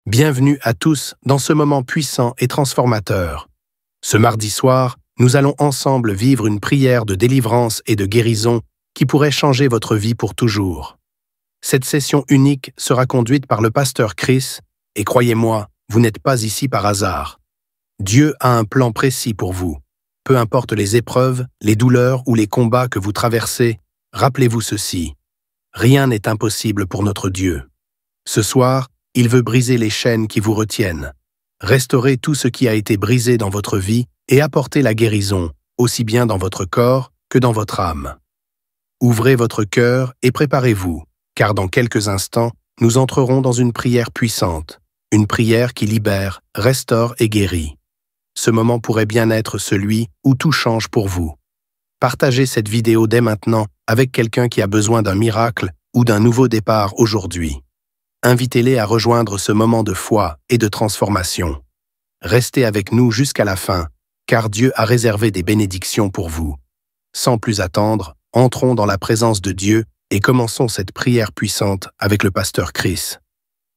Bienvenue à tous dans ce moment puissant et transformateur. Ce mardi soir, nous allons ensemble vivre une prière de délivrance et de guérison qui pourrait changer votre vie pour toujours. Cette session unique sera conduite par le pasteur Chris, et croyez-moi, vous n'êtes pas ici par hasard. Dieu a un plan précis pour vous. Peu importe les épreuves, les douleurs ou les combats que vous traversez, rappelez-vous ceci. Rien n'est impossible pour notre Dieu. Ce soir, il veut briser les chaînes qui vous retiennent, restaurer tout ce qui a été brisé dans votre vie et apporter la guérison, aussi bien dans votre corps que dans votre âme. Ouvrez votre cœur et préparez-vous, car dans quelques instants, nous entrerons dans une prière puissante, une prière qui libère, restaure et guérit. Ce moment pourrait bien être celui où tout change pour vous. Partagez cette vidéo dès maintenant avec quelqu'un qui a besoin d'un miracle ou d'un nouveau départ aujourd'hui. Invitez-les à rejoindre ce moment de foi et de transformation. Restez avec nous jusqu'à la fin, car Dieu a réservé des bénédictions pour vous. Sans plus attendre, entrons dans la présence de Dieu et commençons cette prière puissante avec le pasteur Chris.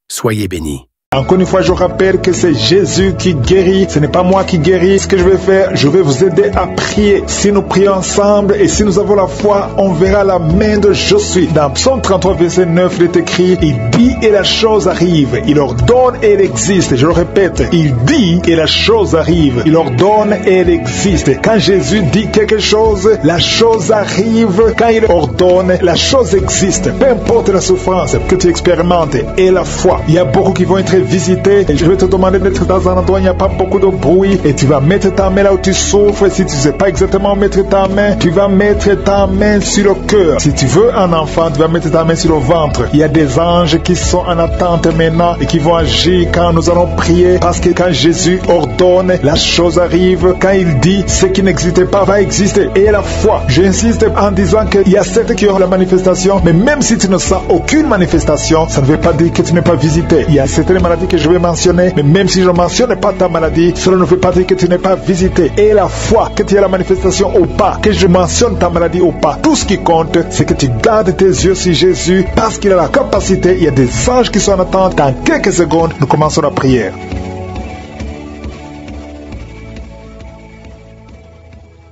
Soyez bénis. Encore une fois, je rappelle que c'est Jésus qui guérit. Ce n'est pas moi qui guéris. Ce que je vais faire, je vais vous aider à prier. Si nous prions ensemble et si nous avons la foi, on verra la main de Je suis. Dans Psaume 33, verset 9, il est écrit, il dit et la chose arrive. Il ordonne et elle existe. Je le répète, il dit et la chose arrive. Il ordonne et elle existe. Quand Jésus dit quelque chose, la chose arrive. Quand il ordonne, la chose existe. Peu importe la souffrance que tu expérimentes et la foi. Il y a beaucoup qui vont être visiter et je vais te demander d'être dans un endroit où il n'y a pas beaucoup de bruit et tu vas mettre ta main là où tu souffres. Si tu ne sais pas exactement mettre ta main, tu vas mettre ta main sur le cœur. Si tu veux un enfant, tu vas mettre ta main sur le ventre. Il y a des anges qui sont en attente maintenant et qui vont agir quand nous allons prier, parce que quand Jésus ordonne, la chose arrive. Quand il dit ce qui n'existait pas va exister. Et la foi, j'insiste en disant qu'il y a certains qui ont la manifestation, mais même si tu ne sens aucune manifestation, ça ne veut pas dire que tu n'es pas visité. Il y a certaines maladies que je vais mentionner, mais même si je ne mentionne pas ta maladie, cela ne veut pas dire que tu n'es pas visité. Et la foi, que tu aies la manifestation ou pas, que je mentionne ta maladie ou pas, tout ce qui compte, c'est que tu gardes tes yeux sur Jésus, parce qu'il a la capacité. Il y a des anges qui sont en attente. Dans quelques secondes, nous commençons la prière.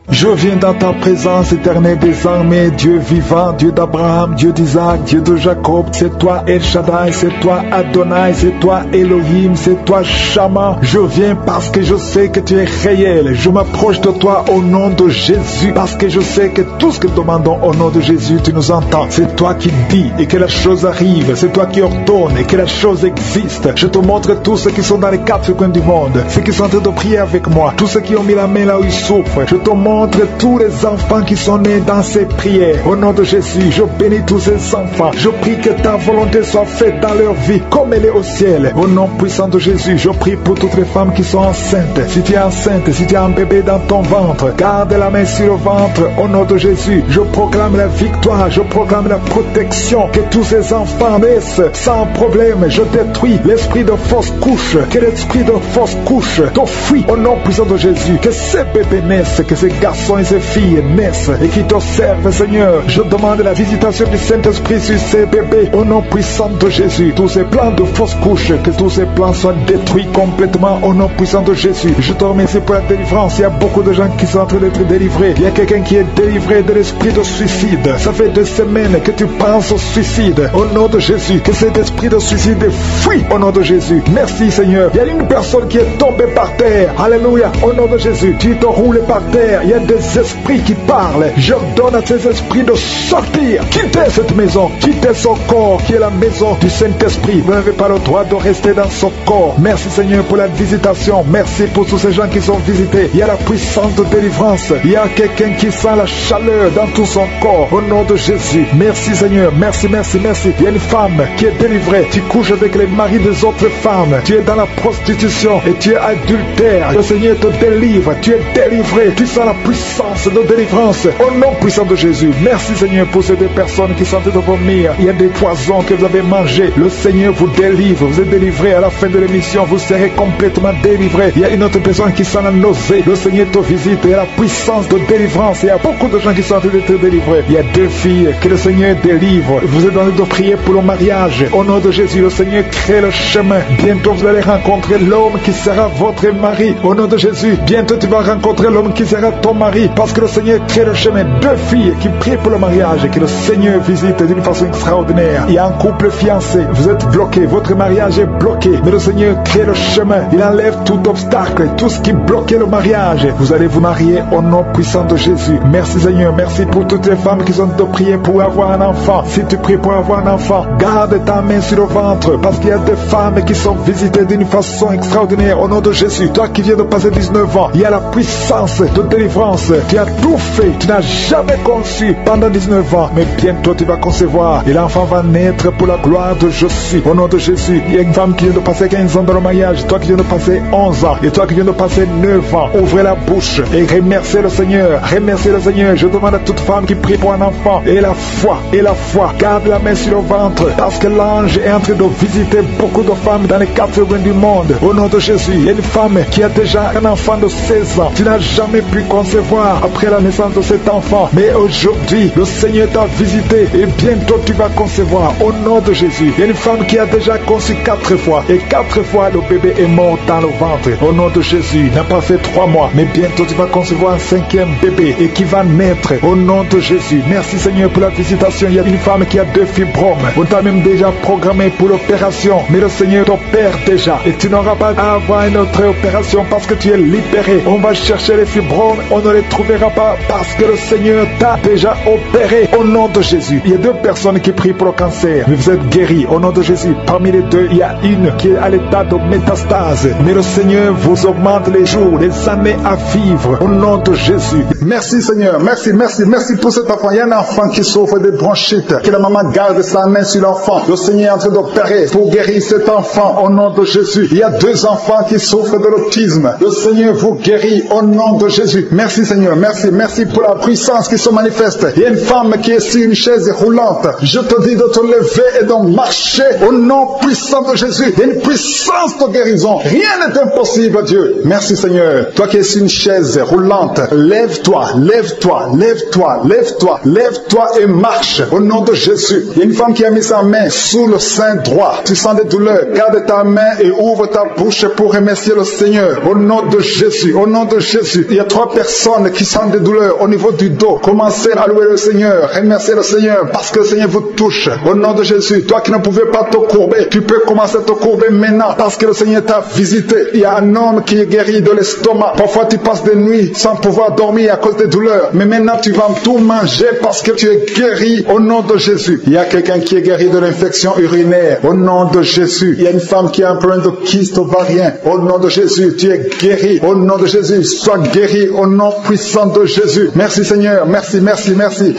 Je viens dans ta présence éternelle des armées, Dieu vivant, Dieu d'Abraham, Dieu d'Isaac, Dieu de Jacob. C'est toi El Shaddai, c'est toi Adonai, c'est toi Elohim, c'est toi Shama. Je viens parce que je sais que tu es réel. Je m'approche de toi au nom de Jésus, parce que je sais que tout ce que nous demandons au nom de Jésus, tu nous entends. C'est toi qui dis et que la chose arrive. C'est toi qui ordonne et que la chose existe. Je te montre tous ceux qui sont dans les quatre coins du monde, ceux qui sont en train de prier avec moi, tous ceux qui ont mis la main là où ils souffrent. Je te montre tous les enfants qui sont nés dans ces prières. Au nom de Jésus, je bénis tous ces enfants. Je prie que ta volonté soit faite dans leur vie comme elle est au ciel. Au nom puissant de Jésus, je prie pour toutes les femmes qui sont enceintes. Si tu es enceinte, si tu as un bébé dans ton ventre, garde la main sur le ventre. Au nom de Jésus, je proclame la victoire, je proclame la protection. Que tous ces enfants naissent sans problème. Je détruis l'esprit de fausse couche. Que l'esprit de fausse couche te fuit. Au nom puissant de Jésus, que ces bébés naissent, que ces garçons et ces filles naissent et qui te servent, Seigneur. Je demande la visitation du Saint-Esprit sur ces bébés au nom puissant de Jésus. Tous ces plans de fausses couches, que tous ces plans soient détruits complètement au nom puissant de Jésus. Je te remercie pour la délivrance. Il y a beaucoup de gens qui sont en train d'être délivrés. Il y a quelqu'un qui est délivré de l'esprit de suicide. Ça fait 2 semaines que tu penses au suicide. Au nom de Jésus, que cet esprit de suicide fuit au nom de Jésus. Merci Seigneur. Il y a une personne qui est tombée par terre. Alléluia. Au nom de Jésus, tu te roules par terre. Il y a des esprits qui parlent. J'ordonne à ces esprits de sortir. Quittez cette maison. Quittez son corps qui est la maison du Saint-Esprit. Vous n'avez pas le droit de rester dans son corps. Merci Seigneur pour la visitation. Merci pour tous ces gens qui sont visités. Il y a la puissance de délivrance. Il y a quelqu'un qui sent la chaleur dans tout son corps. Au nom de Jésus. Merci Seigneur. Merci, merci, merci. Il y a une femme qui est délivrée. Tu couches avec les maris des autres femmes. Tu es dans la prostitution et tu es adultère. Le Seigneur te délivre. Tu es délivré. Tu sens la puissance puissance de délivrance. Au nom puissant de Jésus, merci Seigneur pour ces deux personnes qui sont en train de vomir. Il y a des poisons que vous avez mangés. Le Seigneur vous délivre. Vous êtes délivré à la fin de l'émission. Vous serez complètement délivré. Il y a une autre personne qui s'en a nausée. Le Seigneur te visite. Il y a la puissance de délivrance. Il y a beaucoup de gens qui sont en train d'être délivrés. Il y a deux filles que le Seigneur délivre. Vous êtes en train de prier pour le mariage. Au nom de Jésus, le Seigneur crée le chemin. Bientôt vous allez rencontrer l'homme qui sera votre mari. Au nom de Jésus, bientôt tu vas rencontrer l'homme qui sera ton mari. Parce que le Seigneur crée le chemin. Deux filles qui prient pour le mariage et que le Seigneur visite d'une façon extraordinaire. Il y a un couple fiancé. Vous êtes bloqué. Votre mariage est bloqué. Mais le Seigneur crée le chemin. Il enlève tout obstacle, tout ce qui bloquait le mariage. Vous allez vous marier au nom puissant de Jésus. Merci Seigneur. Merci pour toutes les femmes qui sont de prier pour avoir un enfant. Si tu pries pour avoir un enfant, garde ta main sur le ventre. Parce qu'il y a des femmes qui sont visitées d'une façon extraordinaire au nom de Jésus. Toi qui viens de passer 19 ans, il y a la puissance de délivrance. Tu as tout fait. Tu n'as jamais conçu pendant 19 ans. Mais bientôt tu vas concevoir. Et l'enfant va naître pour la gloire de Jésus. Au nom de Jésus. Il y a une femme qui vient de passer 15 ans dans le mariage. Toi qui viens de passer 11 ans. Et toi qui viens de passer 9 ans. Ouvrez la bouche et remerciez le Seigneur. Remerciez le Seigneur. Je demande à toute femme qui prie pour un enfant. Et la foi. Garde la main sur le ventre. Parce que l'ange est en train de visiter beaucoup de femmes dans les 4 coins du monde. Au nom de Jésus. Il y a une femme qui a déjà un enfant de 16 ans. Tu n'as jamais pu concevoir après la naissance de cet enfant. Mais aujourd'hui, le Seigneur t'a visité. Et bientôt tu vas concevoir. Au nom de Jésus. Il y a une femme qui a déjà conçu 4 fois. Et 4 fois le bébé est mort dans le ventre. Au nom de Jésus. Il n'a pas fait 3 mois. Mais bientôt tu vas concevoir un 5e bébé. Et qui va naître. Au nom de Jésus. Merci Seigneur pour la visitation. Il y a une femme qui a 2 fibromes. On t'a même déjà programmé pour l'opération. Mais le Seigneur t'opère déjà. Et tu n'auras pas à avoir une autre opération parce que tu es libéré. On va chercher les fibromes. On ne les trouvera pas parce que le Seigneur t'a déjà opéré. Au nom de Jésus. Il y a 2 personnes qui prient pour le cancer. Mais vous êtes guéris. Au nom de Jésus. Parmi les 2, il y a une qui est à l'état de métastase. Mais le Seigneur vous augmente les jours, les années à vivre. Au nom de Jésus. Merci Seigneur. Merci pour cet enfant. Il y a un enfant qui souffre de bronchite. Que la maman garde sa main sur l'enfant. Le Seigneur est en train d'opérer pour guérir cet enfant. Au nom de Jésus. Il y a 2 enfants qui souffrent de l'autisme. Le Seigneur vous guérit au nom de Jésus. Merci Seigneur. Merci pour la puissance qui se manifeste. Il y a une femme qui est sur une chaise roulante. Je te dis de te lever et de marcher au nom puissant de Jésus. Il y a une puissance de guérison. Rien n'est impossible, Dieu. Merci Seigneur. Toi qui es sur une chaise roulante, lève-toi et marche au nom de Jésus. Il y a une femme qui a mis sa main sous le sein droit. Tu sens des douleurs. Garde ta main et ouvre ta bouche pour remercier le Seigneur. Au nom de Jésus. Au nom de Jésus. Il y a 3 personnes qui sentent des douleurs au niveau du dos. Commencez à louer le Seigneur. Remerciez le Seigneur parce que le Seigneur vous touche. Au nom de Jésus. Toi qui ne pouvais pas te courber, tu peux commencer à te courber maintenant parce que le Seigneur t'a visité. Il y a un homme qui est guéri de l'estomac. Parfois tu passes des nuits sans pouvoir dormir à cause des douleurs. Mais maintenant tu vas tout manger parce que tu es guéri au nom de Jésus. Il y a quelqu'un qui est guéri de l'infection urinaire au nom de Jésus. Il y a une femme qui a un problème de kyste ovarien au nom de Jésus. Tu es guéri au nom de Jésus. Sois guéri au nom puissant de Jésus. Merci Seigneur. Merci.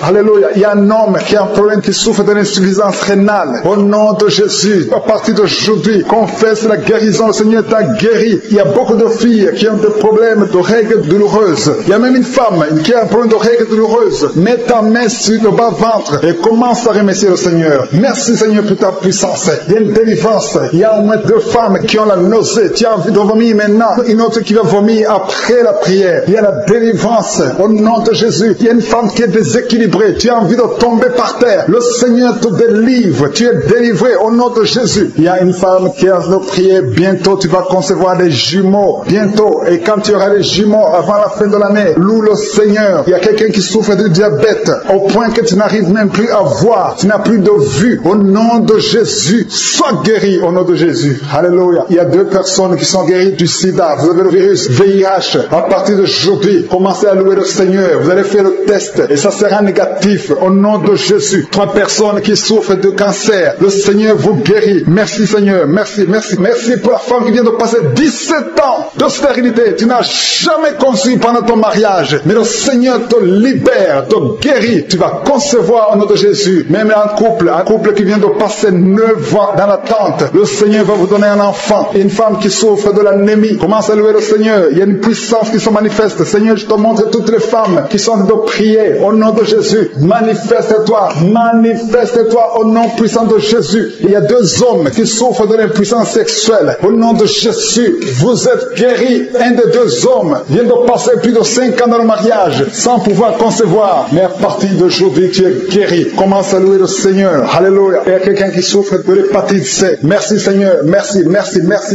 Alléluia. Il y a un homme qui a un problème qui souffre de l'insuffisance rénale au nom de Jésus. À partir d'aujourd'hui, confesse la guérison. Le Seigneur t'a guéri. Il y a beaucoup de filles qui ont des problèmes de règles douloureuses. Il y a même une femme qui a un problème de règles douloureuses. Mets ta main sur le bas-ventre et commence à remercier le Seigneur. Merci Seigneur pour ta puissance. Il y a une délivrance. Il y a au moins 2 femmes qui ont la nausée. Tu as envie de vomir maintenant. Une autre qui va vomir après la prière. Il y a la délivrance au nom de Jésus. Il y a une femme qui est déséquilibrée. Tu as envie de tomber par terre. Le Seigneur te délivre. Tu es délivré au nom de Jésus. Il y a une femme qui a de prier. Bientôt tu vas concevoir des jumeaux. Bientôt. Et quand tu auras les jumeaux avant la fin de l'année, loue le Seigneur. Il y a quelqu'un qui souffre de diabète au point que tu n'arrives même plus à voir. Tu n'as plus de vue. Au nom de Jésus, sois guéri au nom de Jésus. Alléluia. Il y a 2 personnes qui sont guéries du sida. Vous avez le virus VIH. À partir d'aujourd'hui, commencez à louer le Seigneur. Vous allez faire le test et ça sera négatif au nom de Jésus. 3 personnes qui souffrent de cancer. Le Seigneur vous guérit. Merci Seigneur. Merci pour la femme qui vient de passer 17 ans de stérilité. Tu n'as jamais conçu pendant ton mariage. Mais le Seigneur te libère, te guérit. Tu vas concevoir au nom de Jésus. Même un couple qui vient de passer 9 ans dans l'attente. Le Seigneur va vous donner un enfant. Et une femme qui souffre de l'anémie. Commence à louer le Seigneur. Il y a une puissance qui se manifeste. Seigneur, je je te montre toutes les femmes qui sont de prier. Au nom de Jésus, manifeste-toi au nom puissant de Jésus. Il y a 2 hommes qui souffrent de l'impuissance sexuelle. Au nom de Jésus, vous êtes guéris. Un des 2 hommes vient de passer plus de 5 ans dans le mariage sans pouvoir concevoir. Mais à partir d'aujourd'hui, tu es guéri. Commence à louer le Seigneur. Alléluia. Il y a quelqu'un qui souffre de l'hépatite C. Merci Seigneur. Merci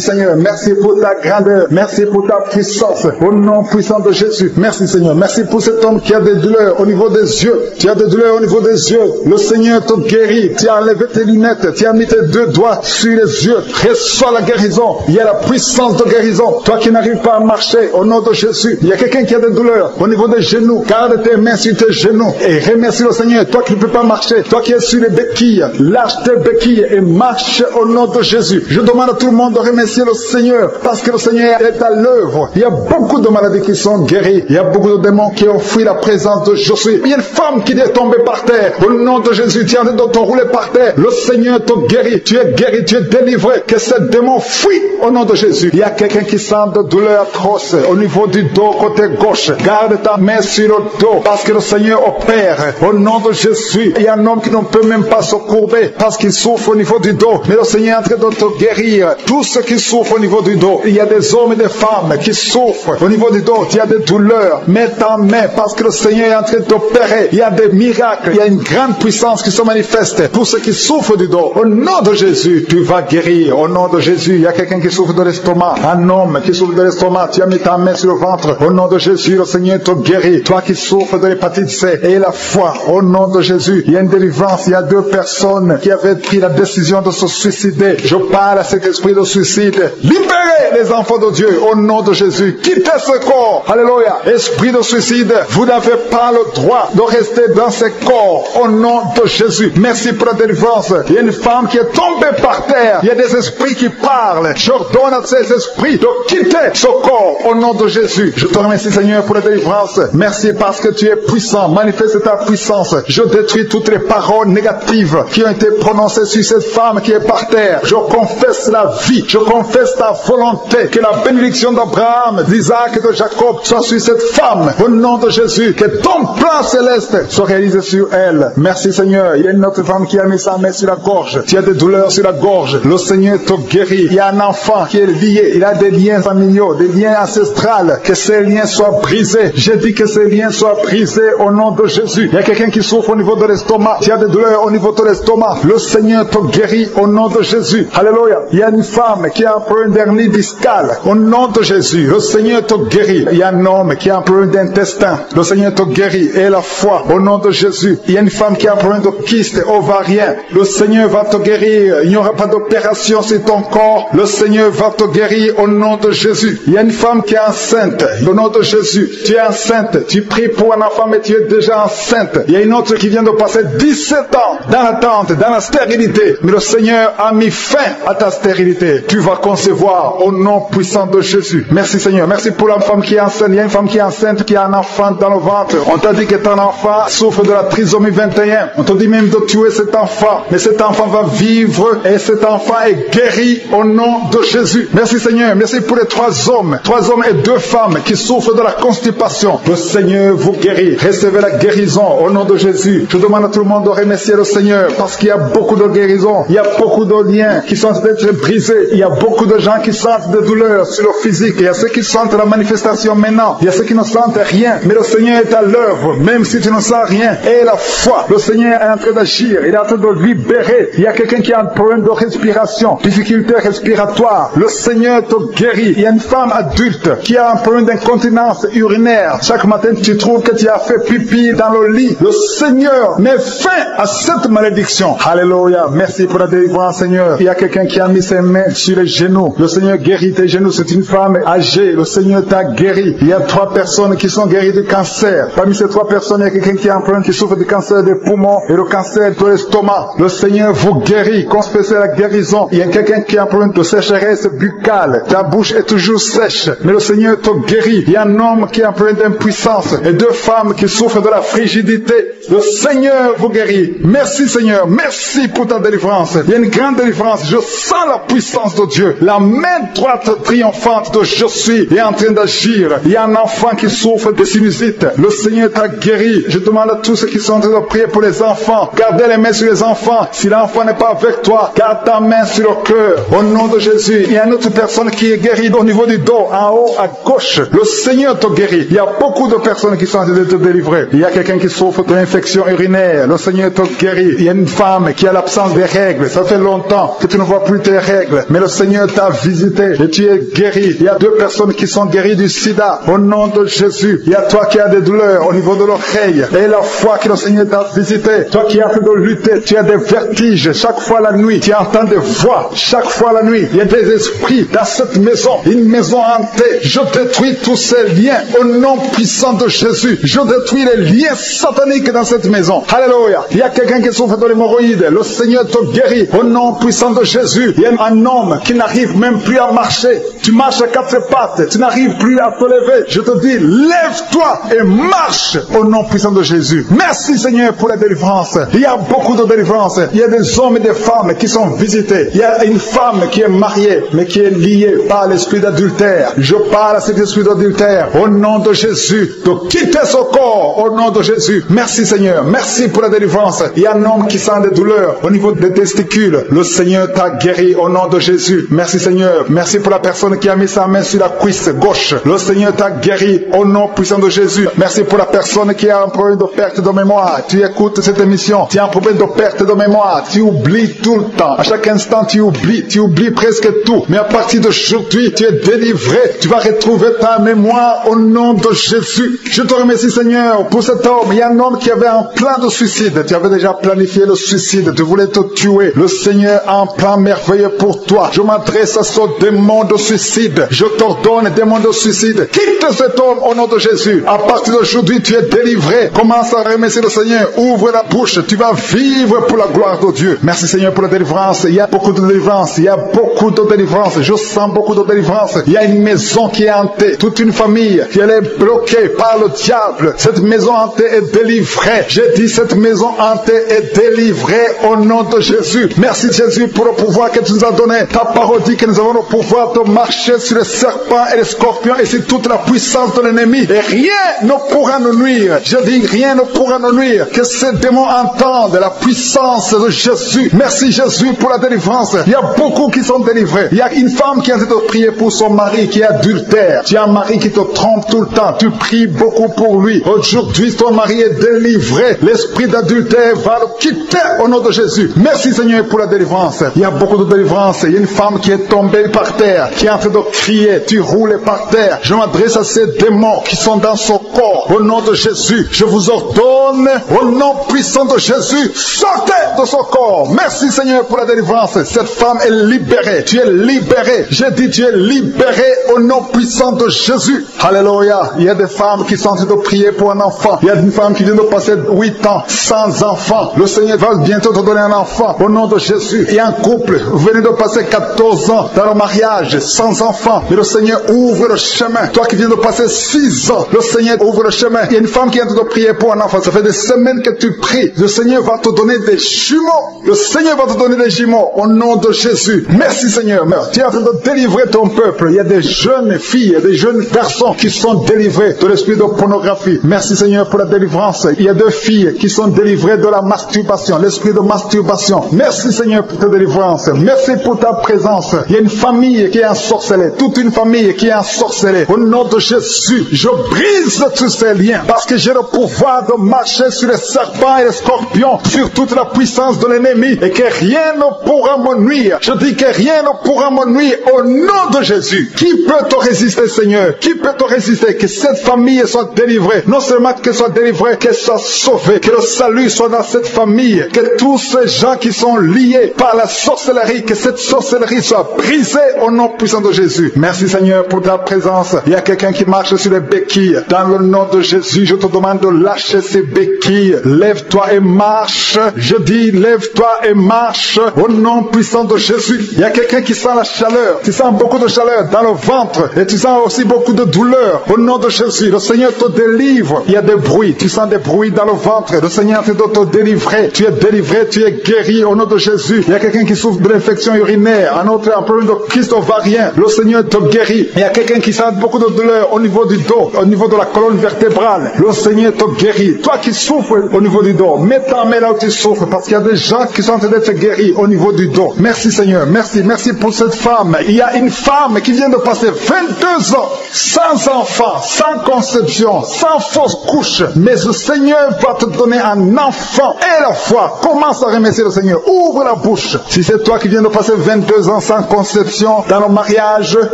Seigneur. Merci pour ta grandeur. Merci pour ta puissance. Au nom puissant de Jésus. Merci Seigneur. Merci pour cet homme qui a des douleurs au niveau des yeux. Tu as des douleurs au niveau des yeux. Le Seigneur te guérit. Tu as enlevé tes lunettes. Tu as mis tes 2 doigts sur les yeux. Reçois la guérison. Il y a la puissance de guérison. Toi qui n'arrives pas à marcher, au nom de Jésus. Il y a quelqu'un qui a des douleurs au niveau des genoux. Garde tes mains sur tes genoux et remercie le Seigneur. Toi qui ne peux pas marcher, toi qui es sur les béquilles, lâche tes béquilles et marche au nom de Jésus. Je demande à tout le monde de remercier le Seigneur parce que le Seigneur est à l'œuvre. Il y a beaucoup de maladies qui sont guéries. Il y a beaucoup de démons qui ont fui la présence de Jésus. Il y a une femme qui est tombée par terre. Au nom de Jésus, tu es en train de t'enrouler par terre. Le Seigneur te guérit. Tu es guéri, tu es délivré. Que ce démon fuit au nom de Jésus. Il y a quelqu'un qui sent de douleur atroce au niveau du dos côté gauche. Garde ta main sur le dos parce que le Seigneur opère. Au nom de Jésus, il y a un homme qui ne peut même pas se courber parce qu'il souffre au niveau du dos. Mais le Seigneur est en train de te guérir. Tous ceux qui souffrent au niveau du dos. Il y a des hommes et des femmes qui souffrent au niveau du dos. Il y a des douleurs. Mets ta main parce que le Seigneur est en train d'opérer. Il y a des miracles. Il y a une grande puissance qui se manifeste pour ceux qui souffrent du dos. Au nom de Jésus, tu vas guérir. Au nom de Jésus, il y a quelqu'un qui souffre de l'estomac. Un homme qui souffre de l'estomac. Tu as mis ta main sur le ventre. Au nom de Jésus, le Seigneur te guérit. Toi qui souffres de l'hépatite C et la foi. Au nom de Jésus, il y a une délivrance. Il y a 2 personnes qui avaient pris la décision de se suicider. Je parle à cet esprit de suicide. Libérez les enfants de Dieu au nom de Jésus. Quittez ce corps. Alléluia. Esprit de suicide, vous n'avez pas le droit de rester dans ce corps au nom de Jésus. Merci pour la délivrance. Il y a une femme qui est tombée par terre. Il y a des esprits qui parlent. J'ordonne à ces esprits de quitter ce corps au nom de Jésus. Je te remercie Seigneur pour la délivrance. Merci parce que tu es puissant. Manifeste ta puissance. Je détruis toutes les paroles négatives qui ont été prononcées sur cette femme qui est par terre. Je confesse la vie. Je confesse ta volonté. Que la bénédiction d'Abraham, d'Isaac et de Jacob soit sur cette femme. Au nom de Jésus. Que ton plan céleste soit réalisé sur elle. Merci Seigneur. Il y a une autre femme qui a mis sa main sur la gorge. Tu as des douleurs sur la gorge. Le Seigneur te guérit. Il y a un enfant qui est lié. Il a des liens familiaux, des liens ancestrales. Que ces liens soient brisés. J'ai dit que ces liens soient brisés au nom de Jésus. Il y a quelqu'un qui souffre au niveau de l'estomac. Tu as des douleurs au niveau de l'estomac. Le Seigneur te guérit au nom de Jésus. Alléluia. Il y a une femme qui a un problème d'hernie discale. Au nom de Jésus. Le Seigneur te guérit. Il y a un homme qui a un problème d'intestin. Le Seigneur te guérit. Et la foi au nom de Jésus. Il y a une femme qui a un problème de kyste ovarien. Le Seigneur va te guérir. Il n'y aura pas d'opération sur ton corps. Le Seigneur va te guérir au nom de Jésus. Il y a une femme qui est enceinte. Au nom de Jésus. Tu es enceinte. Tu pries pour un enfant mais tu es déjà enceinte. Il y a une autre qui vient de passer 17 ans dans l'attente, dans la stérilité. Mais le Seigneur a mis fin à ta stérilité. Tu vas concevoir au nom puissant de Jésus. Merci Seigneur. Merci pour la femme qui est enceinte. Il y a une femme qui est enceinte qui a un enfant dans le ventre. On t'a dit que ton enfant souffre de la trisomie 21. On t'a dit même de tuer cet enfant. Mais cet enfant va vivre et cet enfant est guéri au nom de Jésus. Merci Seigneur. Merci pour les 3 hommes. 3 hommes et 2 femmes qui souffrent de la constipation. Le Seigneur vous guérit. Recevez la guérison au nom de Jésus. Je demande à tout le monde de remercier le Seigneur parce qu'il y a beaucoup de guérisons. Il y a beaucoup de liens qui sont d'être brisés. Il y a beaucoup de gens qui sentent des douleurs sur le physique. Il y a ceux qui sentent la manifestation maintenant. Il y a ceux qui ne sentent rien. Mais le Seigneur est à l'œuvre. Même si tu ne sens rien. Et la foi. Le Seigneur est en train d'agir. Il est en train de libérer. Il y a quelqu'un qui a un problème de respiration. Difficulté respiratoire. Le Seigneur te guérit. Il y a une femme adulte qui a un problème d'incontinence urinaire. Chaque matin, tu trouves que tu as fait pipi dans le lit. Le Seigneur met fin à cette malédiction. Alléluia. Merci pour la délivrance, Seigneur. Il y a quelqu'un qui a mis ses mains sur les genoux. Le Seigneur guérit tes genoux. C'est une femme âgée. Le Seigneur t'a guéri. Il y a 3 personnes qui sont guéries du cancer. Parmi ces 3 personnes, il y a quelqu'un qui a un problème qui souffre du cancer des poumons et le cancer de l'estomac. Le Seigneur vous guérit. Confessez la guérison. Il y a quelqu'un qui a un problème de sécheresse buccale. Ta bouche est toujours sèche. Mais le Seigneur te guérit. Il y a un homme qui a un problème d'impuissance et 2 femmes qui souffrent de la frigidité. Le Seigneur vous guérit. Merci Seigneur. Merci pour ta délivrance. Il y a une grande délivrance. Je sens la puissance de Dieu. La main droite triomphante de je suis est en train d'agir. Il y a un enfant enfant qui souffre de sinusite, le Seigneur t'a guéri. Je demande à tous ceux qui sont en train de prier pour les enfants, gardez les mains sur les enfants. Si l'enfant n'est pas avec toi, garde ta main sur le cœur. Au nom de Jésus, il y a une autre personne qui est guérie au niveau du dos, en haut, à gauche. Le Seigneur te guérit. Il y a beaucoup de personnes qui sont en train de te délivrer. Il y a quelqu'un qui souffre d'une infection urinaire. Le Seigneur te guérit. Il y a une femme qui a l'absence des règles. Ça fait longtemps que tu ne vois plus tes règles. Mais le Seigneur t'a visité et tu es guéri. Il y a 2 personnes qui sont guéries du sida. Au nom de Jésus. Il y a toi qui as des douleurs au niveau de l'oreille. Et la foi que le Seigneur t'a visité. Toi qui as fait de lutter. Tu as des vertiges chaque fois la nuit. Tu entends des voix chaque fois la nuit. Il y a des esprits dans cette maison. Une maison hantée. Je détruis tous ces liens au nom puissant de Jésus. Je détruis les liens sataniques dans cette maison. Alléluia. Il y a quelqu'un qui souffre de l'hémorroïde. Le Seigneur te guérit au nom puissant de Jésus. Il y a un homme qui n'arrive même plus à marcher. Tu marches à 4 pattes. Tu n'arrives plus à te lever. Je te dis, lève-toi et marche au nom puissant de Jésus. Merci Seigneur pour la délivrance. Il y a beaucoup de délivrance. Il y a des hommes et des femmes qui sont visités. Il y a une femme qui est mariée mais qui est liée par l'esprit d'adultère. Je parle à cet esprit d'adultère au nom de Jésus de quitter ce corps au nom de Jésus. Merci Seigneur. Merci pour la délivrance. Il y a un homme qui sent des douleurs au niveau des testicules. Le Seigneur t'a guéri au nom de Jésus. Merci Seigneur. Merci pour la personne qui a mis sa main sur la cuisse gauche. Le Seigneur t'a guéri au nom puissant de Jésus. Merci pour la personne qui a un problème de perte de mémoire. Tu écoutes cette émission. Tu as un problème de perte de mémoire. Tu oublies tout le temps. À chaque instant, tu oublies presque tout. Mais à partir d'aujourd'hui, tu es délivré. Tu vas retrouver ta mémoire au nom de Jésus. Je te remercie Seigneur pour cet homme. Il y a un homme qui avait un plan de suicide. Tu avais déjà planifié le suicide. Tu voulais te tuer. Le Seigneur a un plan merveilleux pour toi. Je m'adresse à ce démon de suicide. Je t'ordonne, démon de suicide. Quitte cet homme au nom de Jésus. À partir d'aujourd'hui, tu es délivré. Commence à remercier le Seigneur. Ouvre la bouche. Tu vas vivre pour la gloire de Dieu. Merci Seigneur pour la délivrance. Il y a beaucoup de délivrance. Il y a beaucoup de délivrance. Je sens beaucoup de délivrance. Il y a une maison qui est hantée. Toute une famille qui est bloquée par le diable. Cette maison hantée est délivrée. J'ai dit cette maison hantée est délivrée au nom de Jésus. Merci Jésus pour le pouvoir que tu nous as donné. Ta parole dit que nous avons le pouvoir de marcher sur les serpents et les scorpions et sur toute la puissance de l'ennemi. Et rien ne pourra nous nuire. Je dis rien ne pourra nous nuire. Que ces démons entendent la puissance de Jésus. Merci Jésus pour la délivrance. Il y a beaucoup qui sont délivrés. Il y a une femme qui a été prier pour son mari qui est adultère. Tu as un mari qui te trompe tout le temps. Tu pries beaucoup pour lui. Aujourd'hui, ton mari est délivré. L'esprit d'adultère va le quitter au nom de Jésus. Merci Seigneur pour la délivrance. Il y a beaucoup de délivrance. Il y a une femme qui est tombée par terre, qui est en train de crier. Tu roules par terre. Je m'adresse à ces démons qui sont dans son corps. Au nom de Jésus, je vous ordonne, au nom puissant de Jésus, sortez de son corps. Merci Seigneur pour la délivrance. Cette femme est libérée. Tu es libéré. J'ai dit tu es libéré au nom puissant de Jésus. Alléluia. Il y a des femmes qui sont en train de prier pour un enfant. Il y a une femme qui vient de passer 8 ans sans enfant. Le Seigneur va bientôt te donner un enfant au nom de Jésus. Il y a un couple, vous venez de passer 14 ans dans le mariage sans enfant. Mais le Seigneur ouvre le chemin. Toi qui viens de passer 6 ans, le Seigneur ouvre le chemin. Il y a une femme qui est en train de prier pour un enfant. Ça fait des semaines que tu pries. Le Seigneur va te donner des jumeaux. Le Seigneur va te donner des jumeaux au nom de Jésus. Merci Seigneur. Tu es en train de délivrer ton peuple. Il y a des jeunes filles, des jeunes garçons qui sont délivrés de l'esprit de pornographie. Merci Seigneur pour la délivrance. Il y a 2 filles qui sont délivrées de la masturbation, l'esprit de masturbation. Merci Seigneur pour ta délivrance. Merci pour ta présence. Il y a une famille qui est ensorcelée, toute une famille qui est ensorcelée. Au nom de Jésus, je brise tous ces liens parce que j'ai le pouvoir de marcher sur les serpents et les scorpions, sur toute la puissance de l'ennemi et que rien ne pourra me nuire. Je dis que rien ne pourra me nuire au nom de Jésus. Qui peut te résister Seigneur? Qui peut te résister? Que cette famille soit délivrée. Non seulement qu'elle soit délivrée, qu'elle soit sauvée. Que le salut soit dans cette famille. Que tous ces gens qui sont liés par la sorcellerie, que cette sorcellerie soit brisée au nom puissant de Jésus. Merci Seigneur pour ta présence. Il y a quelqu'un qui marche sur les béquilles. Dans le nom de Jésus, je te demande de lâcher ces béquilles. Lève-toi et marche. Je dis lève-toi et marche au nom puissant de Jésus. Il y a quelqu'un qui sent la chaleur. Tu sens beaucoup de chaleur dans le ventre et tu sens aussi beaucoup de douleur. Au nom de Jésus, le Seigneur te délivre. Il y a des bruits. Tu sens des bruits dans le ventre. Le Seigneur te doit te délivrer. Tu es délivré, tu es guéri au nom de Jésus. Il y a quelqu'un qui souffre de l'infection urinaire. Un autre a un problème de kyste ovarien. Le Seigneur te guérit. Il y a quelqu'un qui sent beaucoup de douleur au niveau du dos, au niveau de la colonne vertébrale. Le Seigneur te guérit. Toi qui souffres au niveau du dos, mets ta main là où tu souffres, parce qu'il y a des gens qui sont en train d'être guéris au niveau du dos. Merci Seigneur, merci, merci pour cette femme. Il y a une femme qui vient de passer 22 ans sans enfant, sans conception, sans fausse couche. Mais le Seigneur va te donner un enfant. Et la foi, commence à remercier le Seigneur. Ouvre la bouche. Si c'est toi qui viens de passer 22 ans sans conception dans le mariage,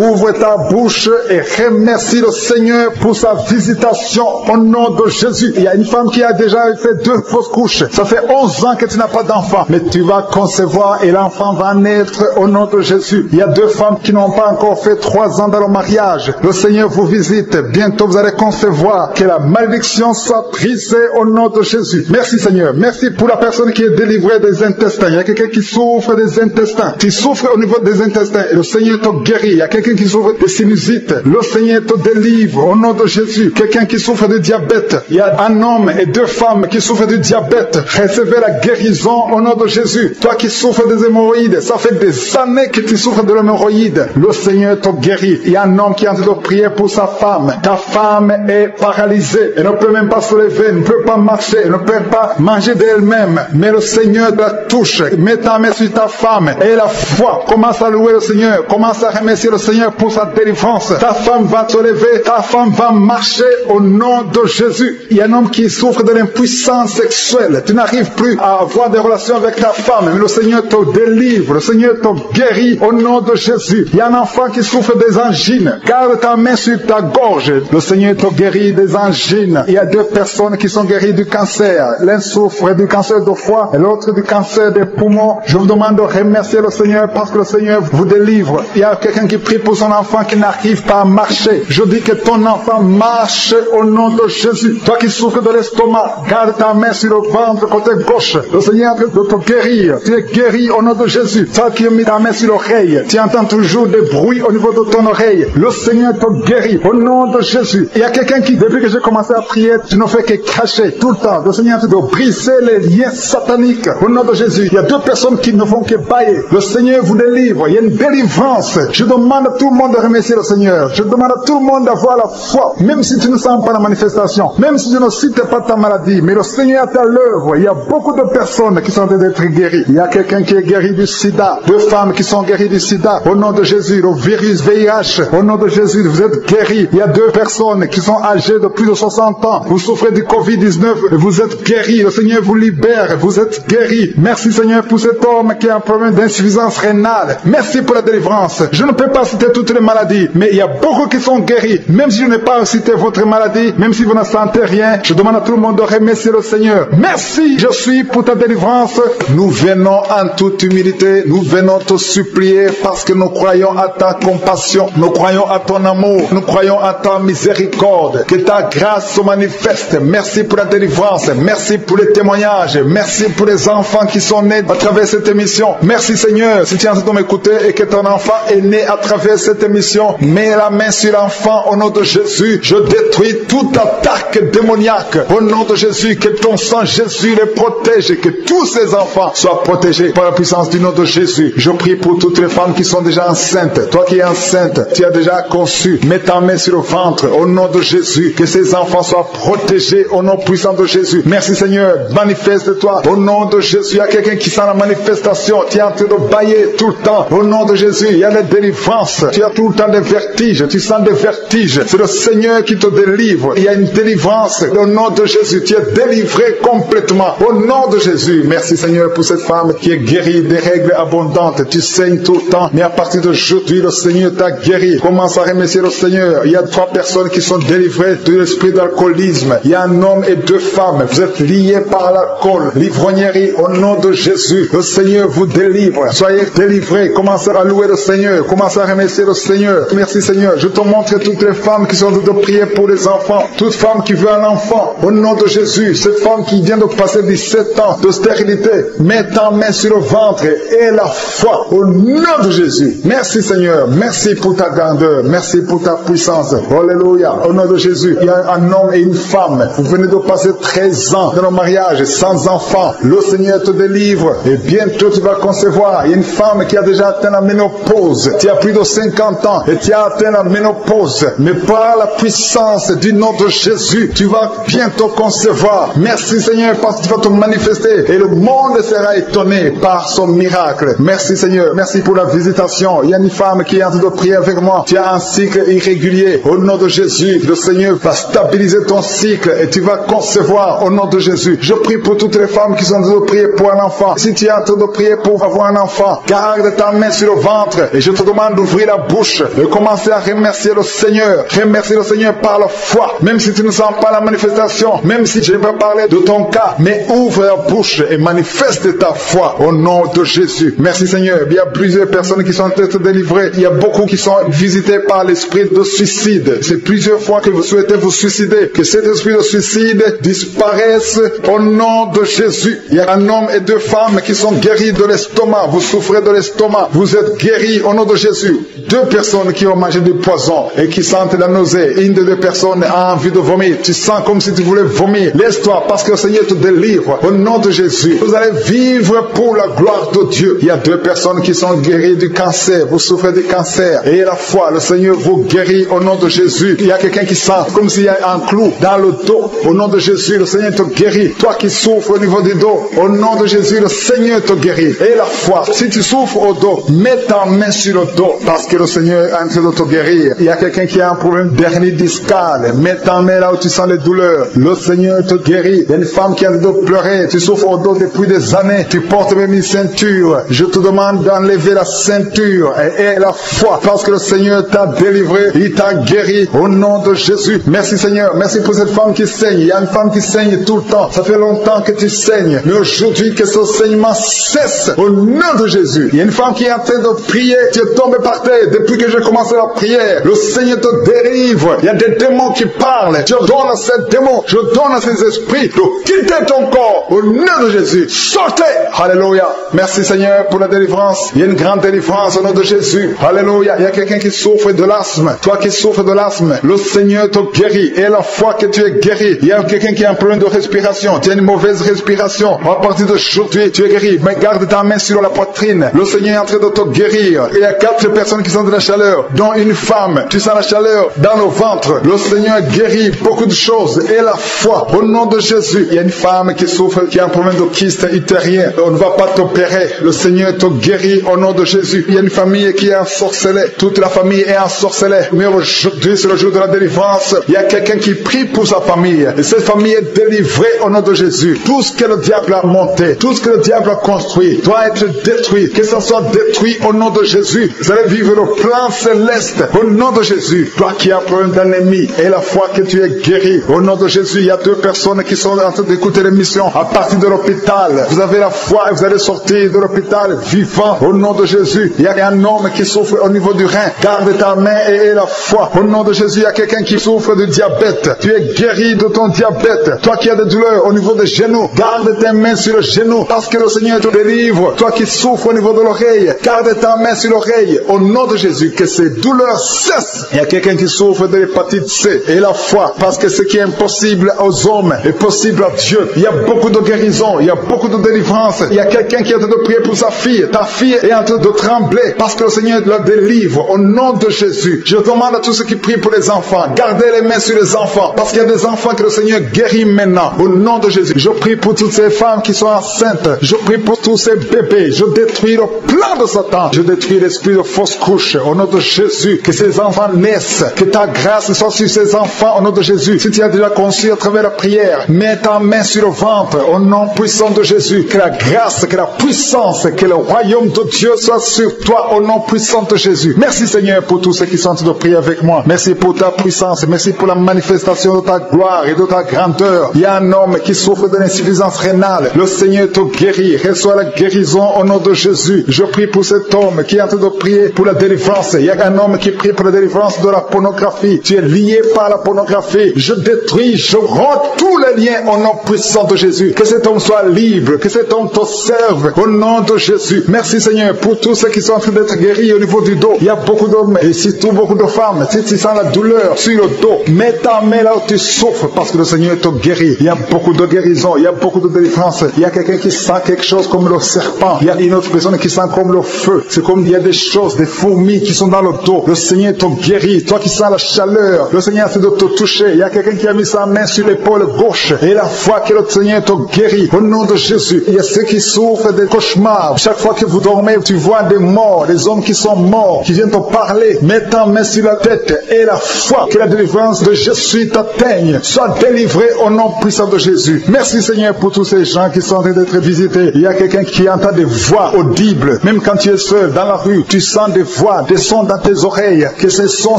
ouvre ta bouche et remercie le Seigneur pour sa visitation au nom de Jésus. Il y a une femme qui a déjà fait 2 fausses couches. Ça fait 11 ans que tu n'as pas d'enfant. Mais tu vas concevoir et l'enfant va naître au nom de Jésus. Il y a 2 femmes qui n'ont pas encore fait 3 ans dans le mariage. Le Seigneur vous visite. Bientôt vous allez concevoir. Que la malédiction soit brisée au nom de Jésus. Merci Seigneur. Merci pour la personne qui est délivrée des intestins. Il y a quelqu'un qui souffre des intestins. Tu souffres au niveau des intestins et le Seigneur te guérit. Il y a quelqu'un qui souffre de sinusite. Le Seigneur te délivre au nom de Jésus. Quelqu'un qui souffre de diabète. Il y a un homme et 2 femmes qui souffrent de diabète. Recevez la guérison au nom de Jésus. Toi qui souffres des hémorroïdes, ça fait des années que tu souffres de l'hémorroïde. Le Seigneur te guérit. Il y a un homme qui est en train de prier pour sa femme. Ta femme est paralysée. Elle ne peut même pas se lever, elle ne peut pas marcher, elle ne peut pas manger d'elle-même. Mais le Seigneur la touche. Mets ta main sur ta femme et la foi. Commence à louer le Seigneur. Commence à remercier le Seigneur pour sa délivrance. Ta femme va se lever. Ta femme va marcher au nom de Jésus. Il y a un homme qui souffre de l'impuissance sexuelle. Tu n'arrives plus à avoir des relations avec ta femme. Mais le Seigneur te délivre. Le Seigneur te guérit au nom de Jésus. Il y a un enfant qui souffre des angines. Garde ta main sur ta gorge. Le Seigneur te guérit des angines. Il y a 2 personnes qui sont guéries du cancer. L'un souffre du cancer de foie et l'autre du cancer des poumons. Je vous demande de remercier le Seigneur parce que le Seigneur vous délivre. Il y a quelqu'un qui prie pour son enfant qui n'arrive pas à marcher. Je dis que ton enfant marche au nom de Jésus. Toi qui souffres de l'estomac, garde ta main sur le ventre côté gauche. Le Seigneur est en train de te guérir. Tu es guéri au nom de Jésus. Toi qui as mis ta main sur l'oreille, tu entends toujours des bruits au niveau de ton oreille. Le Seigneur te guérit au nom de Jésus. Il y a quelqu'un qui, depuis que j'ai commencé à prier, tu ne fais que cacher tout le temps. Le Seigneur est en train de briser les liens sataniques au nom de Jésus. Il y a 2 personnes qui ne font que bailler. Le Seigneur vous délivre. Il y a une délivrance. Je demande à tout le monde de remercier le Seigneur. Je demande à tout le monde d'avoir la foi. Même si tu ne sens pas la manifestation. Même si tu ne cites pas ta maladie. Mais le Seigneur est à l'œuvre. Il y a beaucoup de personnes qui sont en train d'être guéries. Il y a quelqu'un qui est guéri du sida. 2 femmes qui sont guéries du sida. Au nom de Jésus. Le virus VIH. Au nom de Jésus. Vous êtes guéris. Il y a 2 personnes qui sont âgées de plus de 60 ans. Vous souffrez du Covid-19. Vous êtes guéris. Le Seigneur vous libère. Vous êtes guéris. Merci Seigneur pour cet homme qui a un problème d'insuffisance rénale. Merci pour la délivrance. Je ne peux pas citer toutes les maladies, mais il y a beaucoup qui sont guéris. Même si je n'ai pas cité votre maladie, même si vous ne sentez rien, je demande à tout le monde de remercier le Seigneur. Merci, je suis pour ta délivrance. Nous venons en toute humilité, nous venons te supplier parce que nous croyons à ta compassion, nous croyons à ton amour, nous croyons à ta miséricorde. Que ta grâce se manifeste. Merci pour la délivrance, merci pour les témoignages, merci pour les enfants qui sont nés à travers cette émission. Merci Seigneur, si tu es en train de m'écouter et que ton enfant est né à travers cette émission, mets la main sur l'enfant au nom de Jésus. Je détruis toute attaque démoniaque au nom de Jésus. Que ton sang Jésus les protège et que tous ces enfants soient protégés par la puissance du nom de Jésus. Je prie pour toutes les femmes qui sont déjà enceintes. Toi qui es enceinte, tu as déjà conçu, mets ta main sur le ventre au nom de Jésus. Que ces enfants soient protégés au nom puissant de Jésus. Merci Seigneur, manifeste-toi au nom de Jésus. Il y a quelqu'un qui sent la manifestation, tu es en train de bailler tout le temps au nom de Jésus. Il y a les délivrances, tu as tout le temps des vertiges, tu sens des vertiges. C'est le Seigneur qui te délivre. Il y a une délivrance au nom de Jésus. Tu es délivré complètement au nom de Jésus. Merci Seigneur pour cette femme qui est guérie des règles abondantes. Tu saignes tout le temps, mais à partir d'aujourd'hui, le Seigneur t'a guéri. Commence à remercier le Seigneur. Il y a 3 personnes qui sont délivrées de l'esprit d'alcoolisme. Il y a un homme et 2 femmes. Vous êtes liés par l'alcool, l'ivrognerie au nom de Jésus. Le Seigneur vous délivre. Soyez délivrés. Commencez à louer le Seigneur. Commencez à remercier le Seigneur. Merci Seigneur. Je te montre toutes les femmes qui sont en train de prier pour les enfants. Toute femme qui veut un enfant au nom de Jésus. Cette femme qui vient de passer 17 ans de stérilité. Mets ta main sur le ventre et la foi au nom de Jésus. Merci Seigneur. Merci pour ta grandeur. Merci pour ta puissance. Alléluia. Au nom de Jésus. Il y a un homme et une femme. Vous venez de passer 13 ans dans le mariage sans enfant. Le Seigneur te délivre et bientôt tu vas concevoir. Il y a une femme qui a déjà atteint la ménopause. Tu as plus de 50 ans et tu as atteint la ménopause. porte, mais par la puissance du nom de Jésus, tu vas bientôt concevoir. Merci Seigneur parce que tu vas te manifester et le monde sera étonné par son miracle. Merci Seigneur, merci pour la visitation. Il y a une femme qui est en train de prier avec moi. Tu as un cycle irrégulier. Au nom de Jésus, le Seigneur va stabiliser ton cycle et tu vas concevoir au nom de Jésus. Je prie pour toutes les femmes qui sont en train de prier pour un enfant. Si tu es en train de prier pour avoir un enfant, garde ta main sur le ventre et je te demande d'ouvrir la bouche et commencer à remercier le Seigneur. Remercier le Seigneur par la foi. Même si tu ne sens pas la manifestation, même si je ne vais pas parler de ton cas, mais ouvre la bouche et manifeste ta foi au nom de Jésus. Merci Seigneur. Il y a plusieurs personnes qui sont en train de se délivrer. Il y a beaucoup qui sont visités par l'esprit de suicide. C'est plusieurs fois que vous souhaitez vous suicider. Que cet esprit de suicide disparaisse au nom de Jésus. Il y a un homme et deux femmes qui sont guéris de l'estomac. Vous souffrez de l'estomac. Vous êtes guéris au nom de Jésus. Deux personnes qui ont mangé du poison et qui sentent la nausée. Une des deux personnes a envie de vomir. Tu sens comme si tu voulais vomir. Laisse-toi parce que le Seigneur te délivre au nom de Jésus. Vous allez vivre pour la gloire de Dieu. Il y a deux personnes qui sont guéries du cancer. Vous souffrez du cancer. Et la foi, le Seigneur vous guérit au nom de Jésus. Il y a quelqu'un qui sent comme s'il y a un clou dans le dos. Au nom de Jésus, le Seigneur te guérit. Toi qui souffres au niveau du dos, au nom de Jésus, le Seigneur te guérit. Et la foi, si tu souffres au dos, mets ta main sur le dos parce que le Seigneur est en train de te guérir. Il y a quelqu'un qui a un problème d'hernie discale. Mets ta main là où tu sens les douleurs. Le Seigneur te guérit. Il y a une femme qui a de pleurer. Tu souffres au dos depuis des années. Tu portes même une ceinture. Je te demande d'enlever la ceinture et la foi parce que le Seigneur t'a délivré. Il t'a guéri au nom de Jésus. Merci Seigneur. Merci pour cette femme qui saigne. Il y a une femme qui saigne tout le temps. Ça fait longtemps que tu saignes. Mais aujourd'hui, que ce saignement cesse au nom de Jésus. Il y a une femme qui est en train de prier. Tu es tombé par terre depuis que j'ai commencé la prière. Le Seigneur te délivre. Il y a des démons qui parlent. Je donne à ces démons, je donne à ces esprits de quitter ton corps au nom de Jésus. Sortez. Alléluia. Merci Seigneur pour la délivrance. Il y a une grande délivrance au nom de Jésus. Alléluia. Il y a quelqu'un qui souffre de l'asthme. Toi qui souffres de l'asthme, le Seigneur te guérit. Et la fois que tu es guéri, il y a quelqu'un qui a un problème de respiration. Tu as une mauvaise respiration. À partir d'aujourd'hui, tu es guéri. Mais garde ta main sur la poitrine. Le Seigneur est en train de te guérir. Il y a 4 personnes qui sont de la chaleur, dont une femme. Tu sens la chaleur dans le ventre. Le Seigneur guérit beaucoup de choses. Et la foi, au nom de Jésus. Il y a une femme qui souffre, qui a un problème de kyste utérien. On ne va pas t'opérer. Le Seigneur te guérit au nom de Jésus. Il y a une famille qui est ensorcelée. Toute la famille est ensorcelée. Mais aujourd'hui, c'est le jour de la délivrance. Il y a quelqu'un qui prie pour sa famille. Et cette famille est délivrée au nom de Jésus. Tout ce que le diable a monté, tout ce que le diable a construit, doit être détruit. Que ça soit détruit au nom de Jésus. Vous allez vivre le plan céleste au nom de Jésus. Toi qui as un problème d'ennemi et la foi que tu es guéri. Au nom de Jésus, il y a 2 personnes qui sont en train d'écouter l'émission à partir de l'hôpital. Vous avez la foi et vous allez sortir de l'hôpital vivant au nom de Jésus. Il y a un homme qui souffre au niveau du rein. Garde ta main et la foi. Au nom de Jésus, il y a quelqu'un qui souffre de diabète. Tu es guéri de ton diabète. Toi qui as des douleurs au niveau des genoux, garde tes mains sur le genou parce que le Seigneur te délivre. Toi qui souffres au niveau de l'oreille, garde ta main sur l'oreille. Au nom de Jésus, que ces douleurs cessent. Il y a quelqu'un qui souffre de l'hépatite C et la foi parce que ce qui est impossible aux hommes est possible à Dieu. Il y a beaucoup de guérison, il y a beaucoup de délivrance. Il y a quelqu'un qui est en train de prier pour sa fille. Ta fille est en train de trembler parce que le Seigneur la délivre au nom de Jésus. Je demande à tous ceux qui prient pour les enfants, gardez les mains sur les enfants parce qu'il y a des enfants que le Seigneur guérit maintenant au nom de Jésus. Je prie pour toutes ces femmes qui sont enceintes. Je prie pour tous ces bébés. Je détruis le plan de Satan. Je détruis l'esprit de fausse couche au nom de Jésus. Que ces enfants naissent. Que ta grâce soit sur ces enfants au nom de Jésus. Si tu as déjà conçu à travers la prière, mets ta main sur le ventre au nom puissant de Jésus. Que la grâce, que la puissance, que le royaume de Dieu soit sur toi au nom puissant de Jésus. Merci Seigneur pour tous ceux qui sont en train de prier avec moi. Merci pour ta puissance. Merci pour la manifestation de ta gloire et de ta grandeur. Il y a un homme qui souffre de l'insuffisance rénale. Le Seigneur te guérit. Reçois la guérison au nom de Jésus. Je prie pour cet homme qui est en train de prier pour la délivrance. Il y a un homme qui prie pour la délivrance de la pornographie. Tu es lié par la pornographie. Je détruis, je romps tous les liens au nom puissant de Jésus. Que cet homme soit libre. Que cet homme te serve au nom de Jésus. Merci Seigneur pour tous ceux qui sont en train d'être guéris au niveau du dos. Il y a beaucoup d'hommes. Et si surtout beaucoup de femmes, si tu sens la douleur sur le dos, mets ta main là où tu souffres parce que le Seigneur te guérit. Il y a beaucoup de guérison, il y a beaucoup de délivrance. Il y a quelqu'un qui sent quelque chose comme le serpent. Il y a une autre personne qui sent comme le feu. C'est comme il y a des choses, des fourmis qui sont dans le dos. Le Seigneur te guérit. Toi qui sens la chaleur, le Seigneur essaie de te toucher. Il y a quelqu'un qui a mis sa main sur l'épaule gauche et la foi que le Seigneur te guérit. Au nom de Jésus, il y a ceux qui souffrent des cauchemars. Chaque fois que vous dormez, tu vois des morts, des hommes qui sont morts, qui viennent te parler. Mets ta main sur la tête et la foi que la délivrance de Jésus t'atteigne. Sois délivré au nom puissant de Jésus. Merci Seigneur pour tous ces gens qui sont en train d'être visités. Il y a quelqu'un qui entend des voix audibles. Même quand tu es seul dans la rue, tu sens des voix, des sons dans tes oreilles. Que ces sons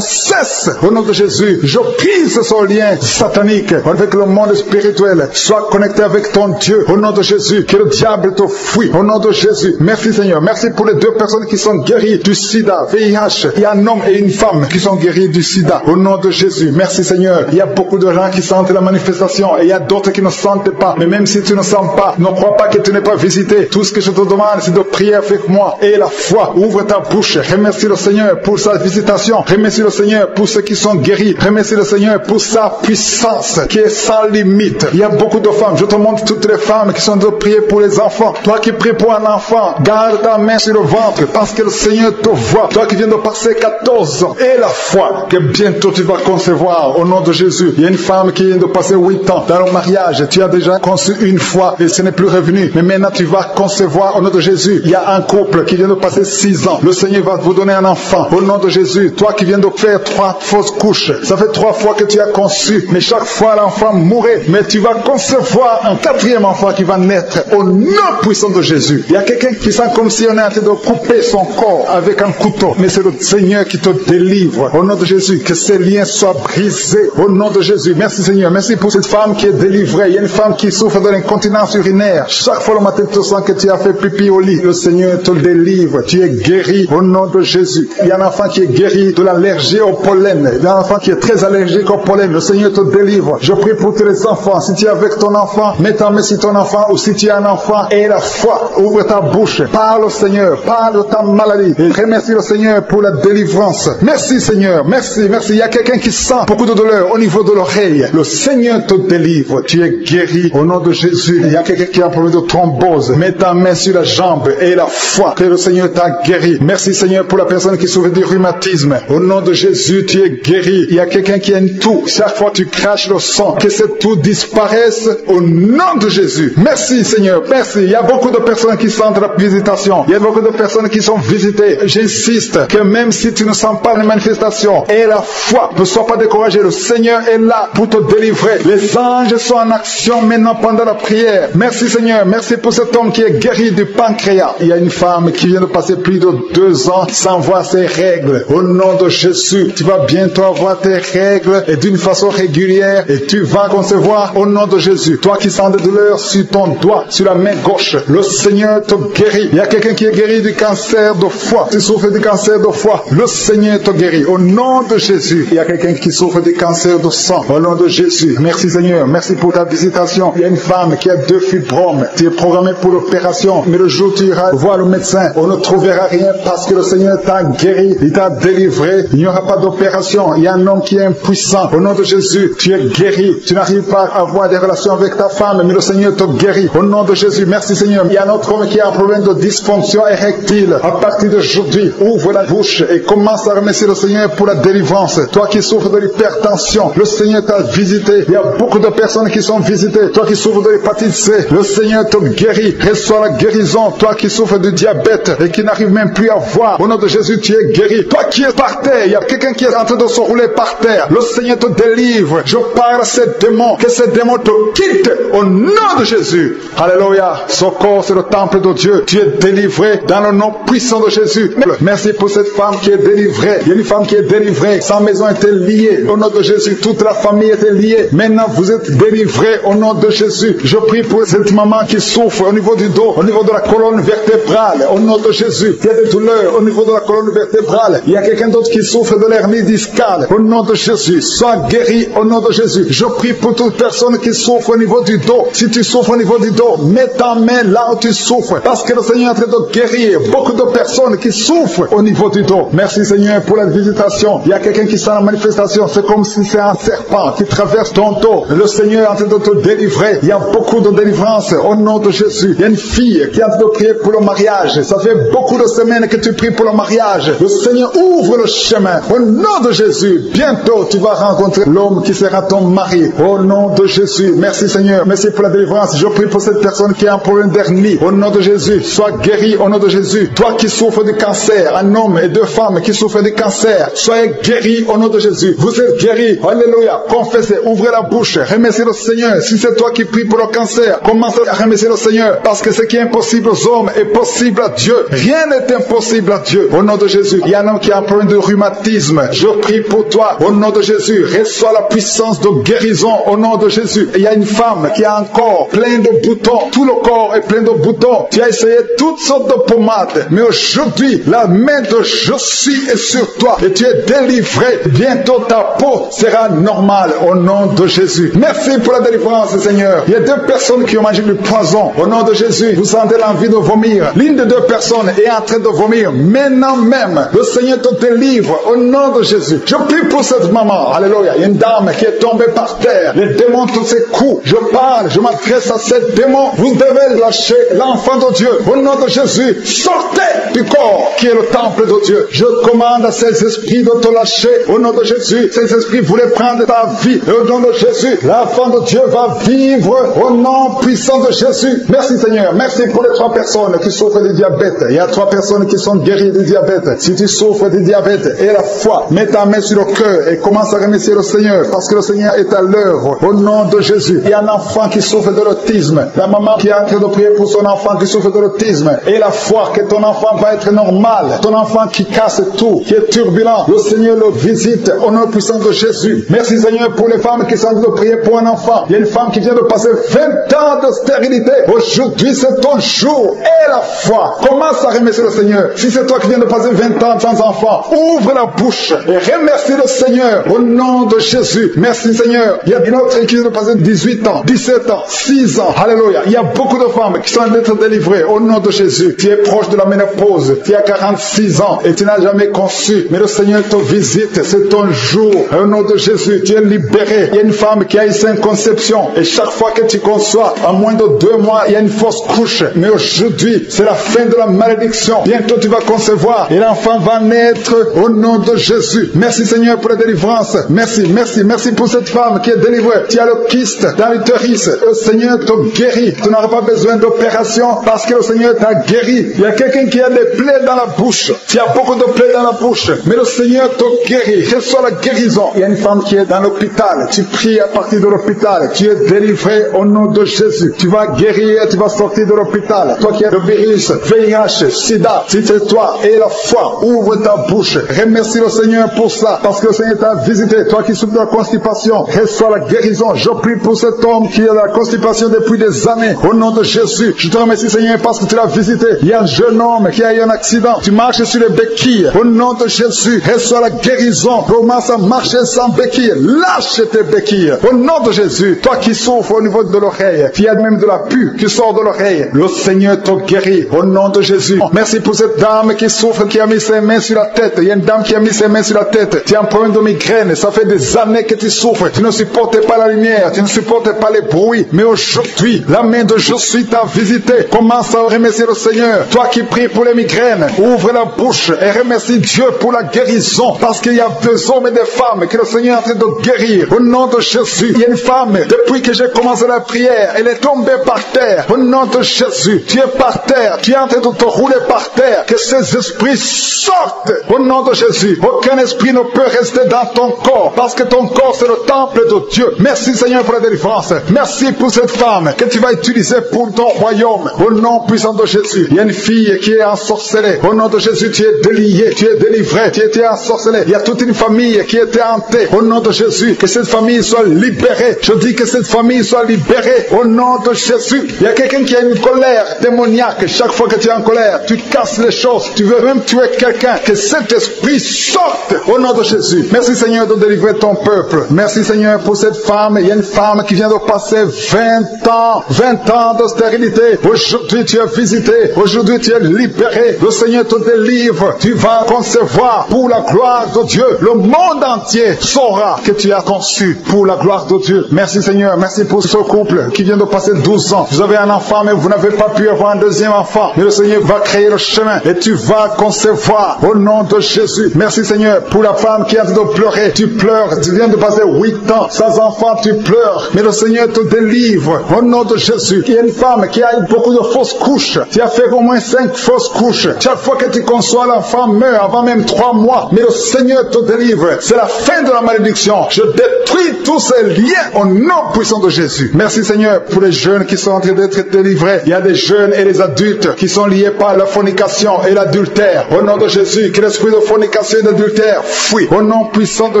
cessent. Au nom de Jésus, je brise ce lien satanique avec le monde spirituel. Sois connecté avec ton Dieu. Au nom de Jésus, que le diable te fuit. Au nom de Jésus. Merci Seigneur. Merci pour les deux personnes qui sont guéries du sida, VIH. Il y a un homme et une femme qui sont guéris du sida. Au nom de Jésus. Merci Seigneur. Il y a beaucoup de gens qui sentent la manifestation et il y a d'autres qui ne sentent pas. Mais même si tu ne sens pas, ne crois pas que tu n'es pas visité. Tout ce que je te demande, c'est de prier avec moi. Et la foi, ouvre ta bouche. Remercie le Seigneur pour sa visitation. Remercie le Seigneur pour ceux qui sont guéris. Remercie le Seigneur pour sa puissance qui est sans limite. Il y a beaucoup de femmes. Je te montre toutes les femmes qui sont de prier pour les enfants. Toi qui pries pour un enfant, garde ta main sur le ventre parce que le Seigneur te voit. Toi qui viens de passer 14 ans. Et la foi que bientôt tu vas concevoir au nom de Jésus. Il y a une femme qui vient de passer 8 ans dans le mariage. Tu as déjà conçu une fois et ce n'est plus revenu. Mais maintenant tu vas concevoir au nom de Jésus. Il y a un couple qui vient de passer 6 ans. Le Seigneur va vous donner un enfant au nom de Jésus. Toi qui viens de faire 3 fausses couches. Ça fait 3 fois que tu as conçu. Mais chaque fois l'enfant mourait. Mais tu vas concevoir un 4e enfant qui va naître au nom puissant de Jésus. Il y a quelqu'un qui sent comme si on est en train de couper son corps avec un couteau. Mais c'est le Seigneur qui te délivre. Au nom de Jésus, que ces liens soient brisés. Au nom de Jésus. Merci Seigneur. Merci pour cette femme qui est délivrée. Il y a une femme qui souffre de l'incontinence urinaire. Chaque fois le matin tu sens que tu as fait pipi au lit. Le Seigneur te délivre. Tu es guéri au nom de Jésus. Il y a un enfant qui est guéri de l'allergie au pollen. Il y a un enfant qui est très allergique au pollen. Le Seigneur te délivre. Je prie pour tous les enfants. Si tu es avec ton enfant, mets ta main sur ton enfant ou si tu as un enfant et la foi, ouvre ta bouche. Parle au Seigneur. Parle de ta maladie. Et remercie le Seigneur pour la délivrance. Merci Seigneur. Merci, merci. Il y a quelqu'un qui sent beaucoup de douleur au niveau de l'oreille. Le Seigneur te délivre. Tu es guéri au nom de Jésus. Il y a quelqu'un qui a un problème de thrombose. Mets ta main sur la jambe et la foi que le Seigneur t'a guéri. Merci Seigneur pour la personne qui souffre du rhumatisme. Au nom de Jésus, tu es guéri. Il y a quelqu'un qui a une toux. Chaque fois tu craches le sang, que cette toux disparaisse au nom de Jésus. Merci Seigneur. Merci. Il y a beaucoup de personnes qui sentent la visitation. Il y a beaucoup de personnes qui sont visitées. J'insiste que même si tu ne sens pas les manifestations et la foi, ne sois pas découragé. Le Seigneur est là pour te délivrer. Les anges sont en action maintenant pendant la prière. Merci Seigneur. Merci pour cet homme qui est guéri du pancréas. Il y a une femme qui vient de passer plus de 2 ans sans voir ses règles. Au nom de Jésus, tu vas bientôt avoir tes règles et d'une façon régulière et tu vas concevoir au nom de Jésus. Toi qui sens des douleurs sur ton doigt, sur la main gauche, le Seigneur te guérit. Il y a quelqu'un qui est guéri du cancer de foie. Tu souffres du cancer de foie. Le Seigneur te guérit. Au nom de Jésus. Il y a quelqu'un qui souffre du cancer de sang. Au nom de Jésus. Merci Seigneur. Merci pour ta visitation. Il y a une femme qui a 2 fibromes. Tu es programmé pour l'opération. Mais le jour où tu iras voir le médecin, on ne trouvera rien parce que le Seigneur t'a guéri. Il t'a délivré. Il n'y aura pas d'opération. Il y a un homme qui est impuissant. Au nom de Jésus, tu es guéri. Tu n'arrives pas à avoir des relations avec ta femme, mais le Seigneur te guérit. Au nom de Jésus. Merci Seigneur. Il y a un autre homme qui a un problème de dysfonction érectile. À partir d'aujourd'hui, ouvre la bouche et commence à remercier le Seigneur pour la délivrance. Toi qui souffres de l'hypertension, le Seigneur t'a visité. Il y a beaucoup de personnes qui sont visitées. Toi qui souffres de l'hépatite C, le Seigneur te guérit. Reçois la guérison. Toi qui souffres de diabète et qui n'arrive même plus à voir, au nom de Jésus, tu es guéri. Toi qui es par terre, il y a quelqu'un qui est en train de se rouler par terre. Le Seigneur te délivre. Je parle à ces démons. Que ces démons te quittent au nom de Jésus. Alléluia. Ce corps, c'est le temple de Dieu. Tu es délivré dans le nom puissant de Jésus. Merci pour cette femme qui est délivrée. Il y a une femme qui est délivrée. Sa maison était liée. Au nom de Jésus, toute la famille était liée. Maintenant, vous êtes délivrés au nom de Jésus. Je prie pour cette maman qui souffre au niveau du dos, au niveau de la colonne vertébrale. Au nom de Jésus, il y a des douleurs au niveau de la colonne vertébrale. Il y a quelqu'un d'autre qui souffre de l'hernie discale. Au nom de Jésus, sois guéri au nom de Jésus. Je prie pour toute personne qui souffre au niveau du dos. Si tu souffres au niveau du dos, mets ta main là où tu souffres. Parce que le Seigneur est en train de guérir beaucoup de personnes qui souffrent au niveau du dos. Merci Seigneur. Seigneur, pour la visitation. Il y a quelqu'un qui sent la manifestation. C'est comme si c'est un serpent qui traverse ton dos. Le Seigneur est en train de te délivrer. Il y a beaucoup de délivrance au nom de Jésus. Il y a une fille qui est en train de prier pour le mariage. Ça fait beaucoup de semaines que tu pries pour le mariage. Le Seigneur ouvre le chemin. Au nom de Jésus, bientôt tu vas rencontrer l'homme qui sera ton mari. Au nom de Jésus. Merci Seigneur. Merci pour la délivrance. Je prie pour cette personne qui a un problème d'hernie. Au nom de Jésus, sois guéri au nom de Jésus. Toi qui souffres de cancer, un homme et deux femmes qui souffrent de cancer, soyez guéris au nom de Jésus. Vous êtes guéris. Alléluia. Confessez, ouvrez la bouche, remerciez le Seigneur. Si c'est toi qui pries pour le cancer, commence à remercier le Seigneur. Parce que ce qui est impossible aux hommes est possible à Dieu. Rien n'est impossible à Dieu. Au nom de Jésus. Il y a un homme qui a un problème de rhumatisme. Je prie pour toi. Au nom de Jésus. Reçois la puissance de guérison au nom de Jésus. Il y a une femme qui a un corps plein de boutons. Tout le corps est plein de boutons. Tu as essayé toutes sortes de pommades. Mais aujourd'hui, la main de Jésus est sur toi. Et tu es délivré. Bientôt ta peau sera normale au nom de Jésus. Merci pour la délivrance, Seigneur. Il y a deux personnes qui ont mangé du poison. Au nom de Jésus, vous sentez l'envie de vomir. L'une des deux personnes est en train de vomir. Maintenant même, le Seigneur te délivre au nom de Jésus. Je prie pour cette maman. Alléluia. Il y a une dame qui est tombée par terre. Les démons tous ses coups. Je parle, je m'adresse à ces démons. Vous devez lâcher l'enfant de Dieu. Au nom de Jésus, sortez du corps qui est le temple de Dieu. Je commande à ces esprits de te lâcher. Au nom de Jésus, ces esprits voulaient prendre ta vie. Et au nom de Jésus, l'enfant de Dieu va vivre au nom puissant de Jésus. Merci Seigneur. Merci pour les 3 personnes qui souffrent du diabète. Il y a 3 personnes qui sont guéries du diabète. Si tu souffres du diabète et la foi, mets ta main sur le cœur et commence à remercier le Seigneur parce que le Seigneur est à l'œuvre. Au nom de Jésus. Il y a un enfant qui souffre de l'autisme. La maman qui est en train de prier pour son enfant qui souffre de l'autisme. Et la foi que ton enfant va être normal. Ton enfant qui casse tout, qui est turbulent. Le Seigneur le visite au nom puissant de Jésus. Merci Seigneur pour les femmes qui sont en train de prier pour un enfant. Il y a une femme qui vient de passer 20 ans de stérilité. Aujourd'hui c'est ton jour. Et la foi. Commence à remercier le Seigneur. Si c'est toi qui viens de passer 20 ans sans enfant, ouvre la bouche et remercie le Seigneur au nom de Jésus. Merci Seigneur. Il y a une autre qui vient de passer 18 ans, 17 ans, 6 ans. Alléluia. Il y a beaucoup de femmes qui sont en train d'être délivrées au nom de Jésus. Tu es proche de la ménopause. Tu as 46 ans et tu n'as jamais conçu. Mais le Seigneur te visite. C'est ton jour. Au nom de Jésus, tu es libéré. Il y a une femme qui a eu 5 conceptions. Et chaque fois que tu conçois, en moins de 2 mois, il y a une fausse couche. Mais aujourd'hui, c'est la fin de la malédiction. Bientôt tu vas concevoir. Et l'enfant va naître au nom de Jésus. Merci Seigneur pour la délivrance. Merci, merci, merci pour cette femme qui est délivrée. Tu as le kyste dans l'utérus. Le Seigneur te guérit. Tu n'auras pas besoin d'opération parce que le Seigneur t'a guéri. Il y a quelqu'un qui a des plaies dans la bouche. Tu as beaucoup de plaies dans la bouche. Mais le Seigneur te guérit. Reçois la guérison. Il y a une femme qui est dans l'hôpital. Tu pries à partir de l'hôpital. Tu es délivré au nom de Jésus. Tu vas guérir et tu vas sortir de l'hôpital. Toi qui as le virus, VIH, SIDA, si c'est toi et la foi, ouvre ta bouche. Remercie le Seigneur pour ça. Parce que le Seigneur t'a visité. Toi qui souffres de la constipation, reçois la guérison. Je prie pour cet homme qui a la constipation depuis des années. Au nom de Jésus, je te remercie Seigneur parce que tu l'as visité. Il y a un jeune homme qui a eu un accident. Tu marches sur les béquilles. Au nom de Jésus, reçois la guérison. Commence à marcher sans béquilles. Lâche tes béquilles. Au nom de Jésus, toi qui souffres au niveau de l'oreille, qui a même de la pue qui sort de l'oreille, le Seigneur te guérit. Au nom de Jésus. Merci pour cette dame qui souffre, qui a mis ses mains sur la tête. Il y a une dame qui a mis ses mains sur la tête. Tu as un problème de migraine. Ça fait des années que tu souffres. Tu ne supportes pas la lumière. Tu ne supportes pas les bruits. Mais aujourd'hui, la main de Jésus t'a visité. Commence à remercier le Seigneur. Toi qui pries pour les migraines, ouvre la bouche et remercie Dieu pour la guérison. Parce qu'il y a des hommes et des femmes que le Seigneur est en train de guérir. Au nom de Jésus. Il y a une femme, depuis que j'ai commencé la prière, elle est tombée par terre. Au nom de Jésus. Tu es par terre. Tu es en train de te rouler par terre. Que ces esprits sortent. Au nom de Jésus. Aucun esprit ne peut rester dans ton corps. Parce que ton corps c'est le temple de Dieu. Merci Seigneur pour la délivrance. Merci pour cette femme que tu vas utiliser pour ton royaume. Au nom puissant de Jésus. Il y a une fille qui est ensorcelée. Au nom de Jésus, tu es délié, tu es délivré, tu étais ensorcelé. Il y a toute une famille qui était hantée. Au nom de Jésus, que cette famille soit libérée. Je dis que cette famille soit libérée. Au nom de Jésus. Il y a quelqu'un qui a une colère démoniaque. Chaque fois que tu es en colère, tu casses les choses. Tu veux même tuer quelqu'un. Que cet esprit sorte. Au nom de Jésus. Merci Seigneur de délivrer ton peuple. Merci Seigneur pour cette femme. Il y a une femme qui vient de passer 20 ans de stérilité. Aujourd'hui tu es visité. Aujourd'hui tu es libéré. Le Seigneur te délivre. Tu vas concevoir concevoir pour la gloire de Dieu. Le monde entier saura que tu as conçu pour la gloire de Dieu. Merci Seigneur, merci pour ce couple qui vient de passer 12 ans. Vous avez un enfant, mais vous n'avez pas pu avoir un deuxième enfant. Mais le Seigneur va créer le chemin et tu vas concevoir au nom de Jésus. Merci Seigneur pour la femme qui a en train de pleurer. Tu pleures, tu viens de passer 8 ans sans enfant, tu pleures. Mais le Seigneur te délivre au nom de Jésus. Il y a une femme qui a eu beaucoup de fausses couches. Tu as fait au moins 5 fausses couches. Chaque fois que tu conçois, l'enfant meurt avant même 3 mois. Mais le Seigneur te délivre. C'est la fin de la malédiction. Je détruis tous ces liens au nom puissant de Jésus. Merci Seigneur pour les jeunes qui sont en train d'être délivrés. Il y a des jeunes et des adultes qui sont liés par la fornication et l'adultère. Au nom de Jésus, que l'esprit de fornication et d'adultère fuit. Au nom puissant de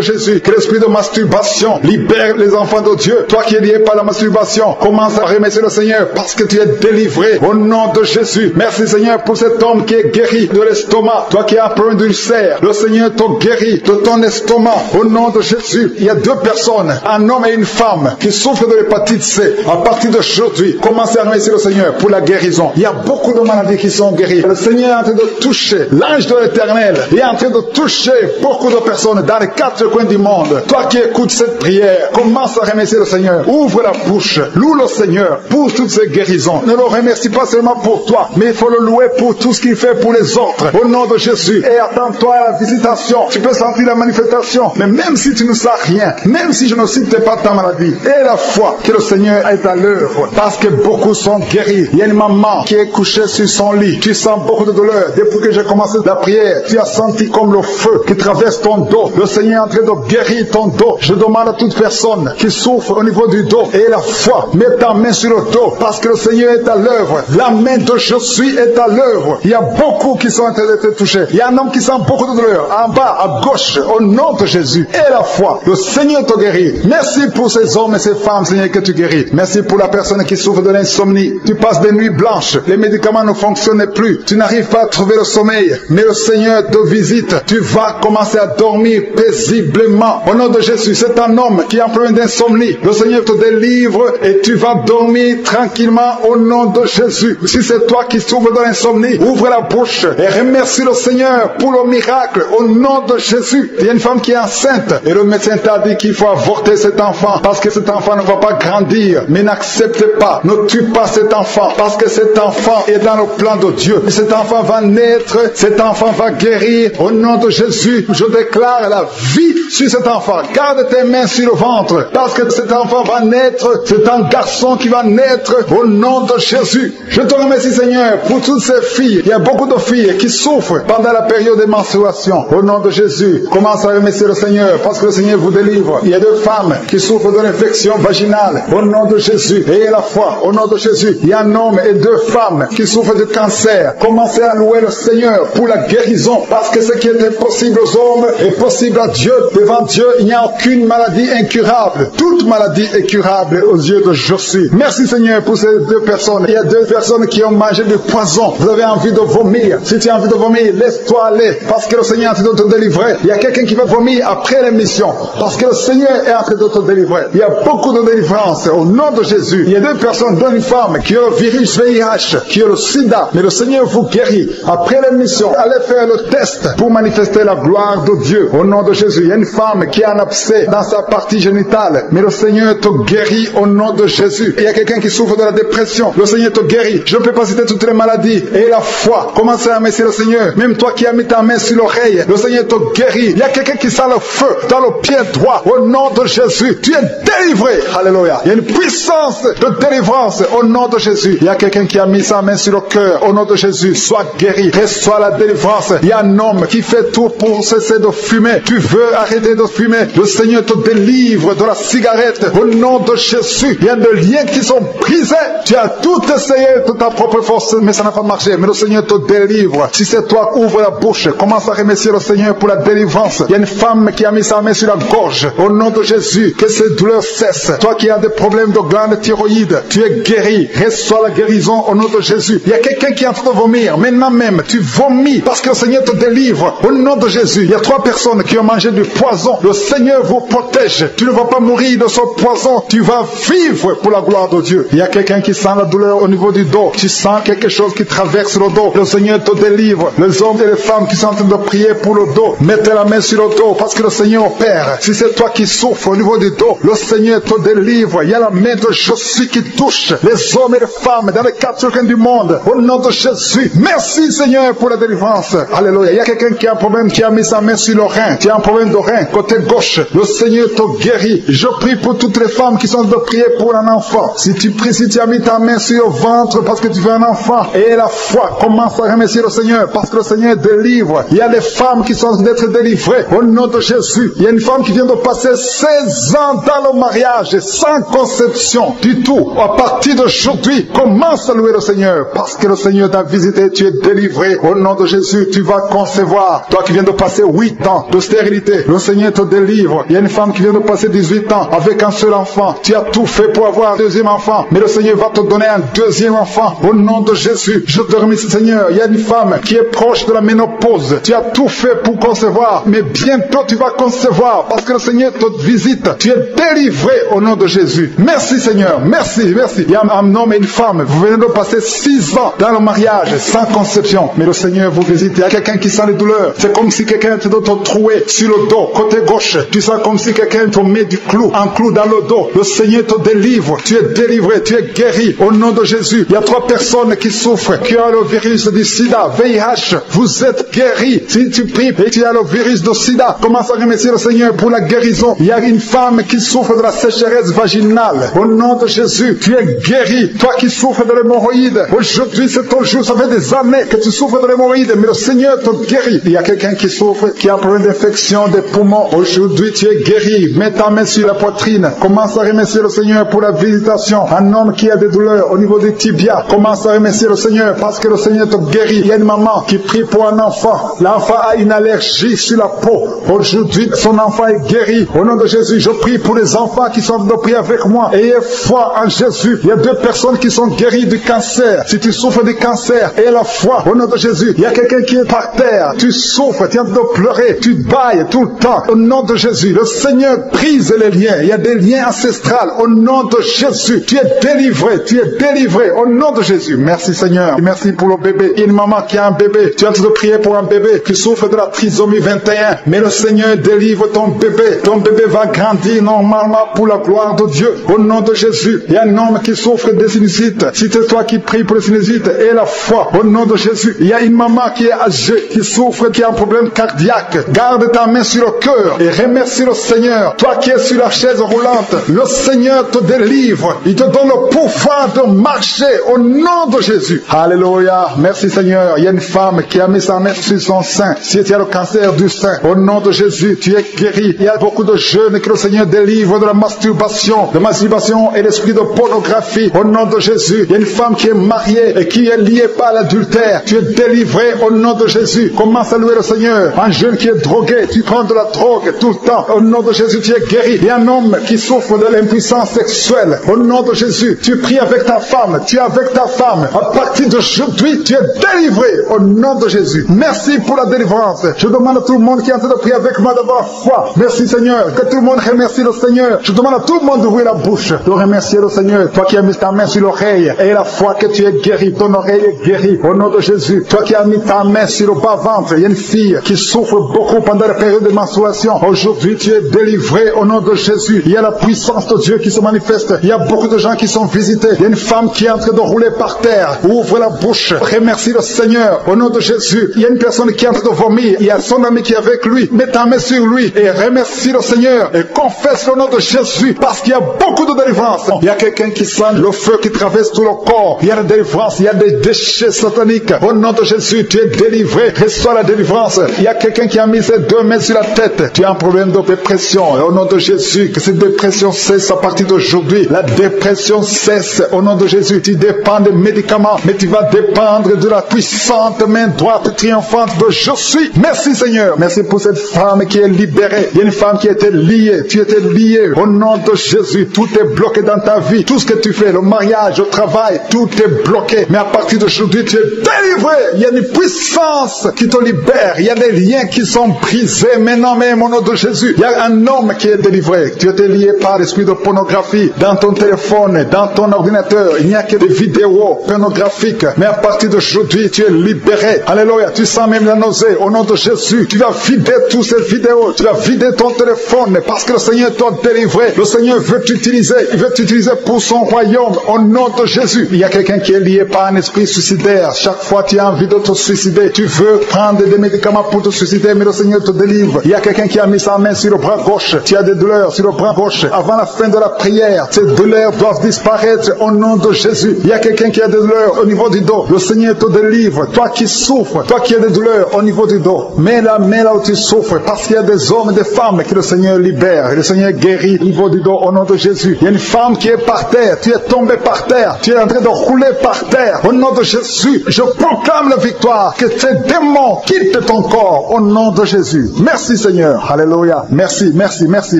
Jésus, que l'esprit de masturbation libère les enfants de Dieu. Toi qui es lié par la masturbation, commence à remercier le Seigneur parce que tu es délivré. Au nom de Jésus. Merci Seigneur pour cet homme qui est guéri de l'estomac. Toi qui as un problème d'ulcère, le Seigneur te guérit de ton estomac. Au nom de Jésus, il y a 2 personnes, un homme et une femme, qui souffrent de l'hépatite C. À partir d'aujourd'hui, commencez à remercier le Seigneur pour la guérison. Il y a beaucoup de maladies qui sont guéries. Le Seigneur est en train de toucher l'ange de l'Éternel. Il est en train de toucher beaucoup de personnes dans les 4 coins du monde. Toi qui écoutes cette prière, commence à remercier le Seigneur. Ouvre la bouche, loue le Seigneur pour toutes ces guérisons. Ne le remercie pas seulement pour toi, mais il faut le louer pour tout ce qu'il fait pour les autres. Au nom de Jésus. Et attends-toi à la visitation. Tu peux sentir la manifestation. Mais même si tu ne sens rien, même si je ne cite pas ta maladie, et la foi que le Seigneur est à l'œuvre, parce que beaucoup sont guéris. Il y a une maman qui est couchée sur son lit. Tu sens beaucoup de douleur. Depuis que j'ai commencé la prière, tu as senti comme le feu qui traverse ton dos. Le Seigneur est en train de guérir ton dos. Je demande à toute personne qui souffre au niveau du dos, et la foi, mets ta main sur le dos, parce que le Seigneur est à l'œuvre. La main de Jésus est à l'œuvre. Il y a beaucoup qui sont en train d'être touchés. Il y a un homme qui sent beaucoup de douleur. En bas, à gauche, au nom de Jésus. Et la foi, le Seigneur te guérit. Merci pour ces hommes et ces femmes, Seigneur, que tu guéris. Merci pour la personne qui souffre de l'insomnie. Tu passes des nuits blanches. Les médicaments ne fonctionnent plus. Tu n'arrives pas à trouver le sommeil. Mais le Seigneur te visite. Tu vas commencer à dormir paisiblement. Au nom de Jésus, c'est un homme qui a un problème d'insomnie. Le Seigneur te délivre et tu vas dormir tranquillement au nom de Jésus. Si c'est toi qui souffres de l'insomnie, ouvre la bouche et remercie le Seigneur pour le miracle au nom de Jésus. Il y a une femme qui est enceinte et le médecin t'a dit qu'il faut avorter cet enfant parce que cet enfant ne va pas grandir. Mais n'accepte pas, ne tue pas cet enfant parce que cet enfant est dans le plan de Dieu. Et cet enfant va naître, cet enfant va guérir au nom de Jésus. Je déclare la vie sur cet enfant. Garde tes mains sur le ventre parce que cet enfant va naître. C'est un garçon qui va naître au nom de Jésus. Je te remercie Seigneur pour toutes ces filles. Il y a beaucoup de filles qui souffrent pendant la période de menstruation. Au nom de Jésus, commence à remercier le Seigneur parce que le Seigneur vous délivre. Il y a 2 femmes qui souffrent de l'infection vaginale. Au nom de Jésus, ayez la foi. Au nom de Jésus, il y a un homme et 2 femmes qui souffrent de cancer. Commencez à louer le Seigneur pour la guérison parce que ce qui est impossible aux hommes est possible à Dieu. Devant Dieu, il n'y a aucune maladie incurable. Toute maladie est curable aux yeux de Jésus. Merci Seigneur pour ces 2 personnes. Il y a 2 personnes qui ont mangé du poison. Vous avez envie de vomir. Si tu as envie de vomir, laisse-toi aller parce que le Seigneur est en train de te délivrer. Il y a quelqu'un qui va vomir après l'émission parce que le Seigneur est en train de te délivrer. Il y a beaucoup de délivrance au nom de Jésus. Il y a 2 personnes, dont une femme qui a le virus VIH, qui a le sida, mais le Seigneur vous guérit. Après l'émission, allez faire le test pour manifester la gloire de Dieu au nom de Jésus. Il y a une femme qui a un abcès dans sa partie génitale, mais le Seigneur te guérit au nom de Jésus. Il y a quelqu'un qui souffre de la dépression, le Seigneur te guérit. Je ne peux pas citer toutes les maladies. Et la foi, commencez à remercier le Seigneur. Même toi qui as mis ta main sur l'oreille, le Seigneur te guérit. Il y a quelqu'un qui sent le feu dans le pied droit au nom de Jésus. Tu es délivré. Alléluia. Il y a une puissance de délivrance au nom de Jésus. Il y a quelqu'un qui a mis sa main sur le cœur au nom de Jésus. Sois guéri. Reçois la délivrance. Il y a un homme qui fait tout pour cesser de fumer. Tu veux arrêter de fumer. Le Seigneur te délivre de la cigarette au nom de Jésus. Il y a des liens qui sont brisés. Tu as tout essayé de ta propre force, mais ça n'a pas marché. Mais le Seigneur te délivre. Si c'est toi, ouvre la bouche. Commence à remercier le Seigneur pour la délivrance. Il y a une femme qui a mis sa main sur la gorge au nom nom de Jésus, que ces douleurs cessent. Toi qui as des problèmes de glande thyroïde, tu es guéri. Reçois la guérison au nom de Jésus. Il y a quelqu'un qui est en train de vomir. Maintenant même, tu vomis parce que le Seigneur te délivre au nom de Jésus. Il y a 3 personnes qui ont mangé du poison. Le Seigneur vous protège. Tu ne vas pas mourir de ce poison. Tu vas vivre pour la gloire de Dieu. Il y a quelqu'un qui sent la douleur au niveau du dos. Tu sens quelque chose qui traverse le dos. Le Seigneur te délivre. Les hommes et les femmes qui sont en train de prier pour le dos, mettez la main sur le dos parce que le Seigneur opère. Si c'est toi qui souffres au niveau du dos, le Seigneur te délivre. Il y a la main de Jésus qui touche les hommes et les femmes dans les 4 coins du monde. Au nom de Jésus. Merci Seigneur pour la délivrance. Alléluia. Il y a quelqu'un qui a un problème, qui a mis sa main sur le rein. Tu as un problème de rein, côté gauche. Le Seigneur te guérit. Je prie pour toutes les femmes qui sont de prier pour un enfant. Si tu pries, si tu as mis ta main sur le ventre parce que tu veux un enfant, et la foi, commence à remercier le Seigneur parce que le Seigneur délivre. Il y a des femmes qui sont d'être délivrées au nom de Jésus. Il y a une femme qui vient de passer 16 ans dans le mariage sans conception du tout. À partir d'aujourd'hui, commence à louer le Seigneur parce que le Seigneur t'a visité, tu es délivré. Au nom de Jésus, tu vas concevoir. Toi qui viens de passer 8 ans de stérilité, le Seigneur te délivre. Il y a une femme qui vient de passer 18 ans avec un seul enfant. Tu as tout fait pour avoir un deuxième enfant, mais le Seigneur va te donner un deuxième enfant. Au nom de Jésus, je te remercie Seigneur. Il y a une femme qui est proche de la ménopause. Tu as tout fait pour concevoir, mais bientôt tu vas concevoir parce que le Seigneur te visite. Tu es délivré au nom de Jésus. Merci Seigneur, merci, merci. Il y a un homme et une femme, vous venez de passer 6 ans dans le mariage sans conception, mais le Seigneur vous visite. Il y a quelqu'un qui sent les douleurs. C'est comme si quelqu'un te troué sur le dos, côté gauche. Tu sens comme si quelqu'un te met du clou, un clou dans le dos. Le Seigneur te délivre. Tu es délivré, tu es guéri au nom de Jésus. Il y a 3 personnes qui souffrent, qui ont le virus du sida, VIH. Vous êtes guéris. Si tu pries et tu as le virus du sida, commence à remercier le Seigneur pour la guérison. Il y a une femme qui souffre de la sécheresse vaginale. Au nom de Jésus, tu es guéri. Toi qui souffres de l'hémorroïde, aujourd'hui c'est ton jour. Ça fait des années que tu souffres de l'hémorroïde, mais le Seigneur te guérit. Il y a quelqu'un qui souffre, qui a un problème d'infection des poumons. Aujourd'hui tu es guéri. Mets ta main sur la poitrine. Commence à remercier le Seigneur pour la visitation. Un homme qui a des douleurs au niveau des tibias, commence à remercier le Seigneur parce que le Seigneur te guérit. Il y a une maman qui prie pour un enfant. L'enfant a une allergie sur la peau. Aujourd'hui, son enfant est guéri. Au nom de Jésus, je prie pour les enfants qui sont de prier avec moi. Ayez foi en Jésus. Il y a 2 personnes qui sont guéries du cancer. Si tu souffres du cancer, aie la foi. Au nom de Jésus, il y a quelqu'un qui est par terre. Tu souffres, tu es en train de pleurer. Tu bailles tout le temps. Au nom de Jésus, le Seigneur brise les liens. Il y a des liens ancestrales. Au nom de Jésus, tu es délivré. Tu es délivré. Au nom de Jésus. Merci Seigneur. Merci pour le bébé. Il y a une maman qui a un bébé. Tu es en train de prier pour un bébé qui souffre de la trisomie 21. Mais le Seigneur délivre ton bébé. Ton bébé va grandir normalement pour la gloire de Dieu. Au nom de Jésus. Il y a un homme qui souffre de sinusite. Si c'est toi qui pries pour le sinusite, et la foi. Au nom de Jésus. Il y a une maman qui est âgée, qui souffre, qui a un problème cardiaque. Garde ta main sur le cœur et remercie le Seigneur. Toi qui es sur la chaise roulante, le Seigneur te délivre. Il te donne le pouvoir de marcher au nom de Jésus. Alléluia. Merci Seigneur. Il y a une femme qui a mis sa main sur son sein. Si tu as le cancer du sein, au nom de Jésus, tu es guéri. Il y a beaucoup de jeunes que le Seigneur délivre de la masturbation. La masturbation et l'esprit de pornographie. Au nom de Jésus. Il y a une femme qui est mariée et qui est liée par l'adultère. Tu es délivré au nom de Jésus. Commence à louer le Seigneur. Un jeune qui est drogué, tu prends de la drogue tout le temps. Au nom de Jésus, tu es guéri. Il y a un homme qui souffre de l'impuissance sexuelle. Au nom de Jésus, tu pries avec ta femme. Tu es avec ta femme. À partir d'aujourd'hui, tu es délivré au nom de Jésus. Merci pour la délivrance. Je demande à tout le monde qui est en train de prier avec moi d'avoir foi. Merci Seigneur. Que tout le monde remercie le Seigneur. Je demande à tout le monde d'ouvrir la bouche, de remercier le Seigneur. Toi qui as mis ta main sur l'oreille et la foi que tu es guéri. Ton oreille est guérie au nom de Jésus. Toi qui as mis ta main sur le bas-ventre, il y a une fille qui souffre beaucoup pendant la période de menstruation. Aujourd'hui, tu es délivré au nom de Jésus. Il y a la puissance de Dieu qui se manifeste. Il y a beaucoup de gens qui sont visités. Il y a une femme qui est en train de rouler par terre. Ouvre la bouche. Remercie le Seigneur au nom de Jésus. Il y a une personne qui est en train de vomir. Il y a son ami qui est avec lui. Mets ta main sur lui et remercie le Seigneur et confesse le nom de Jésus parce qu'il y a beaucoup de délivrance. Il y a quelqu'un qui sent le feu qui traverse tout le corps. Il y a la délivrance. Il y a des déchets sataniques. Au nom de Jésus, tu es délivré. Reçois la délivrance. Il y a quelqu'un qui a mis ses 2 mains sur la tête. Tu as un problème de dépression. Et au nom de Jésus, que cette dépression cesse à partir d'aujourd'hui. La dépression cesse au nom de Jésus. Tu dépends des médicaments, mais tu vas dépendre de la puissante main droite triomphante de Jésus. Merci Seigneur. Merci pour cette femme qui est libérée. Il y a une femme qui a été étais lié, tu étais lié. Au nom de Jésus, tout est bloqué dans ta vie. Tout ce que tu fais, le mariage, le travail, tout est bloqué. Mais à partir d'aujourd'hui, tu es délivré. Il y a une puissance qui te libère. Il y a des liens qui sont brisés. Maintenant même, au nom de Jésus, il y a un homme qui est délivré. Tu étais lié par l'esprit de pornographie dans ton téléphone, dans ton ordinateur. Il n'y a que des vidéos pornographiques. Mais à partir d'aujourd'hui, tu es libéré. Alléluia. Tu sens même la nausée. Au nom de Jésus, tu vas vider toutes ces vidéos. Tu vas vider ton téléphone parce que le Seigneur t'a délivré. Le Seigneur veut t'utiliser. Il veut t'utiliser pour son royaume. Au nom de Jésus. Il y a quelqu'un qui est lié par un esprit suicidaire. Chaque fois tu as envie de te suicider, tu veux prendre des médicaments pour te suicider, mais le Seigneur te délivre. Il y a quelqu'un qui a mis sa main sur le bras gauche. Tu as des douleurs sur le bras gauche. Avant la fin de la prière, ces douleurs doivent disparaître au nom de Jésus. Il y a quelqu'un qui a des douleurs au niveau du dos. Le Seigneur te délivre. Toi qui souffres, toi qui as des douleurs au niveau du dos, mets la main là où tu souffres, parce qu'il y a des hommes et des femmes que le Seigneur libère. Le Seigneur guérit au niveau du dos au nom de Jésus. Il y a une femme qui est par terre. Tu es tombé par terre. Tu es en train de rouler par terre. Au nom de Jésus, je proclame la victoire. Que ces démons quittent ton corps au nom de Jésus. Merci Seigneur. Alléluia. Merci, merci, merci,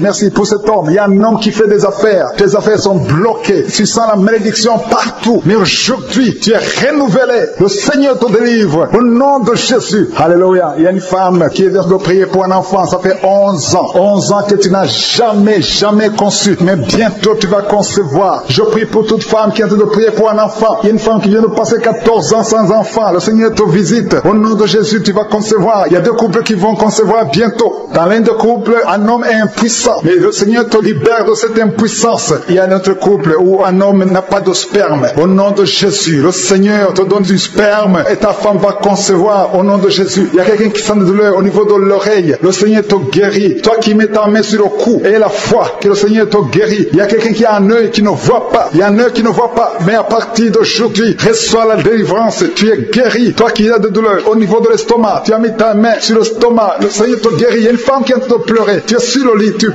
merci pour cet homme. Il y a un homme qui fait des affaires. Tes affaires sont bloquées. Tu sens la malédiction partout. Mais aujourd'hui, tu es renouvelé. Le Seigneur te délivre au nom de Jésus. Alléluia. Il y a une femme qui est de prier pour un enfant. Ça fait 11 ans. 11 ans que tu n'as jamais conçu. Mais bientôt tu vas concevoir. Je prie pour toute femme qui est en train de prier pour un enfant. Il y a une femme qui vient de passer 14 ans sans enfant. Le Seigneur te visite. Au nom de Jésus, tu vas concevoir. Il y a 2 couples qui vont concevoir bientôt. Dans l'un des couples, un homme est impuissant. Mais le Seigneur te libère de cette impuissance. Il y a un autre couple où un homme n'a pas de sperme. Au nom de Jésus, le Seigneur te donne du sperme et ta femme va concevoir au nom de Jésus. Il y a quelqu'un qui sent de douleur au niveau de l'oreille. Le Seigneur te guérit. Toi qui mets ta main sur le cou et la foi que le Seigneur te guérit. Il y a quelqu'un qui a un œil qui ne voit pas. Il y a un œil qui ne voit pas. Mais à partir d'aujourd'hui, reçois la délivrance. Tu es guéri. Toi qui as des douleurs au niveau de l'estomac, tu as mis ta main sur l'estomac. Le Seigneur te guérit. Il y a une femme qui est en train de pleurer. Tu es sur le lit, tu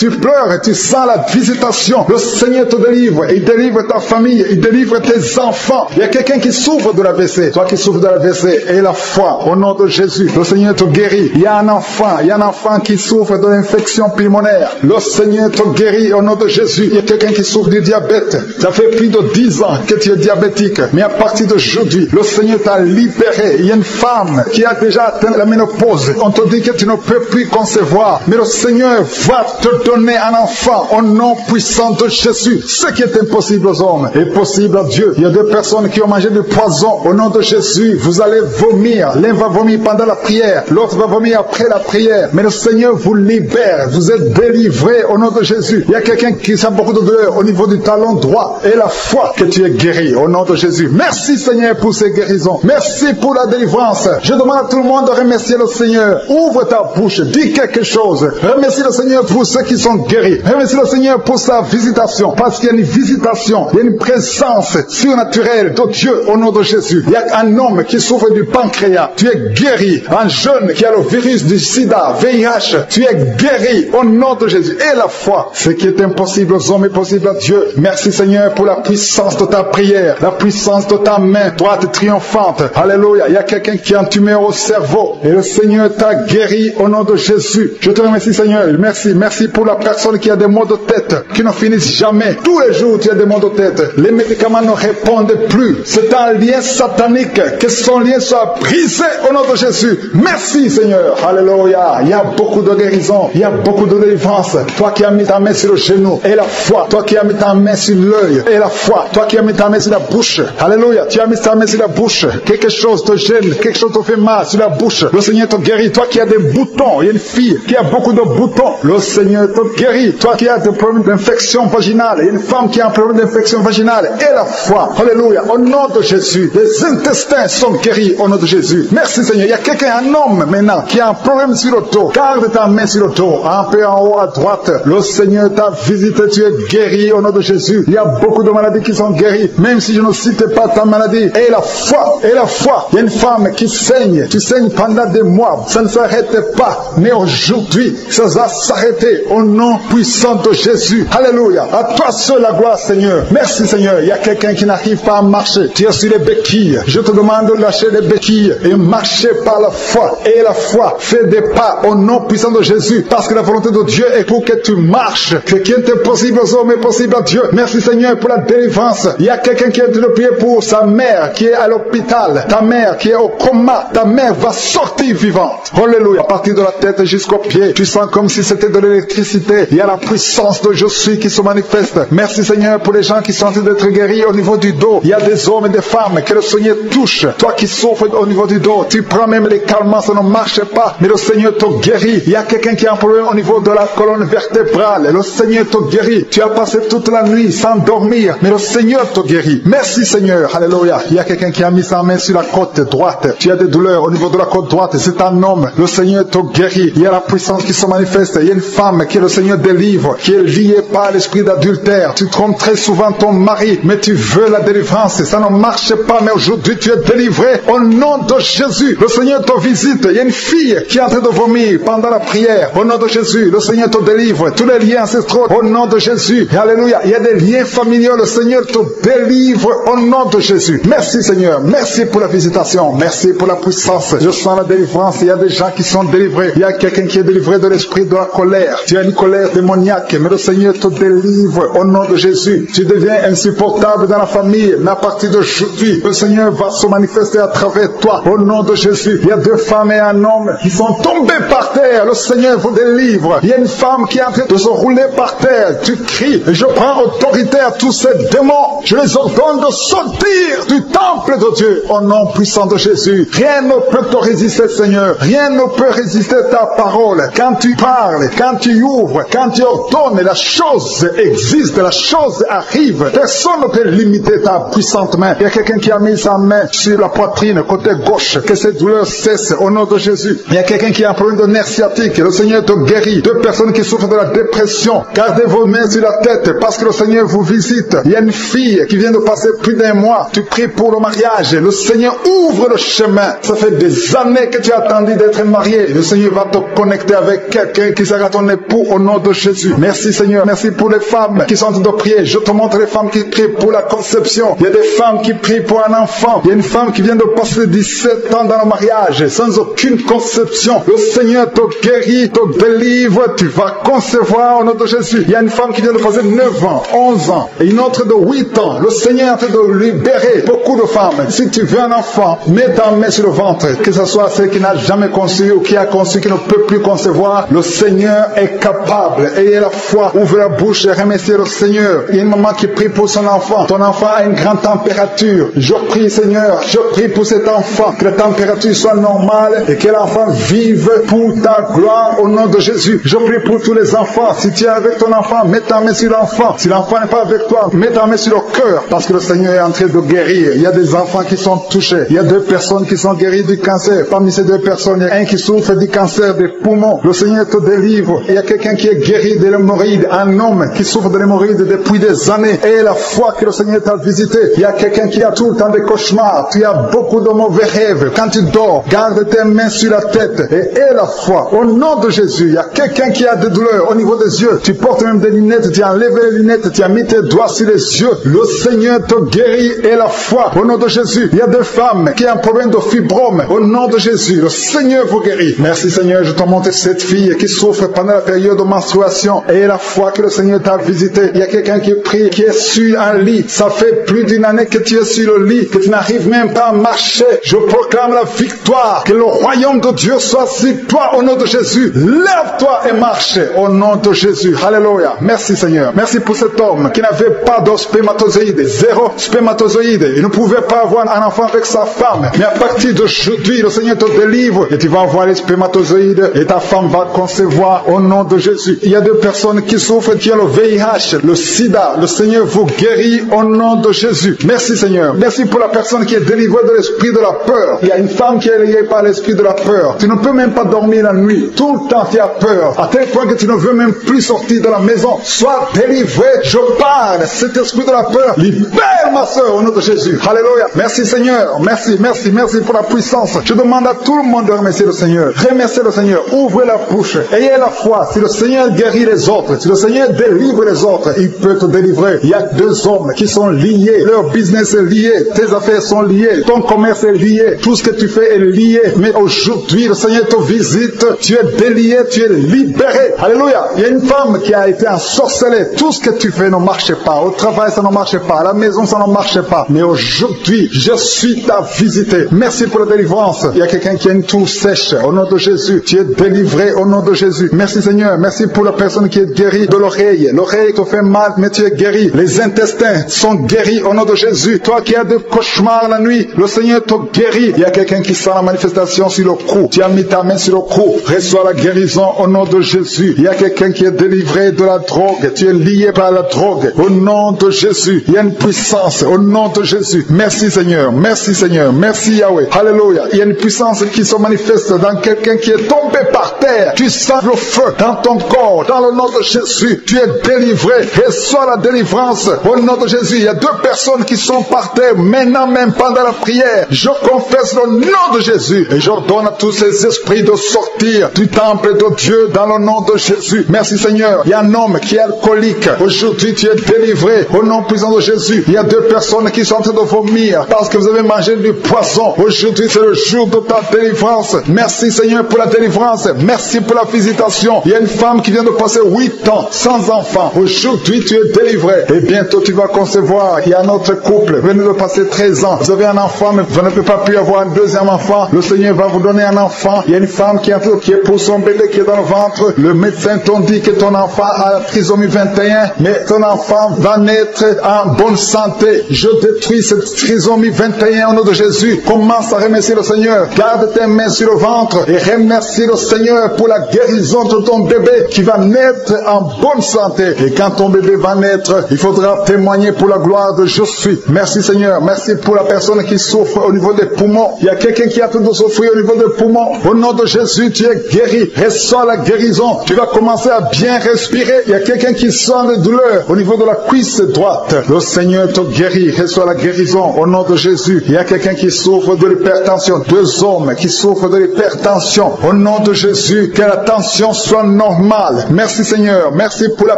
pleures, tu sens la visitation. Le Seigneur te délivre. Il délivre ta famille. Il délivre tes enfants. Il y a quelqu'un qui souffre de l'AVC. Toi qui souffres de l'AVC et la foi au nom de Jésus. Le Seigneur te guérit. Il y a un enfant qui souffre de l'infection pulmonaire. Le Seigneur te guérit au nom de Jésus. Il y a quelqu'un qui souffre du diabète. Ça fait plus de 10 ans que tu es diabétique. Mais à partir d'aujourd'hui, le Seigneur t'a libéré. Il y a une femme qui a déjà atteint la ménopause. On te dit que tu ne peux plus concevoir. Mais le Seigneur va te donner un enfant au nom puissant de Jésus. Ce qui est impossible aux hommes est possible à Dieu. Il y a 2 personnes qui ont mangé du poison. Au nom de Jésus, vous allez vomir. L'un va vomir pendant la prière. L'autre va vomir après la prière. Mais le Seigneur vous libère. Vous êtes délivrés au nom de Jésus. Il y a quelqu'un qui sent beaucoup de douleur au niveau du talon droit. Et la foi que tu es guéri au nom de Jésus. Merci Seigneur pour ces guérisons. Merci pour la délivrance. Je demande à tout le monde de remercier le Seigneur. Ouvre ta bouche. Dis quelque chose. Remercie le Seigneur pour ceux qui sont guéris. Remercie le Seigneur pour sa visitation. Parce qu'il y a une visitation. Il y a une présence surnaturelle de Dieu au nom de Jésus. Il y a un homme qui souffre du pancréas. Tu es guéri. Un jeune qui a le virus du sida, VIH. Tu es guéri au nom de Jésus. Et la foi. Ce qui est impossible aux hommes est possible à Dieu. Merci Seigneur pour la puissance de ta prière. La puissance de ta main droite triomphante. Alléluia. Il y a quelqu'un qui a un tumeur au cerveau. Et le Seigneur t'a guéri au nom de Jésus. Je te remercie Seigneur. Merci. Merci pour la personne qui a des maux de tête qui ne finissent jamais. Tous les jours tu as des maux de tête. Les médicaments ne répondent plus. C'est un lien satanique. Que son lien soit brisé au nom de Jésus. Merci Seigneur. Alléluia. Il y a beaucoup de guérison. Il y a beaucoup de délivrance. Toi qui as mis ta main sur le genou et la foi. Toi qui as mis ta main sur l'œil et la foi. Toi qui as mis ta main sur la bouche. Alléluia. Tu as mis ta main sur la bouche. Quelque chose te gêne. Quelque chose te fait mal sur la bouche. Le Seigneur te guérit. Toi qui as des boutons. Il y a une fille qui a beaucoup de boutons. Le Seigneur te guérit. Toi qui as des problèmes d'infection vaginale. Il y a une femme qui a un problème d'infection vaginale. Et la foi. Alléluia. Au nom de Jésus. Les intestins sont guéris au nom de Jésus. Merci Seigneur. Il y a quelqu'un, un homme maintenant, qui a un problème sur le dos. Garde ta main sur le dos. Un peu en haut à droite. Le Seigneur t'a visité. Tu es guéri au nom de Jésus. Il y a beaucoup de maladies qui sont guéries. Même si je ne cite pas ta maladie. Et la foi. Et la foi. Il y a une femme qui saigne. Tu saignes pendant des mois. Ça ne s'arrête pas. Mais aujourd'hui, ça va s'arrêter au nom puissant de Jésus. Alléluia. À toi seul la gloire, Seigneur. Merci, Seigneur. Il y a quelqu'un qui n'arrive pas à marcher. Tu es sur les béquilles. Je te demande de lâcher les béquilles et marcher par la foi. Et la foi fait des pas au nom puissant de Jésus. Jésus, parce que la volonté de Dieu est pour que tu marches. Ce qui est impossible aux hommes est possible à Dieu. Merci Seigneur pour la délivrance. Il y a quelqu'un qui est en train de prier pour sa mère qui est à l'hôpital, ta mère qui est au coma. Ta mère va sortir vivante. Alléluia. À partir de la tête jusqu'aux pieds, tu sens comme si c'était de l'électricité. Il y a la puissance de Je suis qui se manifeste. Merci Seigneur pour les gens qui sont en train d'être guéris au niveau du dos. Il y a des hommes et des femmes que le Seigneur touche. Toi qui souffres au niveau du dos, tu prends même les calmants, ça ne marche pas, mais le Seigneur te guérit. Il y a quelqu'un qui a un problème au niveau de la colonne vertébrale. Le Seigneur te guérit. Tu as passé toute la nuit sans dormir, mais le Seigneur te guérit. Merci Seigneur. Alléluia. Il y a quelqu'un qui a mis sa main sur la côte droite. Tu as des douleurs au niveau de la côte droite. C'est un homme. Le Seigneur te guérit. Il y a la puissance qui se manifeste. Il y a une femme que le Seigneur délivre, qui est liée par l'esprit d'adultère. Tu trompes très souvent ton mari, mais tu veux la délivrance. Ça ne marche pas, mais aujourd'hui tu es délivré au nom de Jésus. Le Seigneur te visite. Il y a une fille qui est en train de vomir pendant la prière. Au nom de Jésus, le Seigneur te délivre. Tous les liens ancestraux, au nom de Jésus. Alléluia. Il y a des liens familiaux. Le Seigneur te délivre au nom de Jésus. Merci Seigneur. Merci pour la visitation. Merci pour la puissance. Je sens la délivrance. Il y a des gens qui sont délivrés. Il y a quelqu'un qui est délivré de l'esprit de la colère. Tu as une colère démoniaque, mais le Seigneur te délivre au nom de Jésus. Tu deviens insupportable dans la famille, mais à partir d'aujourd'hui, le Seigneur va se manifester à travers toi au nom de Jésus. Il y a deux femmes et un homme qui sont tombés par terre. Le Seigneur vous délivre. Il y a une femme qui est en train de se rouler par terre. Tu cries. Je prends autorité à tous ces démons. Je les ordonne de sortir du temple de Dieu au nom puissant de Jésus. Rien ne peut te résister, Seigneur. Rien ne peut résister ta parole. Quand tu parles, quand tu ouvres, quand tu ordonnes, la chose existe, la chose arrive. Personne ne peut limiter ta puissante main. Il y a quelqu'un qui a mis sa main sur la poitrine, côté gauche, que cette douleur cesse au nom de Jésus. Il y a quelqu'un qui a un problème de nerf sciatique. Le Seigneur te guérit. Deux personnes qui souffrent de la dépression. Gardez vos mains sur la tête parce que le Seigneur vous visite. Il y a une fille qui vient de passer plus d'un mois. Tu pries pour le mariage. Le Seigneur ouvre le chemin. Ça fait des années que tu as attendu d'être marié. Le Seigneur va te connecter avec quelqu'un qui sera ton époux au nom de Jésus. Merci Seigneur. Merci pour les femmes qui sont en train de prier. Je te montre les femmes qui prient pour la conception. Il y a des femmes qui prient pour un enfant. Il y a une femme qui vient de passer 17 ans dans le mariage sans aucune conception. Le Seigneur te guérit, te délivre. Tu vas concevoir au nom de Jésus. Il y a une femme qui vient de passer 9 ans, 11 ans et une autre de 8 ans. Le Seigneur est en train de libérer beaucoup de femmes. Si tu veux un enfant, mets ta main sur le ventre. Que ce soit celle qui n'a jamais conçu ou qui a conçu, qui ne peut plus concevoir. Le Seigneur est capable. Ayez la foi. Ouvrez la bouche et remerciez le Seigneur. Il y a une maman qui prie pour son enfant. Ton enfant a une grande température. Je prie Seigneur, je prie pour cet enfant. Que la température soit normale et que l'enfant vive pour ta gloire au nom de Jésus. Je prie pour tous les enfants. Si tu es avec ton enfant, mets ta main sur l'enfant. Si l'enfant n'est pas avec toi, mets ta main sur le cœur. Parce que le Seigneur est en train de guérir. Il y a des enfants qui sont touchés. Il y a 2 personnes qui sont guéries du cancer. Parmi ces 2 personnes, il y a un qui souffre du cancer des poumons. Le Seigneur te délivre. Il y a quelqu'un qui est guéri de l'hémorroïde. Un homme qui souffre de l'hémorroïde depuis des années. Et la foi que le Seigneur t'a visité. Il y a quelqu'un qui a tout le temps des cauchemars. Tu as beaucoup de mauvais rêves. Quand tu dors, garde tes mains sur la tête. Et aie la foi. Au nom de Jésus, il y a quelqu'un qui a des douleurs au niveau des yeux. Tu portes même des lunettes. Tu as enlevé les lunettes. Tu as mis tes doigts sur les yeux. Le Seigneur te guérit. Et la foi. Au nom de Jésus, il y a des femmes qui ont un problème de fibrome. Au nom de Jésus, le Seigneur vous guérit. Merci Seigneur, je te montre cette fille qui souffre pendant la période de menstruation. Et la foi que le Seigneur t'a visité. Il y a quelqu'un qui prie, qui est sur un lit. Ça fait plus d'une année que tu es sur le lit, que tu n'arrives même pas à marcher. Je proclame la victoire. Que le royaume de Dieu soit sur toi au nom de Jésus. Lève-toi et marche au nom de Jésus. Alléluia. Merci Seigneur. Merci pour cet homme qui n'avait pas de spermatozoïdes. 0 spermatozoïdes. Il ne pouvait pas avoir un enfant avec sa femme. Mais à partir d'aujourd'hui, le Seigneur te délivre et tu vas avoir les spermatozoïdes et ta femme va concevoir au nom de Jésus. Il y a 2 personnes qui souffrent, qui ont le VIH, le sida. Le Seigneur vous guérit au nom de Jésus. Merci Seigneur. Merci pour la personne qui est délivrée de l'esprit de la peur. Il y a une femme qui est liée par l'esprit de la peur. Tu ne peux même pas dormir la nuit. Tout le temps tu as peur. À tel point que tu ne veux même plus sortir de la maison. Sois délivré. Je parle. Cet esprit de la peur, libère ma soeur au nom de Jésus. Alléluia. Merci Seigneur. Merci, merci, merci pour la puissance. Je demande à tout le monde de remercier le Seigneur. Remerciez le Seigneur. Ouvrez la bouche. Ayez la foi. Si le Seigneur guérit les autres, si le Seigneur délivre les autres, il peut te délivrer. Il y a 2 hommes qui sont liés. Leur business est lié. Tes affaires sont liées. Ton commerce est lié. Tout ce que tu fais est lié. Mais aujourd'hui, le Seigneur te visite. Tu es délié prière, tu es libéré. Alléluia. Il y a une femme qui a été ensorcelée. Tout ce que tu fais ne marche pas. Au travail, ça ne marche pas. À la maison, ça ne marche pas. Mais aujourd'hui, je suis ta visité. Merci pour la délivrance. Il y a quelqu'un qui a une toux sèche. Au nom de Jésus, tu es délivré au nom de Jésus. Merci Seigneur. Merci pour la personne qui est guérie de l'oreille. L'oreille te fait mal, mais tu es guéri. Les intestins sont guéris au nom de Jésus. Toi qui as des cauchemars la nuit, le Seigneur te guérit. Il y a quelqu'un qui sent la manifestation sur le cou. Tu as mis ta main sur le cou. Reçois la guérison au nom de Jésus. Il y a quelqu'un qui est délivré de la drogue. Tu es lié par la drogue. Au nom de Jésus. Il y a une puissance au nom de Jésus. Merci Seigneur. Merci Seigneur. Merci Yahweh. Alléluia. Il y a une puissance qui se manifeste dans quelqu'un qui est tombé par terre. Tu sens le feu dans ton corps. Dans le nom de Jésus. Tu es délivré. Reçois la délivrance au nom de Jésus. Il y a deux personnes qui sont par terre maintenant même pendant la prière. Je confesse le nom de Jésus et j'ordonne à tous ces esprits de sortir du temple de Dieu dans le nom de Jésus. Merci Seigneur. Il y a un homme qui est alcoolique. Aujourd'hui tu es délivré au nom puissant de Jésus. Il y a deux personnes qui sont en train de vomir parce que vous avez mangé du poison. Aujourd'hui c'est le jour de ta délivrance. Merci Seigneur pour la délivrance. Merci pour la visitation. Il y a une femme qui vient de passer 8 ans sans enfant. Aujourd'hui tu es délivré et bientôt tu vas concevoir. Il y a un autre couple. Vous venez de passer 13 ans. Vous avez un enfant mais vous ne pouvez pas plus avoir un deuxième enfant. Le Seigneur va vous donner un enfant. Il y a une femme qui est pour son bébé qui est dans le ventre. Le médecin t'a dit que ton enfant a la trisomie 21, mais ton enfant va naître en bonne santé. Je détruis cette trisomie 21 au nom de Jésus. Commence à remercier le Seigneur. Garde tes mains sur le ventre et remercie le Seigneur pour la guérison de ton bébé qui va naître en bonne santé. Et quand ton bébé va naître, il faudra témoigner pour la gloire de je suis. Merci Seigneur. Merci pour la personne qui souffre au niveau des poumons. Il y a quelqu'un qui a tout de souffrir au niveau des poumons. Au nom de Jésus, tu es guéri. Reçois la guérison. Tu vas commencer à bien respirer. Il y a quelqu'un qui sent des douleurs au niveau de la cuisse droite. Le Seigneur te guérit. Reçois la guérison au nom de Jésus. Il y a quelqu'un qui souffre de l'hypertension. 2 hommes qui souffrent de l'hypertension. Au nom de Jésus, que la tension soit normale. Merci Seigneur. Merci pour la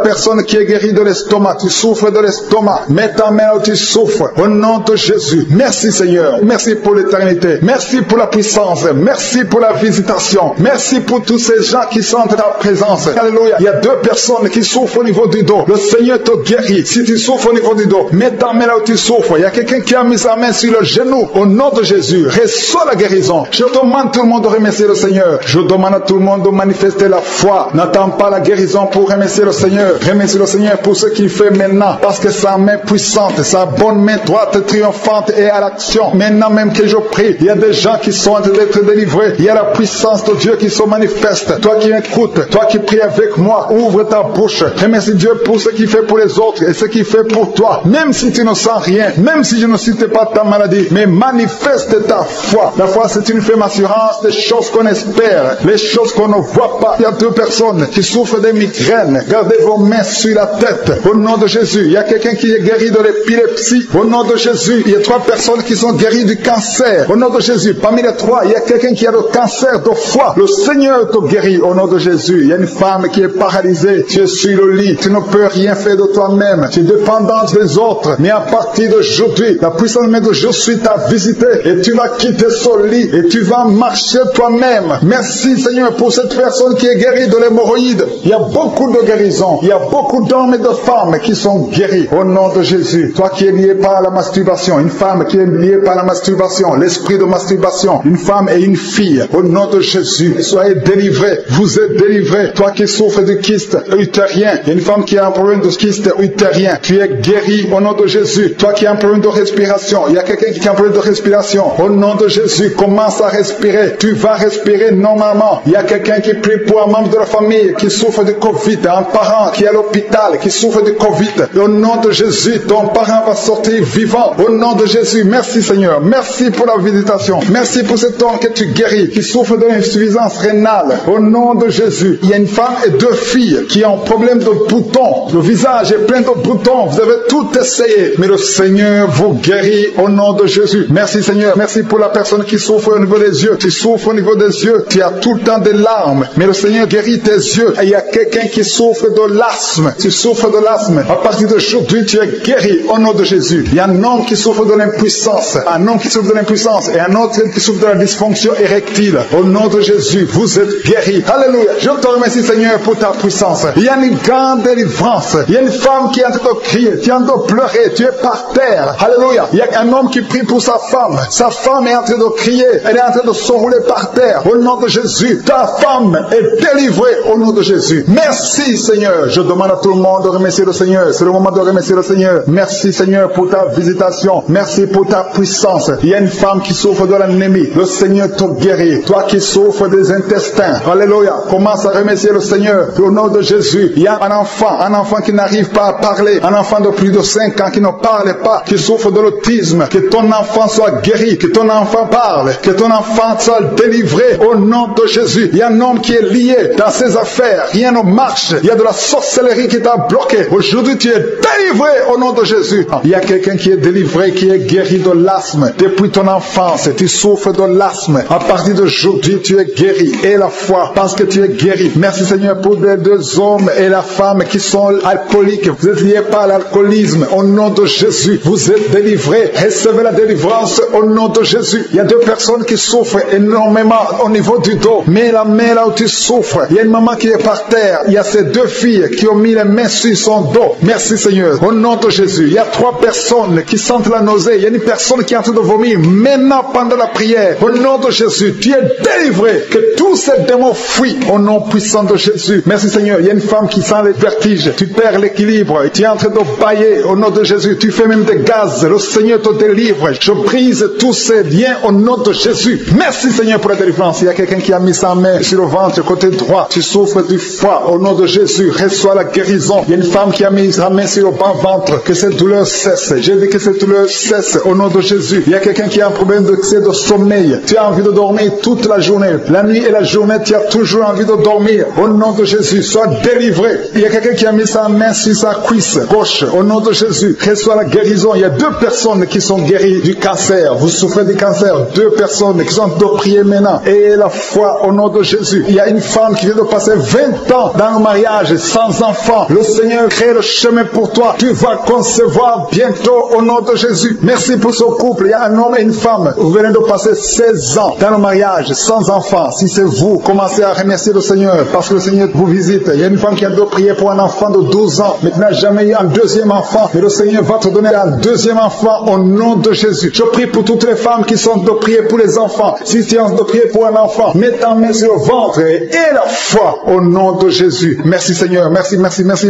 personne qui est guérie de l'estomac. Tu souffres de l'estomac. Mets ta main où tu souffres. Au nom de Jésus. Merci Seigneur. Merci pour l'éternité. Merci pour la puissance. Merci pour la visitation. Merci pour tous ces gens qui sentent ta présence. Alléluia. Il y a 2 personnes qui souffrent au niveau du dos. Le Seigneur te guérit. Si tu souffres au niveau du dos, mets ta main là où tu souffres. Il y a quelqu'un qui a mis sa main sur le genou. Au nom de Jésus, reçois la guérison. Je demande à tout le monde de remercier le Seigneur. Je demande à tout le monde de manifester la foi. N'attends pas la guérison pour remercier le Seigneur. Remercie le Seigneur pour ce qu'il fait maintenant. Parce que sa main puissante, sa bonne main droite triomphante est à l'action. Maintenant même que je prie, il y a des gens qui sont en train d'être délivrés. Il y a la puissance de Dieu qui se manifeste. Toi qui écoutes, toi qui pries avec moi, ouvre ta bouche. Remercie Dieu pour ce qu'il fait pour les autres et ce qu'il fait pour toi. Même si tu ne sens rien, même si je ne cite pas ta maladie, mais manifeste ta foi. La foi, c'est une ferme assurance des choses qu'on espère, les choses qu'on ne voit pas. Il y a 2 personnes qui souffrent des migraines. Gardez vos mains sur la tête. Au nom de Jésus, il y a quelqu'un qui est guéri de l'épilepsie. Au nom de Jésus, il y a 3 personnes qui sont guéries du cancer. Au nom de Jésus, parmi les 3, il y a quelqu'un qui a le cancer de foie. Le Seigneur te guérit au nom de Jésus. Il y a une femme qui est paralysée. Tu es sur le lit. Tu ne peux rien faire de toi-même. Tu es dépendante des autres. Mais à partir d'aujourd'hui, la puissance de je suis t'a visité et tu vas quitter ce lit et tu vas marcher toi-même. Merci Seigneur pour cette personne qui est guérie de l'hémorroïde. Il y a beaucoup de guérisons. Il y a beaucoup d'hommes et de femmes qui sont guéris au nom de Jésus. Toi qui es lié par la masturbation, une femme qui est liée par la masturbation, l'esprit de masturbation, une femme et une fille, au nom de Jésus, soyez délivrés. Vous êtes délivrés. Toi qui souffres de kyste utérien, il y a une femme qui a un problème de kyste utérien, tu es guéri au nom de Jésus. Toi qui as un problème de respiration, il y a quelqu'un qui a un problème de respiration, au nom de Jésus, commence à respirer. Tu vas respirer normalement. Il y a quelqu'un qui prie pour un membre de la famille qui souffre de Covid, un parent qui est à l'hôpital, qui souffre de Covid. Et au nom de Jésus, ton parent va sortir vivant. Au nom de Jésus, merci Seigneur. Merci pour la visitation. Merci pour cet homme que tu guéris, qui souffre de l'insuffisance rénale. Au nom de Jésus, il y a une femme et 2 filles qui ont un problème de boutons. Le visage est plein de boutons. Vous avez tout essayé, mais le Seigneur vous guérit au nom de Jésus. Merci Seigneur. Merci pour la personne qui souffre au niveau des yeux. Tu souffres au niveau des yeux. Tu as tout le temps des larmes, mais le Seigneur guérit tes yeux. Et il y a quelqu'un qui souffre de l'asthme. Tu souffres de l'asthme. À partir d'aujourd'hui, tu es guéri au nom de Jésus. Il y a un homme qui souffre de l'impuissance. Et un autre qui souffre de la dysfonction érectile. Au nom de Jésus, vous êtes guéri. guéri. Alléluia. Je te remercie, Seigneur, pour ta puissance. Il y a une grande délivrance. Il y a une femme qui est en train de crier, tu es en train de pleurer, tu es par terre. Alléluia. Il y a un homme qui prie pour sa femme. Sa femme est en train de crier, elle est en train de s'enrouler par terre. Au nom de Jésus, ta femme est délivrée au nom de Jésus. Merci, Seigneur. Je demande à tout le monde de remercier le Seigneur. C'est le moment de remercier le Seigneur. Merci, Seigneur, pour ta visitation. Merci pour ta puissance. Il y a une femme qui souffre de l'anémie. Le Seigneur te guérit. Toi qui souffres des intestins. Alléluia. Commence à remercier le Seigneur. Au nom de Jésus. Il y a un enfant qui n'arrive pas à parler. Un enfant de plus de 5 ans qui ne parle pas, qui souffre de l'autisme. Que ton enfant soit guéri. Que ton enfant parle. Que ton enfant soit délivré. Au nom de Jésus. Il y a un homme qui est lié dans ses affaires. Rien ne marche. Il y a de la sorcellerie qui t'a bloqué. Aujourd'hui, tu es délivré au nom de Jésus. Il y a quelqu'un qui est délivré, qui est guéri de l'asthme. Depuis ton enfance, tu souffres de l'asthme. À partir d'aujourd'hui, tu es guéri. Et la foi, parce que tu es guéri. Merci Seigneur pour les 2 hommes et la femme qui sont alcooliques. Vous êtes liés par l'alcoolisme. Au nom de Jésus, vous êtes délivrés. Recevez la délivrance au nom de Jésus. Il y a 2 personnes qui souffrent énormément au niveau du dos. Mais la main là où tu souffres, il y a une maman qui est par terre. Il y a ces 2 filles qui ont mis les mains sur son dos. Merci Seigneur. Au nom de Jésus, il y a 3 personnes qui sentent la nausée. Il y a une personne qui est en train de vomir. Maintenant, pendant la prière, au nom de Jésus, tu es délivré. Que tous ces démons fuient au nom puissant de Jésus. Merci Seigneur. Il y a une femme qui sent les vertiges. Tu perds l'équilibre. Tu es en train de bailler au nom de Jésus. Tu fais même des gaz. Le Seigneur te délivre. Je brise tous ces liens au nom de Jésus. Merci Seigneur pour la délivrance. Il y a quelqu'un qui a mis sa main sur le ventre, côté droit. Tu souffres du foie. Au nom de Jésus, reçois la guérison. Il y a une femme qui a mis sa main sur le bas ventre. Que cette douleur cesse. J'ai dit que cette douleur cesse au nom de Jésus. Il y a quelqu'un qui a un problème de sommeil. Tu as envie de dormir toute la journée. La nuit et la journée, tu as toujours envie de dormir. Au nom de Jésus, sois délivré. Il y a quelqu'un qui a mis sa main sur sa cuisse gauche. Au nom de Jésus, reçois la guérison. Il y a 2 personnes qui sont guéries du cancer. Vous souffrez du cancer. 2 personnes qui sont de prier maintenant. Et la foi au nom de Jésus. Il y a une femme qui vient de passer 20 ans dans le mariage sans enfant. Le Seigneur crée le chemin pour toi. Tu vas concevoir bientôt au nom de Jésus. Merci pour ce couple. Il y a un homme et une femme. Vous venez de passer 16 ans dans le mariage sans enfant. Si c'est vous, commencez à remercier le Seigneur parce que le Seigneur vous visite. Il y a une femme qui a dû prier pour un enfant de 12 ans mais qui n'a jamais eu un 2e enfant. Et le Seigneur va te donner un 2e enfant au nom de Jésus. Je prie pour toutes les femmes qui sont de prier pour les enfants. Si tu es en train de prier pour un enfant, mets ta main sur le ventre et la foi au nom de Jésus. Merci Seigneur. Merci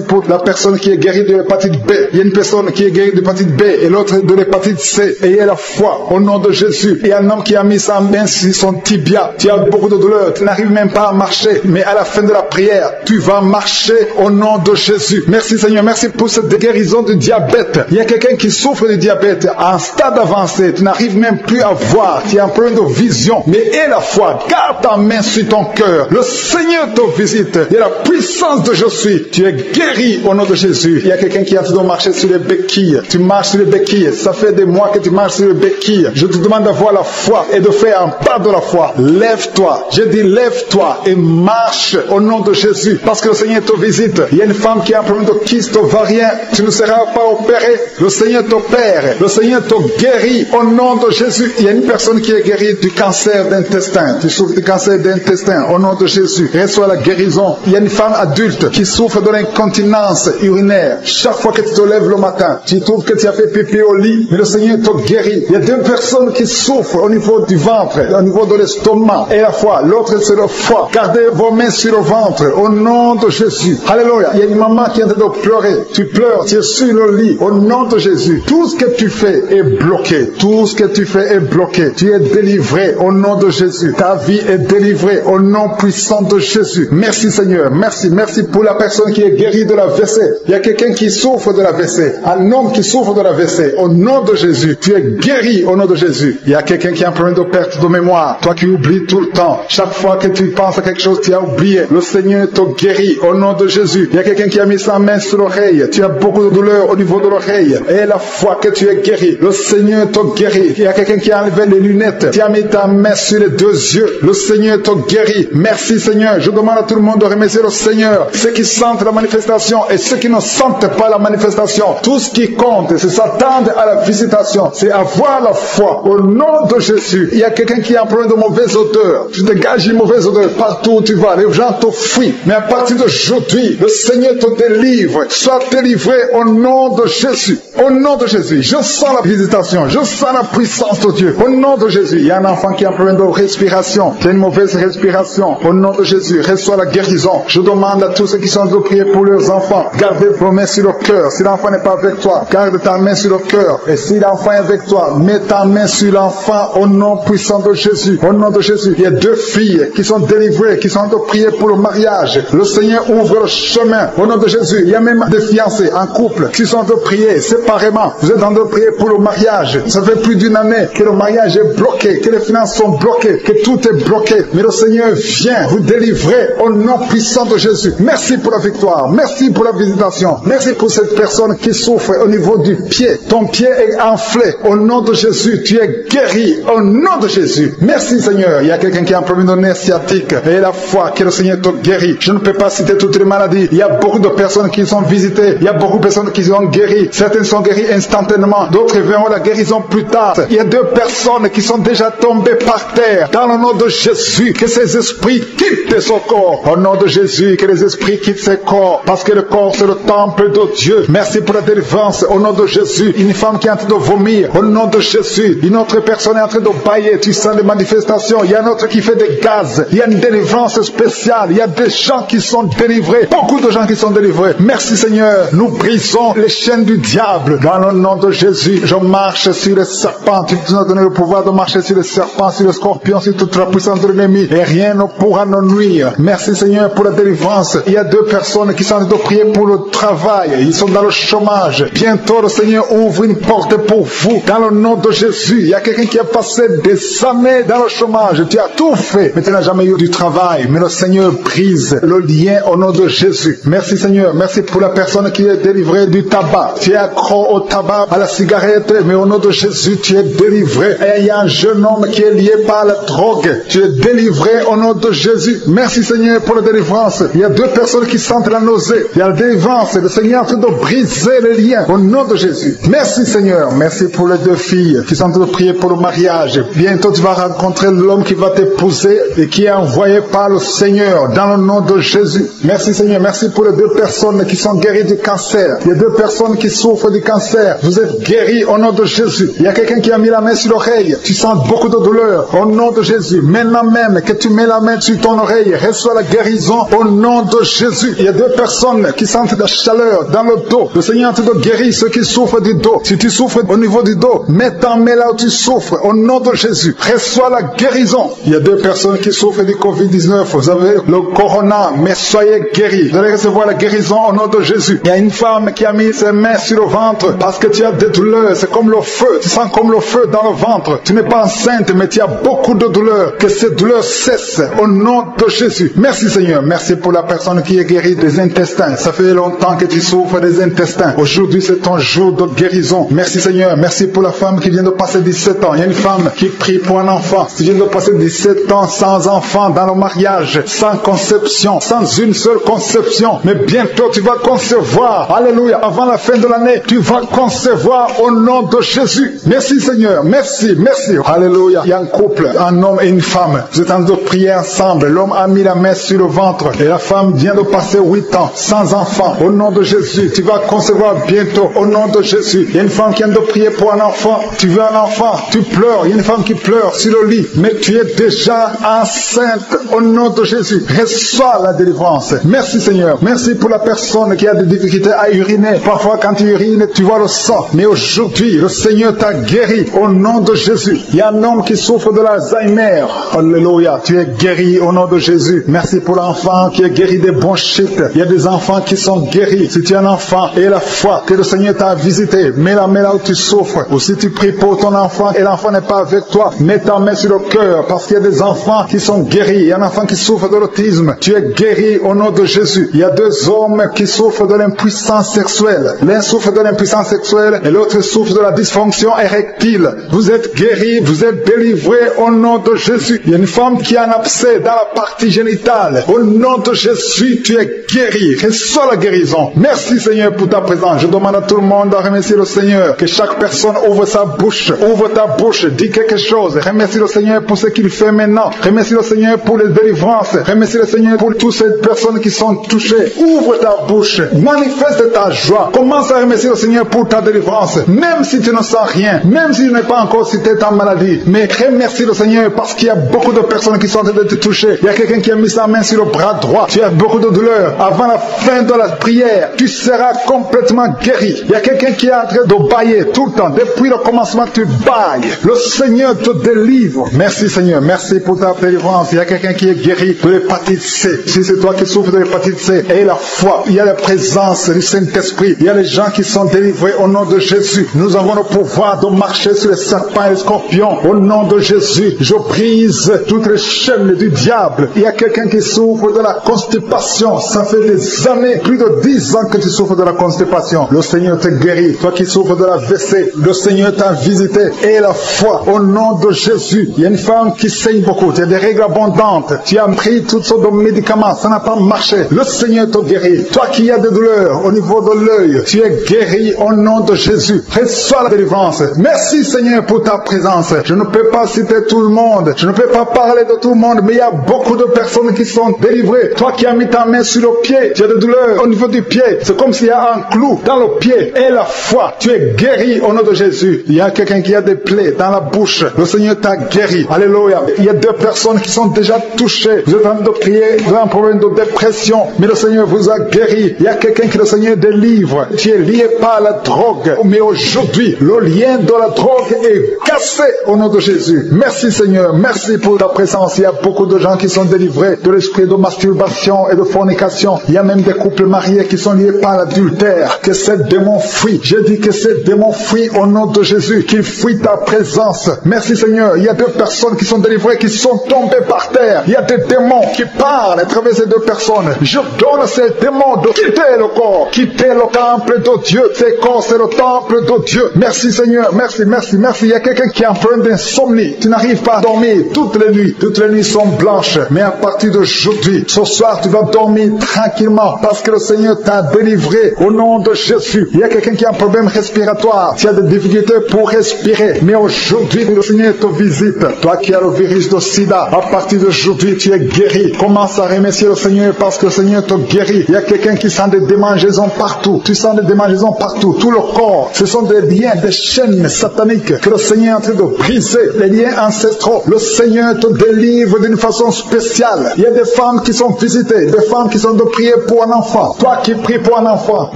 pour la personne qui est guérie de l'hépatite B. Il y a une personne qui est guérie de l'hépatite B et l'autre de l'hépatite C. Ayez la foi au nom de Jésus. Il y a un homme qui a mis sa main sur son tibia. Tu as beaucoup de douleur. Tu n'arrives même pas à marcher. Mais à la fin de la prière, tu vas marcher au nom de Jésus. Merci Seigneur. Merci pour cette guérison du diabète. Il y a quelqu'un qui souffre du diabète à un stade avancé. Tu n'arrives même plus à voir. Tu as un problème de vision. Mais aie la foi. Garde ta main sur ton cœur. Le Seigneur te visite. Il y a la puissance de je suis. Tu es guéri au nom de Jésus. Il y a quelqu'un qui a envie de marcher sur les béquilles. Tu marches sur les béquilles. Ça fait des mois que tu marches sur les béquilles. Je te demande d'avoir la foi et de faire un pas de la foi. Lève-toi. Je dis lève-toi et marche au nom de Jésus. Parce que le Seigneur te visite. Il y a une femme qui a un problème de kyste ovarien. Tu ne seras pas opéré. Le Seigneur t'opère. Le Seigneur te guérit au nom de Jésus. Il y a une personne qui est guérie du cancer d'intestin. Tu souffres du cancer d'intestin au nom de Jésus. Reçois la guérison. Il y a une femme adulte qui souffre de l'incontinence urinaire. Chaque fois que tu te lèves le matin, tu trouves que tu as fait pipi au lit, mais le Seigneur te guérit. Il y a 2 personnes qui souffrent au niveau du ventre, au niveau de l'estomac et la foi. L'autre c'est le foie. Gardez vos mains sur le ventre au nom de Jésus. Alléluia. Il y a une maman qui est en train de pleurer. Tu pleures, tu es sur le lit au nom de Jésus. Tout ce que tu fais est bloqué. Tout ce que tu fais est bloqué. Tu es délivré au nom de Jésus. Ta vie est délivrée au nom puissant de Jésus. Merci Seigneur. Merci pour la personne qui est guérie de la WC. Il y a quelqu'un qui souffre de la WC. Un homme qui souffre de la WC. Au nom de Jésus. Tu es guéri au nom de Jésus. Il y a quelqu'un qui a un problème de perte de mémoire. Toi qui oublies tout le temps. Chaque fois que tu penses à quelque chose, tu as oublié. Le Seigneur te guérit au nom de Jésus. Il y a quelqu'un qui a mis sa main sur l'oreille. Tu as beaucoup de douleur au niveau de l'oreille. Et la fois que tu es guéri, le Seigneur te guérit. Il y a quelqu'un qui a enlevé les lunettes. Tu as mis ta main sur les 2 yeux. Le Seigneur te guérit. Merci Seigneur. Je demande à tout le monde de remercier le Seigneur. Ceux qui sentent la manifestation et ceux qui ne sentent pas la manifestation. Tout ce qui compte, c'est s'attendre à la visitation. C'est avoir la foi au nom de Jésus. Il y a quelqu'un qui a un problème de mauvaise odeur. Je dégage une mauvaise odeur. Seigneur, partout où tu vas, les gens te fuient. Mais à partir d'aujourd'hui, le Seigneur te délivre. Sois délivré au nom de Jésus. Au nom de Jésus, je sens la visitation, je sens la puissance de Dieu. Au nom de Jésus, il y a un enfant qui a un problème de respiration, qui a une mauvaise respiration. Au nom de Jésus, reçois la guérison. Je demande à tous ceux qui sont de prier pour leurs enfants, gardez vos mains sur le cœur. Si l'enfant n'est pas avec toi, garde ta main sur le cœur. Et si l'enfant est avec toi, mets ta main sur l'enfant au nom puissant de Jésus. Au nom de Jésus, il y a 2 filles qui sont délivrées, qui sont de prier pour le mariage. Le Seigneur ouvre le chemin. Au nom de Jésus, il y a même des fiancés en couple qui sont de prier séparément. Vous êtes en train de prier pour le mariage. Ça fait plus d'1 année que le mariage est bloqué, que les finances sont bloquées, que tout est bloqué. Mais le Seigneur vient vous délivrer au nom puissant de Jésus. Merci pour la victoire. Merci pour la visitation. Merci pour cette personne qui souffre au niveau du pied. Ton pied est enflé. Au nom de Jésus, tu es guéri. Au nom de Jésus. Merci Seigneur. Il y a quelqu'un qui a un problème de nerf sciatique. Et la foi que le Seigneur te guérit. Je ne peux pas citer toutes les maladies. Il y a beaucoup de personnes qui sont visitées. Il y a beaucoup de personnes qui sont guéries. Certaines sont guéries instantanément. D'autres verront la guérison plus tard. Il y a 2 personnes qui sont déjà tombées par terre. Dans le nom de Jésus, que ces esprits quittent son corps. Au nom de Jésus, que les esprits quittent ses corps. Parce que le corps, c'est le temple de Dieu. Merci pour la délivrance. Au nom de Jésus, une femme qui est en train de vomir. Au nom de Jésus, une autre personne est en train de bailler. Tu sens des manifestations. Il y a un autre qui fait des gaz. Il y a une délivrance spéciale. Il y a des gens qui sont délivrés. Beaucoup de gens qui sont délivrés. Merci Seigneur. Nous brisons les chaînes du diable. Dans le nom de Jésus, je marche sur les serpents. Tu nous as donné le pouvoir de marcher sur les serpents, sur les scorpions, sur toute la puissance de l'ennemi. Et rien ne pourra nous nuire. Merci Seigneur pour la délivrance. Il y a 2 personnes qui sont en train de prier pour le travail. Ils sont dans le chômage. Bientôt le Seigneur ouvre une porte pour vous. Dans le nom de Jésus. Il y a quelqu'un qui a passé des années dans le chômage. Tu as tout fait, mais tu n'as jamais eu du travail. Mais le Seigneur brise le lien au nom de Jésus. Merci Seigneur. Merci pour la personne qui est délivrée du tabac. Tu es accro au tabac, à la cigarette, mais au nom de Jésus, tu es délivré. Et il y a un jeune homme qui est lié par la drogue. Tu es délivré au nom de Jésus. Merci Seigneur pour la délivrance. Il y a 2 personnes qui sentent la nausée. Il y a la délivrance. Le Seigneur est en train de briser les liens au nom de Jésus. Merci Seigneur. Merci pour les 2 filles qui sont en train de prier pour le mariage. Bientôt tu vas rencontrer l'homme qui va t'épouser et qui est envoyé par le Seigneur dans le nom de Jésus. Merci Seigneur. Merci pour les 2 personnes qui sont guéries du cancer. Il y a 2 personnes qui souffrent du cancer. Vous êtes guéris au nom de Jésus. Il y a quelqu'un qui a mis la main sur l'oreille. Tu sens beaucoup de douleur au nom de Jésus. Maintenant même que tu mets la main sur ton oreille, reçois la guérison au nom de Jésus. Il y a 2 personnes qui sentent la chaleur dans le dos. Le Seigneur te guérit ceux qui souffrent du dos. Si tu souffres au niveau du dos, mets ta main là où tu souffres au nom de Jésus. Reçois la guérison. Il y a 2 personnes qui souffrent du Covid-19. Vous avez le corona, mais soyez guéris. Vous allez recevoir la guérison au nom de Jésus. Il y a une femme qui a mis ses mains sur le ventre parce que tu as des douleurs. C'est comme le feu. Tu sens comme le feu dans le ventre. Tu n'es pas enceinte, mais tu as beaucoup de douleurs. Que ces douleurs cessent au nom de Jésus. Merci Seigneur. Merci pour la personne qui est guérie des intestins. Ça fait longtemps que tu souffres des intestins. Aujourd'hui, c'est ton jour de guérison. Merci Seigneur. Merci pour la femme qui vient de passer 17 ans. Il y a une femme qui prie pour un enfant. Tu viens de passer 17 ans sans enfant dans le mariage, sans conception, sans une seule conception. Mais bientôt, tu vas concevoir. Alléluia. Avant la fin de l'année, tu vas concevoir au nom de Jésus. Merci Seigneur. Merci, merci. Alléluia. Il y a un couple, un homme et une femme. Vous êtes en train de prier ensemble. L'homme a mis la main sur le ventre et la femme vient de passer 8 ans sans enfant. Au nom de Jésus, tu vas concevoir bientôt. Au nom de Jésus. Il y a une femme qui vient de prier pour un enfant. Tu veux un enfant, tu pleures. Il y a une femme qui pleure sur le lit, mais tu es déjà enceinte. Au nom de Jésus, reçois la délivrance. Merci Seigneur. Merci pour la personne qui a des difficultés à uriner. Parfois quand tu urines, tu vois le sang. Mais aujourd'hui, le Seigneur t'a guéri au nom de Jésus. Il y a un homme qui souffre de l'Alzheimer. Alléluia. Tu es guéri au nom de Jésus. Merci pour l'enfant qui est guéri des bronchites. Il y a des enfants qui sont guéris. Si tu es un enfant et la foi que le Seigneur t'a visité, mets la main là où tu souffres. Ou si tu pries pour ton enfant et l'enfant n'est pas avec toi, mets ta main sur le cœur parce qu'il y a des enfants qui sont guéris. Il y a un enfant qui souffre de l'autisme. Tu es guéri au nom de Jésus. Il y a 2 hommes qui souffrent de l'impuissance sexuelle. L'un souffre de l'impuissance sexuelle et l'autre souffre de la dysfonction érectile. Vous êtes guéris, vous êtes délivrés au nom de Jésus. Il y a une femme qui a un abcès dans la partie génitale. Au nom de Jésus, tu es guéri. Reçois la guérison. Merci Seigneur pour ta présence. Je demande à tout le monde de remercier le Seigneur. Que chaque personne ouvre sa bouche. Ouvre ta bouche. Dis quelque chose. Remercie le Seigneur pour ce qu'il fait maintenant. Remercie le Seigneur Seigneur pour les délivrances. Remercie le Seigneur pour toutes ces personnes qui sont touchées. Ouvre ta bouche, manifeste ta joie. Commence à remercier le Seigneur pour ta délivrance. Même si tu ne sens rien, même si tu n'es pas encore cité ta maladie. Mais remercie le Seigneur parce qu'il y a beaucoup de personnes qui sont en train de te toucher. Il y a quelqu'un qui a mis sa main sur le bras droit. Tu as beaucoup de douleur. Avant la fin de la prière, tu seras complètement guéri. Il y a quelqu'un qui est en train de bailler tout le temps. Depuis le commencement, tu bailles. Le Seigneur te délivre. Merci Seigneur. Merci pour ta délivrance. Il y a quelqu'un qui est guéri de l'hépatite C. Si c'est toi qui souffres de l'hépatite C, et la foi, il y a la présence du Saint-Esprit. Il y a les gens qui sont délivrés au nom de Jésus. Nous avons le pouvoir de marcher sur les serpents et les scorpions. Au nom de Jésus, je brise toutes les chaînes du diable. Il y a quelqu'un qui souffre de la constipation. Ça fait des années, plus de 10 ans que tu souffres de la constipation. Le Seigneur te guérit. Toi qui souffres de la WC, le Seigneur t'a visité. Et la foi, au nom de Jésus. Il y a une femme qui saigne beaucoup. Tu as des règles abondantes. Tu as pris toutes sortes de médicaments. Ça n'a pas marché. Le Seigneur te guérit. Toi qui as des douleurs au niveau de l'œil, tu es guéri au nom de Jésus. Reçois la délivrance. Merci Seigneur pour ta présence. Je ne peux pas citer tout le monde. Je ne peux pas parler de tout le monde, mais il y a beaucoup de personnes qui sont délivrées. Toi qui as mis ta main sur le pied, tu as des douleurs au niveau du pied. C'est comme s'il y a un clou dans le pied. Et la foi, tu es guéri au nom de Jésus. Il y a quelqu'un qui a des plaies dans la bouche. Le Seigneur t'a guéri. Alléluia. Il y a 2 personnes qui sont déjà touchées. Vous êtes en train de prier, vous avez un problème de dépression, mais le Seigneur vous a guéri. Il y a quelqu'un qui le Seigneur délivre. Tu es lié par la drogue, mais aujourd'hui, le lien de la drogue est cassé au nom de Jésus. Merci Seigneur, merci pour ta présence. Il y a beaucoup de gens qui sont délivrés de l'esprit de masturbation et de fornication. Il y a même des couples mariés qui sont liés par l'adultère. Que ces démons fuient. Je dis que ces démons fuient au nom de Jésus, qu'ils fuient ta présence. Merci Seigneur. Il y a 2 personnes qui sont délivrées, qui sont tombées par terre. Il y a des démons qui parlent à travers ces 2 personnes. Je donne à ces démons de quitter le corps, quitter le temple de Dieu. Ces corps, c'est le temple de Dieu. Merci Seigneur, merci, merci, merci. Il y a quelqu'un qui est en train d'insomnie. Tu n'arrives pas à dormir toutes les nuits. Toutes les nuits sont blanches. Mais à partir d'aujourd'hui, ce soir, tu vas dormir tranquillement parce que le Seigneur t'a délivré au nom de Jésus. Il y a quelqu'un qui a un problème respiratoire. Tu as des difficultés pour respirer. Mais aujourd'hui, le Seigneur te visite. Toi qui as le virus de sida, à partir d'aujourd'hui, tu es guéri. Commence à remercier le Seigneur parce que le Seigneur te guérit. Il y a quelqu'un qui sent des démangeaisons partout. Tu sens des démangeaisons partout. Tout le corps. Ce sont des liens, des chaînes sataniques que le Seigneur est en train de briser. Les liens ancestraux. Le Seigneur te délivre d'une façon spéciale. Il y a des femmes qui sont visitées. Des femmes qui sont de prier pour un enfant. Toi qui pries pour un enfant,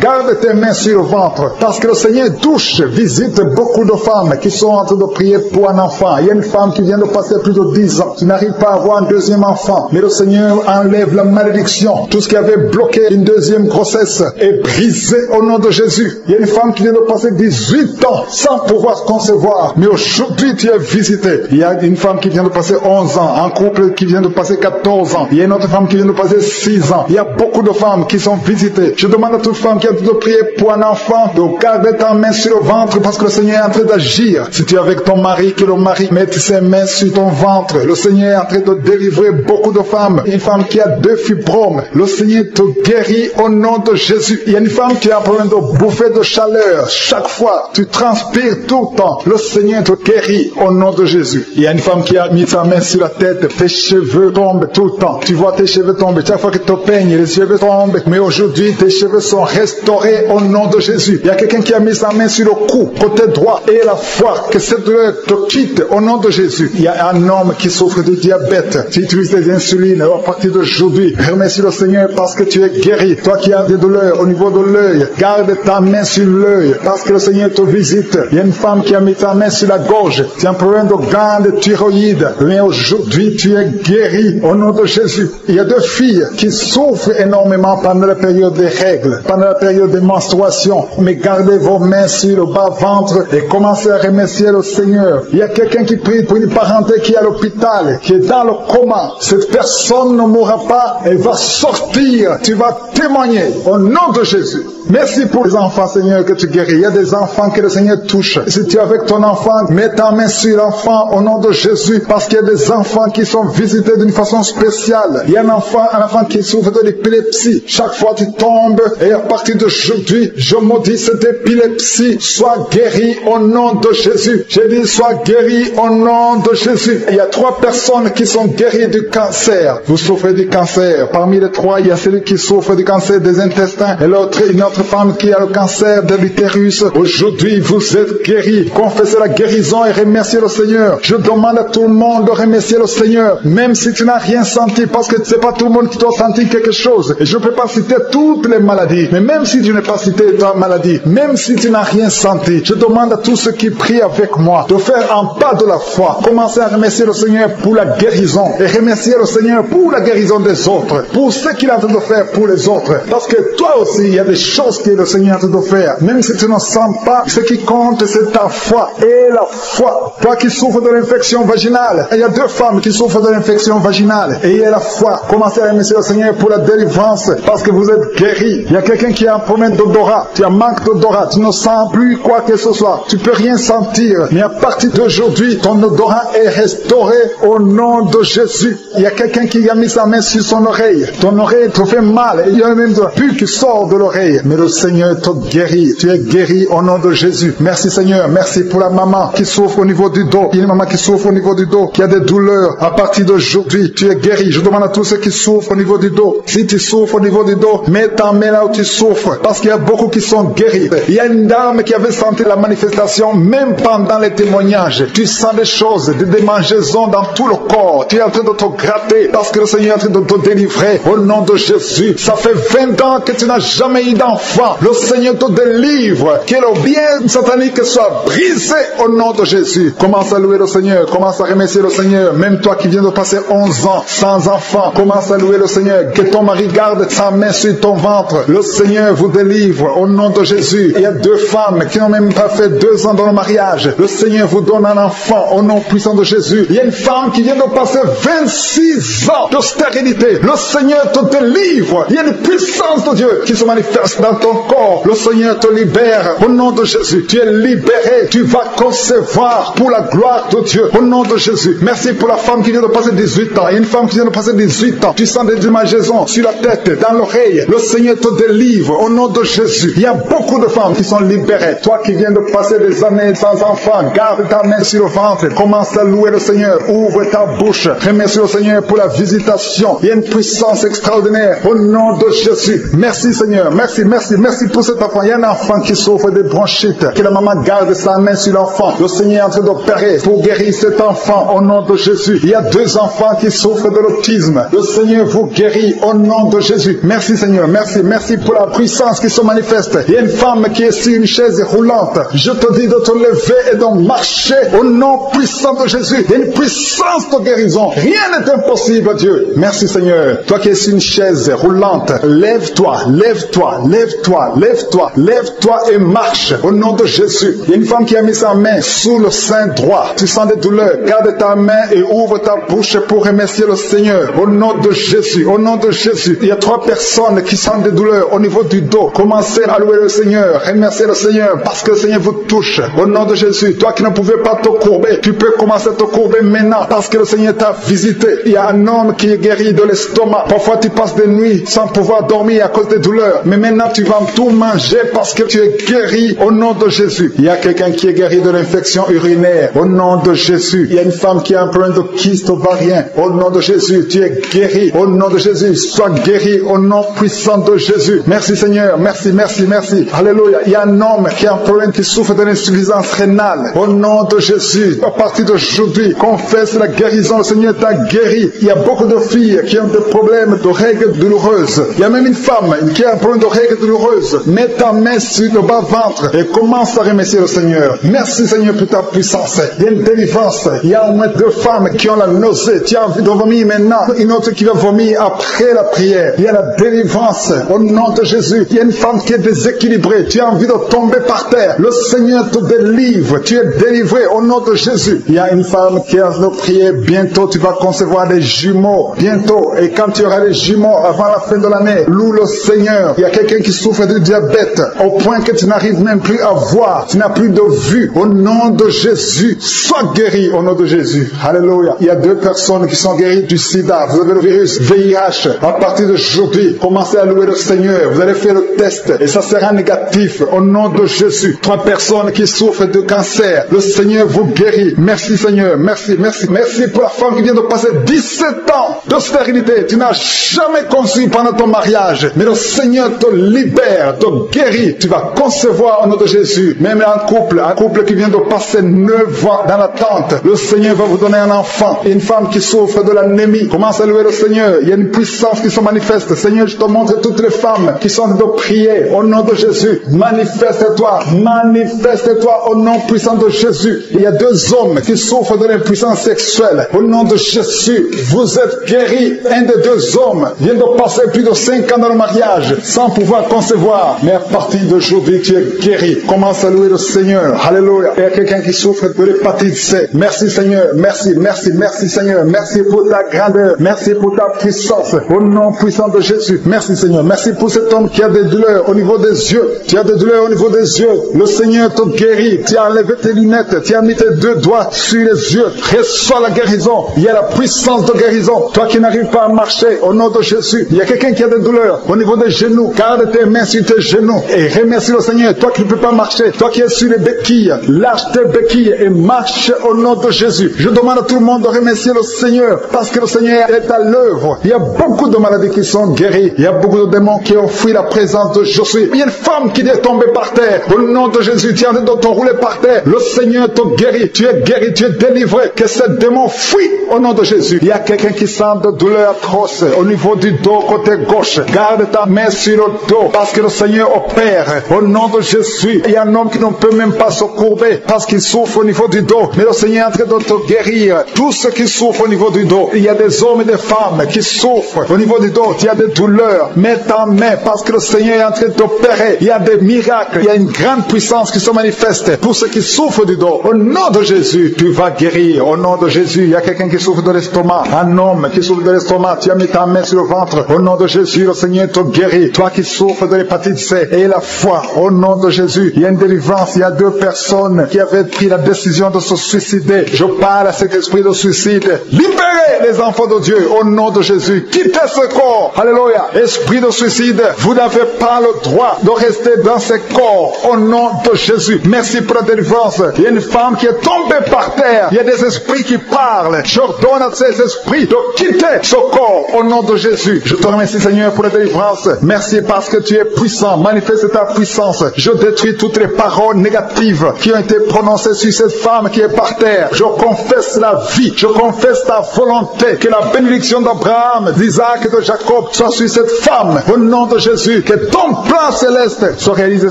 garde tes mains sur le ventre. Parce que le Seigneur touche, visite beaucoup de femmes qui sont en train de prier pour un enfant. Il y a une femme qui vient de passer plus de 10 ans. Tu n'arrives pas à avoir un deuxième enfant. Mais le Seigneur enlève la malédiction. Tout ce qui avait bloqué une deuxième grossesse est brisé au nom de Jésus. Il y a une femme qui vient de passer 18 ans sans pouvoir concevoir. Mais aujourd'hui, tu es visité. Il y a une femme qui vient de passer 11 ans. Un couple qui vient de passer 14 ans. Il y a une autre femme qui vient de passer 6 ans. Il y a beaucoup de femmes qui sont visitées. Je demande à toute femme qui a de prier pour un enfant de garder ta main sur le ventre parce que le Seigneur est en train d'agir. Si tu es avec ton mari, que le mari mette ses mains sur ton ventre. Le Seigneur est en train de délivrer beaucoup de femmes. Une femme qui a 2 fibromes. Le Seigneur te guérit au nom de Jésus. Il y a une femme qui a un problème de bouffée de chaleur. Chaque fois, tu transpires tout le temps. Le Seigneur te guérit au nom de Jésus. Il y a une femme qui a mis sa main sur la tête. Tes cheveux tombent tout le temps. Tu vois tes cheveux tomber. Chaque fois que tu te peignes, les cheveux tombent. Mais aujourd'hui, tes cheveux sont restaurés au nom de Jésus. Il y a quelqu'un qui a mis sa main sur le cou, côté droit. Et la foi, que cette douleur te quitte au nom de Jésus. Il y a un homme qui souffre de diabète. Tu utilises des insulines. À partir d'aujourd'hui, remercie le Seigneur parce que tu es guéri. Toi qui as des douleurs au niveau de l'œil, garde ta main sur l'œil parce que le Seigneur te visite. Il y a une femme qui a mis sa main sur la gorge. Tu as un problème de glande thyroïde. Mais aujourd'hui, tu es guéri au nom de Jésus. Il y a 2 filles qui souffrent énormément pendant la période des règles, pendant la période des menstruations. Mais gardez vos mains sur le bas-ventre et commencez à remercier le Seigneur. Il y a quelqu'un qui prie pour une parenté qui est à l'hôpital, qui est dans le coma. Cette personne ne mourra pas, elle va sortir. Tu vas témoigner au nom de Jésus. Merci pour les enfants, Seigneur, que tu guéris. Il y a des enfants que le Seigneur touche. Si tu es avec ton enfant, mets ta main sur l'enfant au nom de Jésus, parce qu'il y a des enfants qui sont visités d'une façon spéciale. Il y a un enfant qui souffre de l'épilepsie. Chaque fois tu tombes, et à partir d'aujourd'hui, je maudis cette épilepsie. Sois guéri au nom de Jésus. J'ai dit, sois guéri au nom de Jésus. Il y a 3 personnes qui sont guéries du cancer. Vous souffrez du cancer. Parmi les 3, il y a celui qui souffre du cancer des intestins, et l'autre, une autre femme qui a le cancer de l'utérus. Aujourd'hui, vous êtes guéris. Confessez la guérison et remerciez le Seigneur. Je demande à tout le monde de remercier le Seigneur, même si tu n'as rien senti, parce que c'est pas tout le monde qui doit sentir quelque chose. Et je ne peux pas citer toutes les maladies, mais même si tu n'as pas cité ta maladie, même si tu n'as rien senti, je demande à tous ceux qui prient avec moi de faire un pas de la foi. Commencez à remercier le Seigneur pour la guérison, et remercier le Seigneur pour la guérison des autres, pour ce qu'il est en train de faire pour les autres. Parce que toi aussi, il y a des choses que le Seigneur est en train de faire. Même si tu ne sens pas, ce qui compte, c'est ta foi. Et la foi. Toi qui souffres de l'infection vaginale, il y a 2 femmes qui souffrent de l'infection vaginale, et il y a la foi. Commencez à remercier le Seigneur pour la délivrance, parce que vous êtes guéris. Il y a quelqu'un qui a un problème d'odorat, tu as un manque d'odorat, tu ne sens plus quoi que ce soit, tu peux rien sentir, mais à partir d'aujourd'hui, ton odorat est restauré au nom de Jésus. Il y a quelqu'un qui a mis sa main sur son oreille, ton oreille te fait mal, et il y a même de la pus qui sort de l'oreille, mais le Seigneur te guérit. Tu es guéri au nom de Jésus. Merci Seigneur, merci pour la maman qui souffre au niveau du dos. Il y a une maman qui souffre au niveau du dos, qui a des douleurs. À partir d'aujourd'hui, tu es guéri. Je demande à tous ceux qui souffrent au niveau du dos, si tu souffres au niveau du dos, mets ta main là où tu souffres, parce qu'il y a beaucoup qui sont guéris. Il y a une dame qui avait senti la manifestation même pendant les témoignages. Tu sens des choses, des démangeaisons dans tout le corps. Tu es en train de te gratter parce que le Seigneur est en train de te délivrer au nom de Jésus. Ça fait 20 ans que tu n'as jamais eu d'enfant. Le Seigneur te délivre. Que le bien satanique soit brisé au nom de Jésus. Commence à louer le Seigneur. Commence à remercier le Seigneur. Même toi qui viens de passer 11 ans sans enfant, commence à louer le Seigneur. Que ton mari garde sa main sur ton ventre. Le Seigneur vous délivre au nom de Jésus. Il y a 2 femmes qui n'ont même pas fait 2 ans dans le mariage. Le Seigneur vous donne un enfant au nom puissant de Jésus. Il y a une femme qui vient de passer 26 ans de stérilité. Le Seigneur te délivre. Il y a une puissance de Dieu qui se manifeste dans ton corps. Le Seigneur te libère au nom de Jésus. Tu es libéré. Tu vas concevoir pour la gloire de Dieu au nom de Jésus. Merci pour la femme qui vient de passer 18 ans. Il y a une femme qui vient de passer 18 ans. Tu sens des démangeaisons sur la tête, dans l'oreille. Le Seigneur te délivre au nom de Jésus. Il y a beaucoup de femmes qui sont libérées. Toi qui viens de passer des années sans enfant, garde ta main sur le ventre. Commence à louer le Seigneur. Ouvre ta bouche. Remercie le Seigneur pour la visitation. Il y a une puissance extraordinaire au nom de Jésus. Merci Seigneur. Merci, merci, merci pour cet enfant. Il y a un enfant qui souffre de bronchite. Que la maman garde sa main sur l'enfant. Le Seigneur est en train d'opérer pour guérir cet enfant au nom de Jésus. Il y a 2 enfants qui souffrent de l'autisme. Le Seigneur vous guérit au nom de Jésus. Merci Seigneur. Merci, merci pour la puissance qui se manifeste. Il y a une femme qui est sur une chaise roulante. Je te dis de te lever et de marcher au nom puissant de Jésus. Il y a une puissance de guérison. Rien n'est impossible à Dieu. Merci Seigneur. Toi qui es sur une chaise roulante, lève-toi, lève-toi, lève-toi, lève-toi, lève-toi et marche au nom de Jésus. Il y a une femme qui a mis sa main sous le sein droit. Tu sens des douleurs. Garde ta main et ouvre ta bouche pour remercier le Seigneur. Au nom de Jésus, au nom de Jésus. Il y a 3 personnes qui sentent des douleurs au niveau du dos. Commencez à louer le Seigneur. Remerciez le Seigneur parce que le Seigneur vous touche. Au nom de Jésus. Toi qui ne pouvais pas te courber, tu peux commencer à te courber maintenant parce que le Seigneur t'a visité. Il y a un homme qui est guéri de l'estomac. Parfois tu passes des nuits sans pouvoir dormir à cause des douleurs. Mais maintenant tu vas tout manger parce que tu es guéri au nom de Jésus. Il y a quelqu'un qui est guéri de l'infection urinaire. Au nom de Jésus. Il y a une femme qui a un problème de kyste ovarien. Au nom de Jésus. Tu es guéri. Au nom de Jésus. Sois guéri au nom puissant de Jésus. Merci Seigneur. Merci, merci, merci. Alléluia. Il y a un homme qui a un problème qui souffre de l'insuffisance rénale. Au nom de Jésus. À partir d'aujourd'hui, confesse la guérison. Le Seigneur t'a guéri. Il y a beaucoup de filles qui ont des problèmes de règles douloureuses. Il y a même une femme qui a un problème de règles douloureuses. Mets ta main sur le bas-ventre et commence à remercier le Seigneur. Merci Seigneur pour ta puissance. Il y a une délivrance. Il y a au moins 2 femmes qui ont la nausée. Tu as envie de vomir maintenant. Une autre qui va vomir après la prière. Il y a la délivrance au nom de Jésus. Il y a une femme qui est déséquilibrée. Tu as envie de tomber par terre. Le Seigneur te délivre. Tu es délivré au nom de Jésus. Il y a une femme qui a envie de prier. Bientôt tu vas concevoir des jumeaux. Bientôt. Et quand tu auras les jumeaux avant la fin de l'année, loue le Seigneur. Il y a quelqu'un qui souffres du diabète, au point que tu n'arrives même plus à voir, tu n'as plus de vue, au nom de Jésus, sois guéri au nom de Jésus. Alléluia. Il y a 2 personnes qui sont guéries du sida. Vous avez le virus VIH. À partir d'aujourd'hui, commencez à louer le Seigneur. Vous allez faire le test et ça sera négatif au nom de Jésus. 3 personnes qui souffrent de cancer. Le Seigneur vous guérit. Merci Seigneur. Merci, merci. Merci pour la femme qui vient de passer 17 ans de stérilité. Tu n'as jamais conçu pendant ton mariage. Mais le Seigneur te libère, te guérit. Tu vas concevoir au nom de Jésus. Même un couple qui vient de passer 9 ans dans l'attente. Le Seigneur va vous donner un enfant. Une femme qui souffre de l'anémie. Commence à louer le Seigneur. Il y a une puissance qui se manifeste. Seigneur, je te montre toutes les femmes qui sont de prier au nom de Jésus. Manifeste-toi. Manifeste-toi au nom puissant de Jésus. Il y a 2 hommes qui souffrent de l'impuissance sexuelle. Au nom de Jésus, vous êtes guéris. Un des 2 hommes vient de passer plus de 5 ans dans le mariage sans pouvoir concevoir. Mais à partir d'aujourd'hui, tu es guéri. Commence à louer le Seigneur. Alléluia. Il y a quelqu'un qui souffre de l'hépatite C. Merci Seigneur. Merci, merci, merci Seigneur. Merci pour ta grandeur. Merci pour ta puissance. Au nom puissant de Jésus. Merci Seigneur. Merci pour cet homme qui a des douleurs au niveau des yeux. Tu as des douleurs au niveau des yeux. Le Seigneur te guérit. Tu as enlevé tes lunettes. Tu as mis tes 2 doigts sur les yeux. Reçois la guérison. Il y a la puissance de guérison. Toi qui n'arrives pas à marcher, au nom de Jésus. Il y a quelqu'un qui a des douleurs au niveau des genoux. Garde tes mains sur tes genoux et remercie le Seigneur. Toi qui ne peux pas marcher. Toi qui es sur les béquilles. Lâche tes béquilles et marche au nom de Jésus. Je demande à tout le monde de remercier le Seigneur parce que le Seigneur est à l'œuvre. Il y a beaucoup de maladies qui sont guéries. Il y a beaucoup de démons qui ont fui la présence de Jésus. Il y a une femme qui est tombée par terre. Au nom de Jésus, tu es en train de t'enrouler par terre. Le Seigneur te guérit. Tu es guéri, tu es délivré. Que ce démon fuit au nom de Jésus. Il y a quelqu'un qui sent de douleur atroce au niveau du dos côté gauche. Garde ta main sur le dos parce que le Seigneur opère. Au nom de Jésus, il y a un homme qui ne peut même pas se courber parce qu'il souffre au niveau du dos. Mais le Seigneur est en train de te guérir. Tous ceux qui souffrent au niveau du dos. Il y a des hommes et des femmes qui souffrent au niveau du dos. Il y a des douleurs. Mets ta main parce que le Seigneur est en train d'opérer. Il y a des miracles. Il y a une grande puissance qui se manifeste pour ceux qui souffrent du dos. Au nom de Jésus, tu vas guérir. Au nom de Jésus, il y a quelqu'un qui souffre de l'estomac. Un homme qui souffre de l'estomac. Tu as mis ta main sur le ventre. Au nom de Jésus, le Seigneur te guérit. Toi qui souffres de l'hépatite C et la foi. Au nom de Jésus, il y a une délivrance. Il y a 2 personnes qui avaient pris la décision de se suicider. Je parle à cet esprit de suicide. Libérez les enfants de Dieu au nom de Jésus. Quittez ce corps. Alléluia. Esprit de suicide, vous n'avez pas le droit de rester dans ce corps au nom de Jésus. Merci pour la délivrance. Il y a une femme qui est tombée par terre. Il y a des esprits qui parlent. J'ordonne à ces esprits de quitter ce corps au nom de Jésus. Je te remercie Seigneur pour la délivrance. Merci parce que tu es puissant. Manifeste ta puissance. Je détruis toutes les paroles négatives qui ont été prononcées sur cette femme qui est par terre. Je confesse la vie. Je confesse ta volonté. Que la bénédiction d'Abraham, d'Isaac et de Jacob soit sur cette femme. Au nom de Jésus. Que ton plan céleste soit réalisé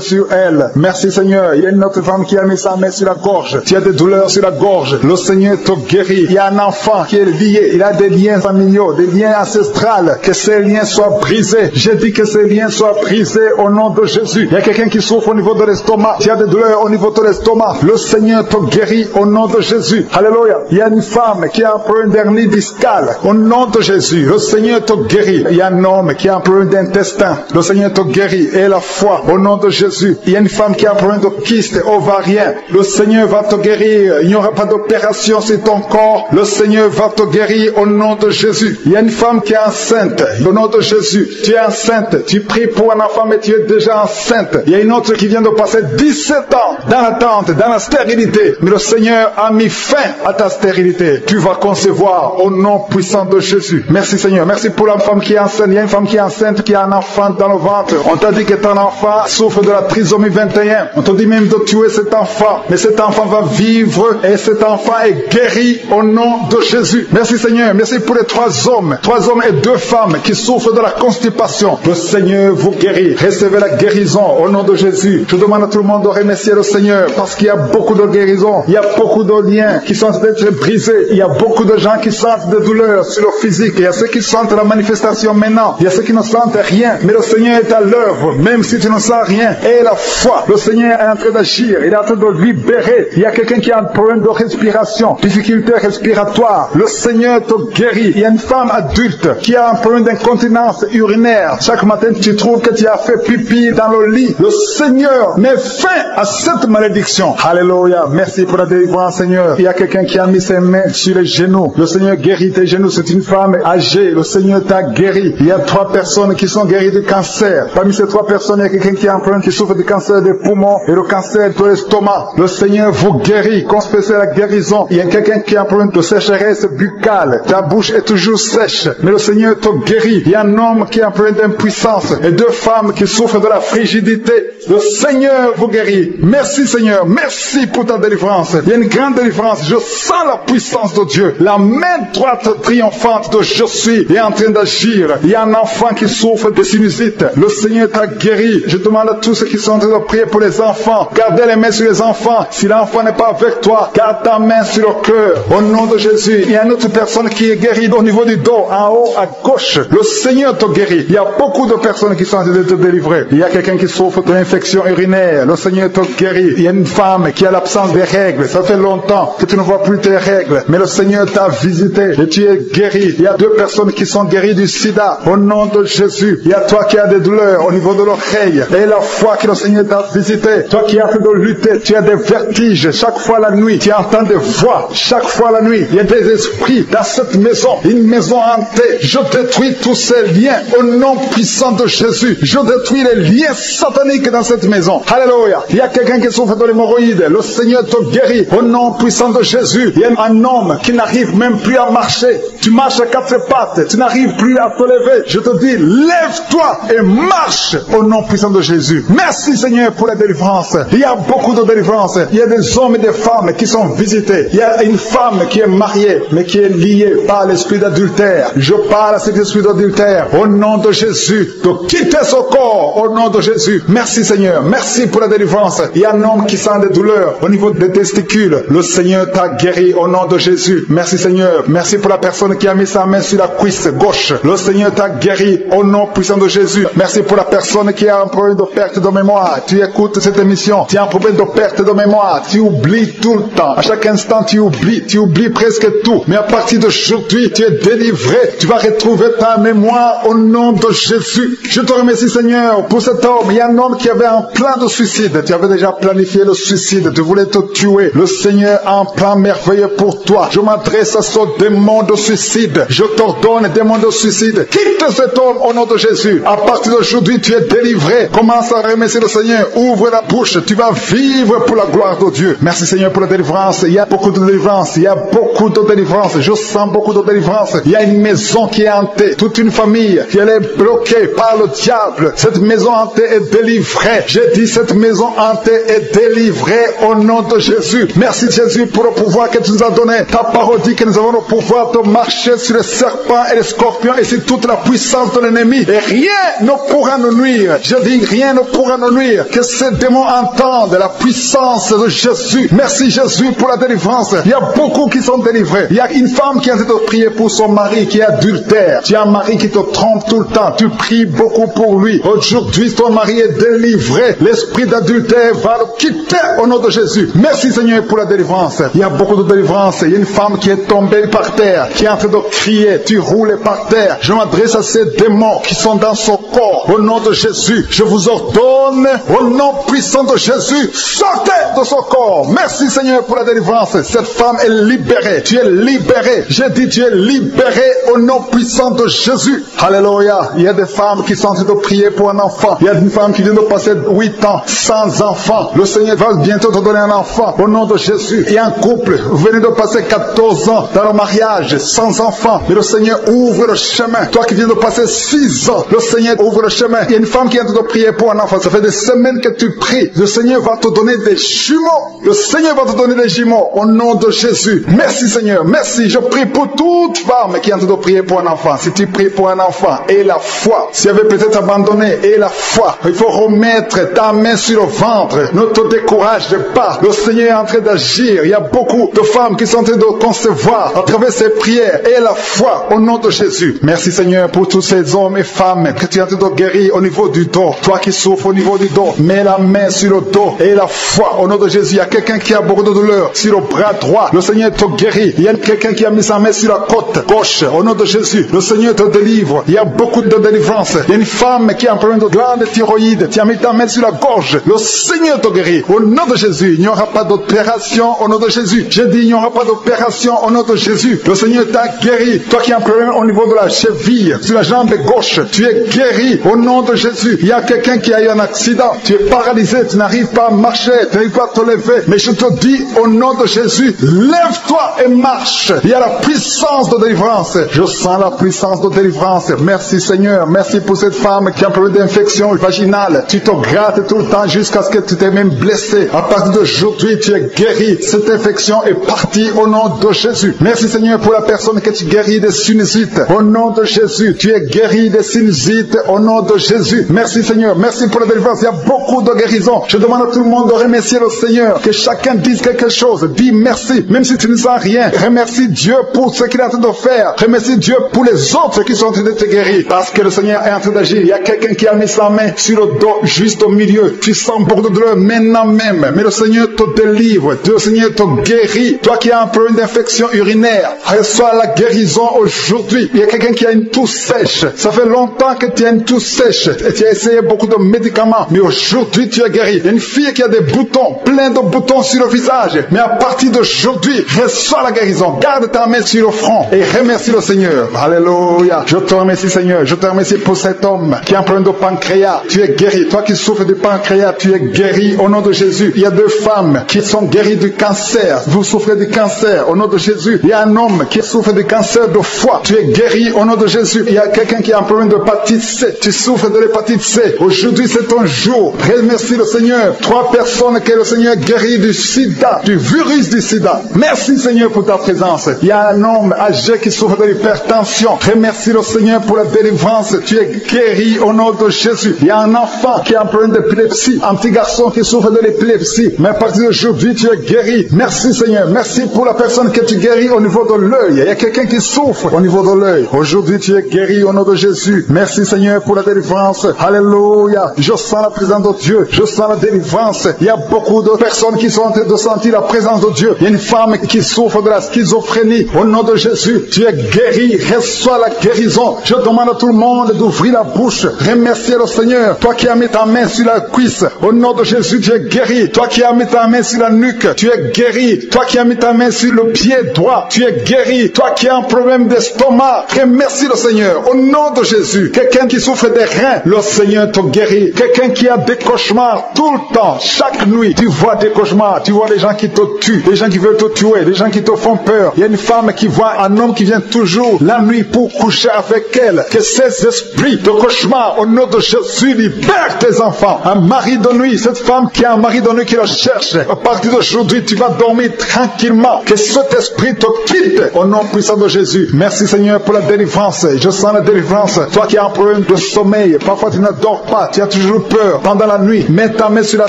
sur elle. Merci Seigneur. Il y a une autre femme qui a mis sa main sur la gorge. Tu as des douleurs sur la gorge. Le Seigneur te guérit. Il y a un enfant qui est lié. Il a des liens familiaux, des liens ancestrales. Que ces liens soient brisés. J'ai dit que ces liens soient brisés au nom de Jésus. Il y a quelqu'un qui souffre au niveau de l'estomac. Tu as des douleurs au niveau de l'estomac. Le Seigneur te guérit au nom de Jésus. Alléluia. Il y a une femme qui a un problème d'hernie discale. Au nom de Jésus. Le Seigneur te guérit. Il y a un homme qui a un problème d'intestin. Le Seigneur te guérit. Et la foi au nom de Jésus. Il y a une femme qui a un problème de kyste ovarien. Le Seigneur va te guérir. Il n'y aura pas d'opération sur ton corps. Le Seigneur va te guérir au nom de Jésus. Il y a une femme qui est enceinte. Au nom de Jésus. Tu es enceinte. Tu pries pour un enfant mais tu es déjà enceinte. Il y a une autre qui vient de passer 17 ans dans l'attente, dans la stérilité. Mais le Seigneur a mis fin à ta stérilité. Tu vas concevoir au nom puissant de Jésus. Merci Seigneur. Merci pour la femme qui est enceinte. Il y a une femme qui est enceinte qui a un enfant dans le ventre. On t'a dit que ton enfant souffre de la trisomie 21. On t'a dit même de tuer cet enfant. Mais cet enfant va vivre et cet enfant est guéri au nom de Jésus. Merci Seigneur. Merci pour les 3 hommes. 3 hommes et 2 femmes qui souffrent de la constipation. Le Seigneur vous guérit. Recevez la guérison au nom de Jésus. Je demande à tout le monde de remercier le Seigneur parce qu'il y a beaucoup de guérisons. Il y a beaucoup de liens qui sont d'être brisés. Il y a beaucoup de gens qui sentent des douleurs sur le physique. Il y a ceux qui sentent la manifestation maintenant. Il y a ceux qui ne sentent rien. Mais le Seigneur est à l'œuvre. Même si tu ne sens rien. Et la foi. Le Seigneur est en train d'agir. Il est en train de libérer. Il y a quelqu'un qui a un problème de respiration. Difficulté respiratoire. Le Seigneur te guérit. Il y a une femme adulte qui a un problème d'incontinence urinaire. Chaque matin, tu trouves que tu as fait pipi dans le lit. Le Seigneur met fin à cette malédiction. Alléluia. Merci pour la délivrance, Seigneur. Il y a quelqu'un qui a mis ses mains sur les genoux. Le Seigneur guérit tes genoux. C'est une femme âgée. Le Seigneur t'a guéri. Il y a 3 personnes qui sont guéries du cancer. Parmi ces 3 personnes, il y a quelqu'un qui est en train qui souffre du cancer des poumons et le cancer de l'estomac. Le Seigneur vous guérit. Confessez la guérison. Il y a quelqu'un qui est en train de sécheresse buccale. Ta bouche est toujours sèche. Mais le Seigneur te guérit. Il y a un homme qui est en train d'impuissance et 2 femmes qui souffrent de la frigidité. Le Seigneur vous guérit. Merci Seigneur. Merci pour ta délivrance. Il y a une grande délivrance. Je sens la puissance de Dieu. La main droite triomphante de je suis est en train d'agir. Il y a un enfant qui souffre de sinusite. Le Seigneur t'a guéri. Je demande à tous ceux qui sont en train de prier pour les enfants. Gardez les mains sur les enfants. Si l'enfant n'est pas avec toi, garde ta main sur le cœur. Au nom de Jésus. Il y a une autre personne qui est guérie au niveau du dos, en haut à gauche. Le Seigneur te guérit. Il y a beaucoup de personnes qui sont en train de te délivrer. Il y a quelqu'un qui souffre de l'infection urinaire. Le Seigneur te guérit. Il y a une femme qui a l'absence des règles. Ça fait longtemps que tu ne vois plus tes règles. Mais le Seigneur t'a visité et tu es guéri. Il y a 2 personnes qui sont guéries du sida. Au nom de Jésus. Il y a toi qui as des douleurs au niveau de l'oreille. Et la foi que le Seigneur t'a visité. Toi qui as fait de lutter. Tu as des vertiges. Chaque fois la nuit. Tu entends des voix. Chaque fois la nuit. Il y a des esprits dans cette maison. Une maison hantée. Je détruis tous ces liens. Au nom puissant de Jésus. Je détruis les liens sataniques dans cette maison. Alléluia. Il y a quelqu'un qui souffre de l'hémorroïde. Le Seigneur te guérit. Au nom puissant de Jésus. Il y a un homme qui n'arrive même plus à marcher. Tu marches à 4 pattes. Tu n'arrives plus à te lever. Je te dis, lève-toi et marche au nom puissant de Jésus. Merci Seigneur pour la délivrance. Il y a beaucoup de délivrance. Il y a des hommes et des femmes qui sont visités. Il y a une femme qui est mariée, mais qui est liée par l'esprit d'adultère. Je parle à cet esprit d'adultère au nom de Jésus, de quitter son corps au nom de Jésus. Merci Seigneur. Merci pour la délivrance. Il y a un homme qui sent des douleurs au niveau des testicules. Le Seigneur t'a guéri au nom de Jésus. Merci Seigneur. Merci pour la personne qui a mis sa main sur la cuisse gauche. Le Seigneur t'a guéri au nom puissant de Jésus. Merci pour la personne qui a un problème de perte de mémoire. Tu écoutes cette émission. Tu as un problème de perte de mémoire. Tu oublies tout le temps. À chaque instant, tu oublies presque tout. Mais à partir d'aujourd'hui, tu es délivré. Tu vas retrouver ta mémoire au nom de Jésus. Je te remercie Seigneur pour cet homme. Il y a un homme qui avait un plan de suicide. Tu avais déjà planifié le suicide. Tu voulais te tuer. Le Seigneur a un plan merveilleux pour toi. Je m'adresse à ce démon de suicide. Je t'ordonne, démon de suicide. Quitte cet homme au nom de Jésus. À partir d'aujourd'hui, tu es délivré. Commence à remercier le Seigneur. Ouvre la bouche. Tu vas vivre pour la gloire de Dieu. Merci Seigneur pour la délivrance. Il y a beaucoup de délivrance. Il y a beaucoup de délivrance. Je sens beaucoup de délivrance. Il y a une maison qui est hantée. Toute une famille qui est bloquée par le diable. Cette maison hantée est délivrée. J'ai dit cette maison hantée est délivrée au nom de Jésus. Merci Jésus pour le pouvoir que tu nous as donné. Ta parole dit que nous avons le pouvoir de marcher sur les serpents et les scorpions et sur toute la puissance de l'ennemi. Et rien ne pourra nous nuire. Je dis rien ne pourra nous nuire. Que ces démons entendent la puissance de Jésus. Merci Jésus pour la délivrance. Il y a beaucoup qui sont délivrés. Il y a une femme qui est en train de prier pour son mari qui est adultère. Tu as un mari qui te trompe tout le temps. Tu pries beaucoup pour lui. Aujourd'hui, ton mari est délivré. L'esprit d'adultère va le quitter au nom de Jésus. Merci Seigneur pour la délivrance. Il y a beaucoup de délivrance. Il y a une femme qui est tombée par terre, qui est en train de crier. Tu roules par terre. Je m'adresse à ces démons qui sont dans son corps. Au nom de Jésus, je vous ordonne, au nom puissant de Jésus, sortez de son corps. Merci Seigneur pour la délivrance. Cette femme est libérée. Tu es libéré. J'ai dit tu es libéré au nom puissant de Jésus. Alléluia. Il y a des femmes qui sont en train de prier pour un enfant. Il y a une femme qui vient de passer 8 ans sans enfant. Le Seigneur va bientôt te donner un enfant au nom de Jésus. Il y a un couple, vous venez de passer 14 ans dans le mariage sans enfant. Mais le Seigneur ouvre le chemin. Toi qui viens de passer 6 ans, le Seigneur ouvre le chemin. Il y a une femme qui est en train de prier pour un enfant. Ça fait des semaines que tu pries. Le Seigneur va te donner des jumeaux. Le Seigneur va te donner des jumeaux au nom de Jésus. Merci Seigneur. Merci. Je prie pour toute femme qui est en train de prier pour un enfant. Si tu pries pour un enfant, et la foi. Si tu avais peut-être abandonné, et la foi. Il faut remettre ta main sur le ventre. Ne te décourage pas. Le Seigneur est en train d'agir. Il y a beaucoup de femmes qui sont en train de concevoir à travers ces prières et la foi au nom de Jésus. Merci Seigneur pour tous ces hommes et femmes que tu es en train de guérir au niveau du dos. Toi qui souffres au niveau du dos, mets la main sur le dos et la foi au nom de Jésus. Il y a quelqu'un qui a beaucoup de douleur sur le bras droit. Le Seigneur te guérit. Il y a quelqu'un qui a mis sa main sur la côte gauche au nom de Jésus. Le Seigneur te délivre. Il y a beaucoup de délivrance. Il y a une femme femme qui a un problème de glande thyroïde, tu as mis ta main sur la gorge. Le Seigneur te guérit. Au nom de Jésus, il n'y aura pas d'opération au nom de Jésus. Je dis, il n'y aura pas d'opération au nom de Jésus. Le Seigneur t'a guéri. Toi qui as un problème au niveau de la cheville, sur la jambe gauche, tu es guéri au nom de Jésus. Il y a quelqu'un qui a eu un accident. Tu es paralysé, tu n'arrives pas à marcher, tu n'arrives pas à te lever. Mais je te dis, au nom de Jésus, lève-toi et marche. Il y a la puissance de délivrance. Je sens la puissance de délivrance. Merci Seigneur. Merci pour cette femme qui a un problème d'infection vaginale. Tu te grattes tout le temps jusqu'à ce que tu t'es même blessé. À partir d'aujourd'hui, tu es guéri. Cette infection est partie au nom de Jésus. Merci Seigneur pour la personne que tu guéris des sinusites. Au nom de Jésus, tu es guéri des sinusites au nom de Jésus. Merci Seigneur. Merci pour la délivrance. Il y a beaucoup de guérisons. Je demande à tout le monde de remercier le Seigneur. Que chacun dise quelque chose. Dis merci. Même si tu ne sens rien, remercie Dieu pour ce qu'il est en train de faire. Remercie Dieu pour les autres qui sont en train de te guérir. Parce que le Seigneur est en train d'agir. Il y a quelqu'un qui a mis sa main sur le dos, juste au milieu. Tu sens beaucoup de douleur maintenant même. Mais le Seigneur te délivre. Le Seigneur te guérit. Toi qui as un problème d'infection urinaire, reçois la guérison aujourd'hui. Il y a quelqu'un qui a une toux sèche. Ça fait longtemps que tu as une toux sèche. Et tu as essayé beaucoup de médicaments. Mais aujourd'hui, tu es guéri. Il y a une fille qui a des boutons, plein de boutons sur le visage. Mais à partir d'aujourd'hui, reçois la guérison. Garde ta main sur le front et remercie le Seigneur. Alléluia. Je te remercie Seigneur. Je te remercie pour cet homme qui a un problème de pancréas. Tu es guéri. Toi qui souffres du pancréas, tu es guéri au nom de Jésus. Il y a deux femmes qui sont guéries du cancer. Vous souffrez du cancer au nom de Jésus. Il y a un homme qui souffre du cancer de foie. Tu es guéri au nom de Jésus. Il y a quelqu'un qui a un problème de l'hépatite C. Tu souffres de l'hépatite C. Aujourd'hui, c'est ton jour. Remercie le Seigneur. 3 personnes que le Seigneur guérit du sida, du virus du sida. Merci Seigneur pour ta présence. Il y a un homme âgé qui souffre de l'hypertension. Remercie le Seigneur pour la délivrance. Tu es guéri au nom de Jésus. Il y a un enfant qui a un problème d'épilepsie. Un petit garçon qui souffre de l'épilepsie. Mais à partir d'aujourd'hui, tu es guéri. Merci Seigneur. Merci pour la personne que tu guéris au niveau de l'œil. Il y a quelqu'un qui souffre au niveau de l'œil. Aujourd'hui, tu es guéri au nom de Jésus. Merci Seigneur pour la délivrance. Alléluia. Je sens la présence de Dieu. Je sens la délivrance. Il y a beaucoup de personnes qui sont en train de sentir la présence de Dieu. Il y a une femme qui souffre de la schizophrénie. Au nom de Jésus, tu es guéri. Reçois la guérison. Je demande à tout le monde d'ouvrir la bouche. Remercier le Seigneur. Toi qui as mis ta main sur la cuisse. Au nom de Jésus, tu es guéri. Toi qui as mis ta main sur la nuque. Tu es guéri. Toi qui as mis ta main sur le pied droit. Tu es guéri. Toi qui as un problème d'estomac. Remercie le Seigneur. Au nom de Jésus. Quelqu'un qui souffre des reins. Le Seigneur te guérit. Quelqu'un qui a des cauchemars tout le temps. Chaque nuit, tu vois des cauchemars. Tu vois des gens qui te tuent. Des gens qui veulent te tuer. Des gens qui te font peur. Il y a une femme qui voit un homme qui vient toujours la nuit pour coucher avec elle. Que ces esprits de cauchemar, au nom de Jésus, libère tes enfants. Un mari de nuit. Cette femme qui a un mari de nuit qui le cherche. À partir d'aujourd'hui, tu vas dormir tranquillement. Que cet esprit te quitte. Au nom puissant de Jésus. Merci Seigneur pour la délivrance. Je sens la délivrance. Toi qui as un problème de sommeil. Parfois tu ne dors pas. Tu as toujours peur. Pendant la nuit, mets ta main sur la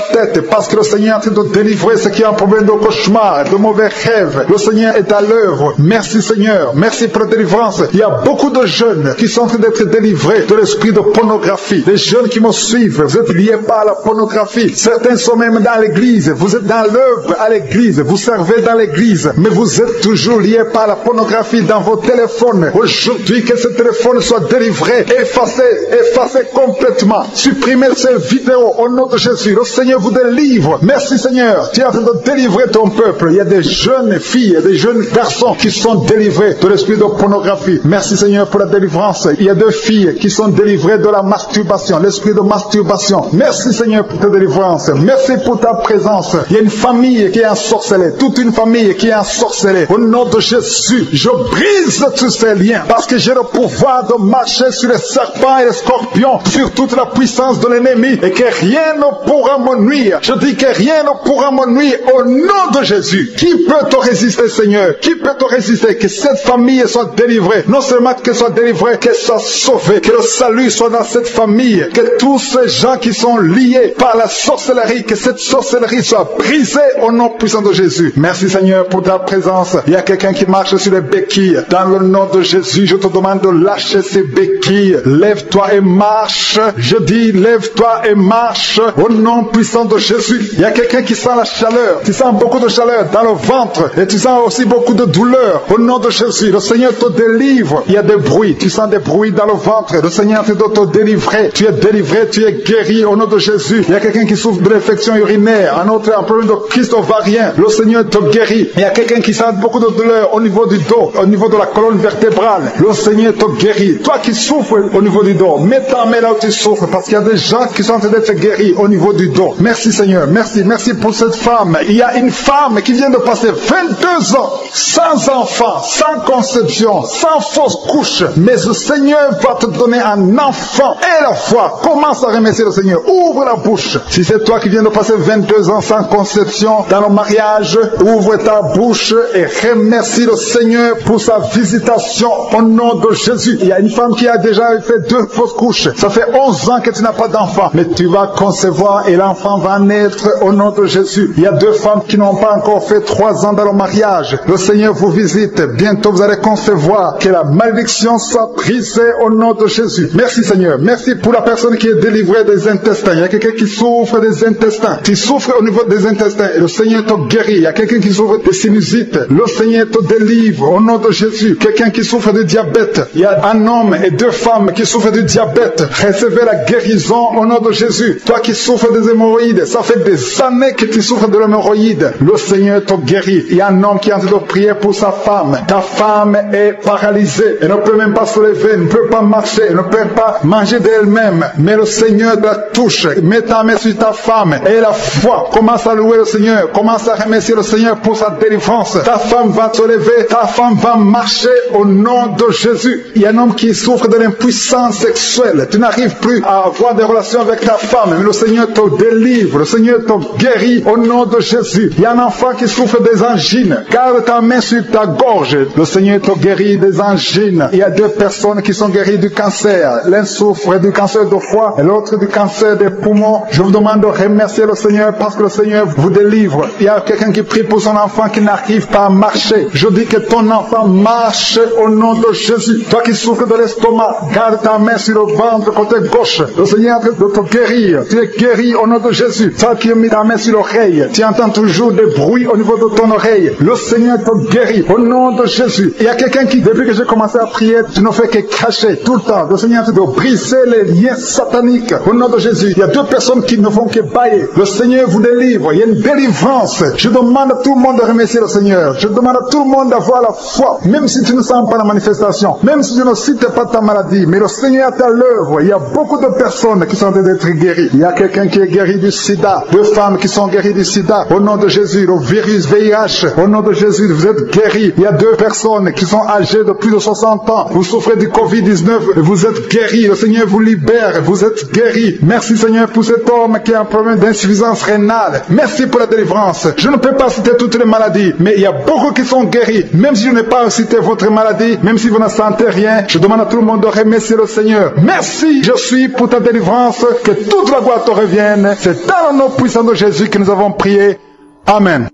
tête. Parce que le Seigneur est en train de délivrer ceux qui ont un problème de cauchemar, de mauvais rêves. Le Seigneur est à l'œuvre. Merci Seigneur. Merci pour la délivrance. Il y a beaucoup de jeunes qui sont en train d'être délivrés de l'esprit de pornographie. Les jeunes qui me suivent, vous êtes liés par la pornographie. Certains sont même dans l'église. Vous êtes dans l'œuvre à l'église. Vous servez dans l'église. Mais vous êtes toujours liés par la pornographie dans vos téléphones. Aujourd'hui, que ce téléphone soit délivré, effacé complètement. Supprimez ces vidéos au nom de Jésus. Le Seigneur vous délivre. Merci Seigneur. Tu es en train de délivrer ton peuple. Il y a des jeunes filles et des jeunes garçons qui sont délivrés de l'esprit de pornographie. Merci Seigneur pour la délivrance. Il y a 2 filles qui sont délivrées de la masturbation, l'esprit de masturbation. Merci Seigneur pour ta délivrance. Merci pour ta présence. Il y a une famille qui est ensorcelée, toute une famille qui est ensorcelée. Au nom de Jésus, je brise tous ces liens parce que j'ai le pouvoir de marcher sur les serpents et les scorpions, sur toute la puissance de l'ennemi et que rien ne pourra me nuire. Je dis que rien ne pourra me nuire au nom de Jésus. Qui peut te résister Seigneur? Qui peut te résister? Que cette famille soit délivrée. Non seulement qu'elle soit délivrée, qu'elle soit sauvée. Que le salut soit dans cette famille. Que tous ces gens qui sont liés par la sorcellerie, que cette sorcellerie soit brisée au nom puissant de Jésus. Merci Seigneur pour ta présence. Il y a quelqu'un qui marche sur les béquilles. Dans le nom de Jésus, je te demande de lâcher ces béquilles. Lève-toi et marche. Je dis, lève-toi et marche au nom puissant de Jésus. Il y a quelqu'un qui sent la chaleur. Tu sens beaucoup de chaleur dans le ventre et tu sens aussi beaucoup de douleur. Au nom de Jésus, le Seigneur te délivre. Il y a des bruits. Tu sens des bruits dans le ventre. Le Seigneur te te délivrer. Tu es délivré, tu es guéri au nom de Jésus. Il y a quelqu'un qui souffre de l'infection urinaire, un autre a un problème de kyste ovarien. Le Seigneur te guérit. Il y a quelqu'un qui sent beaucoup de douleur au niveau du dos, au niveau de la colonne vertébrale. Le Seigneur te guérit. Toi qui souffres au niveau du dos, mets ta main là où tu souffres, parce qu'il y a des gens qui sont en train d'être guéris au niveau du dos. Merci Seigneur, merci, merci pour cette femme. Il y a une femme qui vient de passer 22 ans sans enfant, sans conception, sans fausse couche. Mais le Seigneur va te donner un enfant. Et la foi, commence à remercier le Seigneur. Ouvre la bouche. Si c'est toi qui viens de passer 22 ans sans conception dans le mariage, ouvre ta bouche et remercie le Seigneur pour sa visitation au nom de Jésus. Il y a une femme qui a déjà fait 2 fausses couches. Ça fait 11 ans que tu n'as pas d'enfant. Mais tu vas concevoir et l'enfant va naître au nom de Jésus. Il y a 2 femmes qui n'ont pas encore fait 3 ans dans le mariage. Le Seigneur vous visite. Bientôt vous allez concevoir. Que la malédiction soit brisée au nom de Jésus. Merci Seigneur. Merci pour la personne qui est délivrée des intestins. Il y a quelqu'un qui souffre des intestins. Tu souffres au niveau des intestins et le Seigneur te guérit. Il y a quelqu'un qui souffre de sinusite. Le Seigneur te délivre au nom de Jésus. Quelqu'un qui souffre de diabète. Il y a un homme et 2 femmes qui souffrent du diabète. Recevez la guérison au nom de Jésus. Toi qui souffres des hémorroïdes, ça fait des années que tu souffres de l'hémorroïde. Le Seigneur te guérit. Il y a un homme qui est en train de prier pour sa femme. Ta femme est paralysée. Elle ne peut même pas se lever, elle ne peut pas marcher, elle ne peut pas manger d'elle-même. Mais le Seigneur la touche. Mets ta main sur ta femme et la foi. Commence à louer le Seigneur. Commence à remercier le Seigneur pour sa délivrance. Ta femme va se lever. Ta femme va marcher au nom de Jésus. Il y a un homme qui souffre de l'impuissance sexuelle. Tu n'arrives plus à avoir des relations avec ta femme. Mais le Seigneur te délivre. Le Seigneur te guérit au nom de Jésus. Il y a un enfant qui souffre des angines. Garde ta main sur ta gorge. Le Seigneur te guérit des angines. Il y a 2 personnes qui sont guéries du cancer. L'un souffre du cancer de foie et l'autre du cancer des poumons. Je vous demande de remercier le Seigneur parce que le Seigneur vous délivre. Il y a quelqu'un qui prie pour son enfant qui n'arrive pas à marcher. Je dis que ton enfant marche au nom de Jésus. Toi qui souffres de l'estomac, garde ta main sur le ventre côté gauche. Le Seigneur est en train de te guérir. Tu es guéri au nom de Jésus. Toi qui as mis ta main sur l'oreille, tu entends toujours des bruits au niveau de ton oreille. Le Seigneur te guérit au nom de Jésus. Il y a quelqu'un qui, depuis que j'ai commencé à prier, tu ne fais que cacher tout le temps. Le Seigneur est en train de briser les liens sataniques au nom de Jésus. Il y a 2 personnes qui ne font que bailler. Le Seigneur vous délivre. Il y a une délivrance. Je demande à tout le monde de remercier le Seigneur. Je demande à tout le monde d'avoir la foi. Même si tu ne sens pas la manifestation. Même si tu ne cites pas ta maladie. Mais le Seigneur est à l'œuvre. Il y a beaucoup de personnes qui sont en train d'être guéries. Il y a quelqu'un qui est guéri du sida. 2 femmes qui sont guéries du sida. Au nom de Jésus. Le virus VIH. Au nom de Jésus, vous êtes guéris. Il y a 2 personnes qui sont âgées de plus de 60 ans. Vous souffrez du Covid-19. Vous êtes guéris. Le Seigneur vous libère. Vous êtes guéris. Merci Seigneur pour cet homme qui a un problème d'insuffisance rénale. Merci pour la délivrance. Je ne peux pas citer toutes les maladies, mais il y a beaucoup qui sont guéris. Même si je n'ai pas cité votre maladie, même si vous ne sentez rien, je demande à tout le monde de remercier le Seigneur. Merci, je suis pour ta délivrance. Que toute la gloire te revienne. C'est dans le nom puissant de Jésus que nous avons prié. Amen.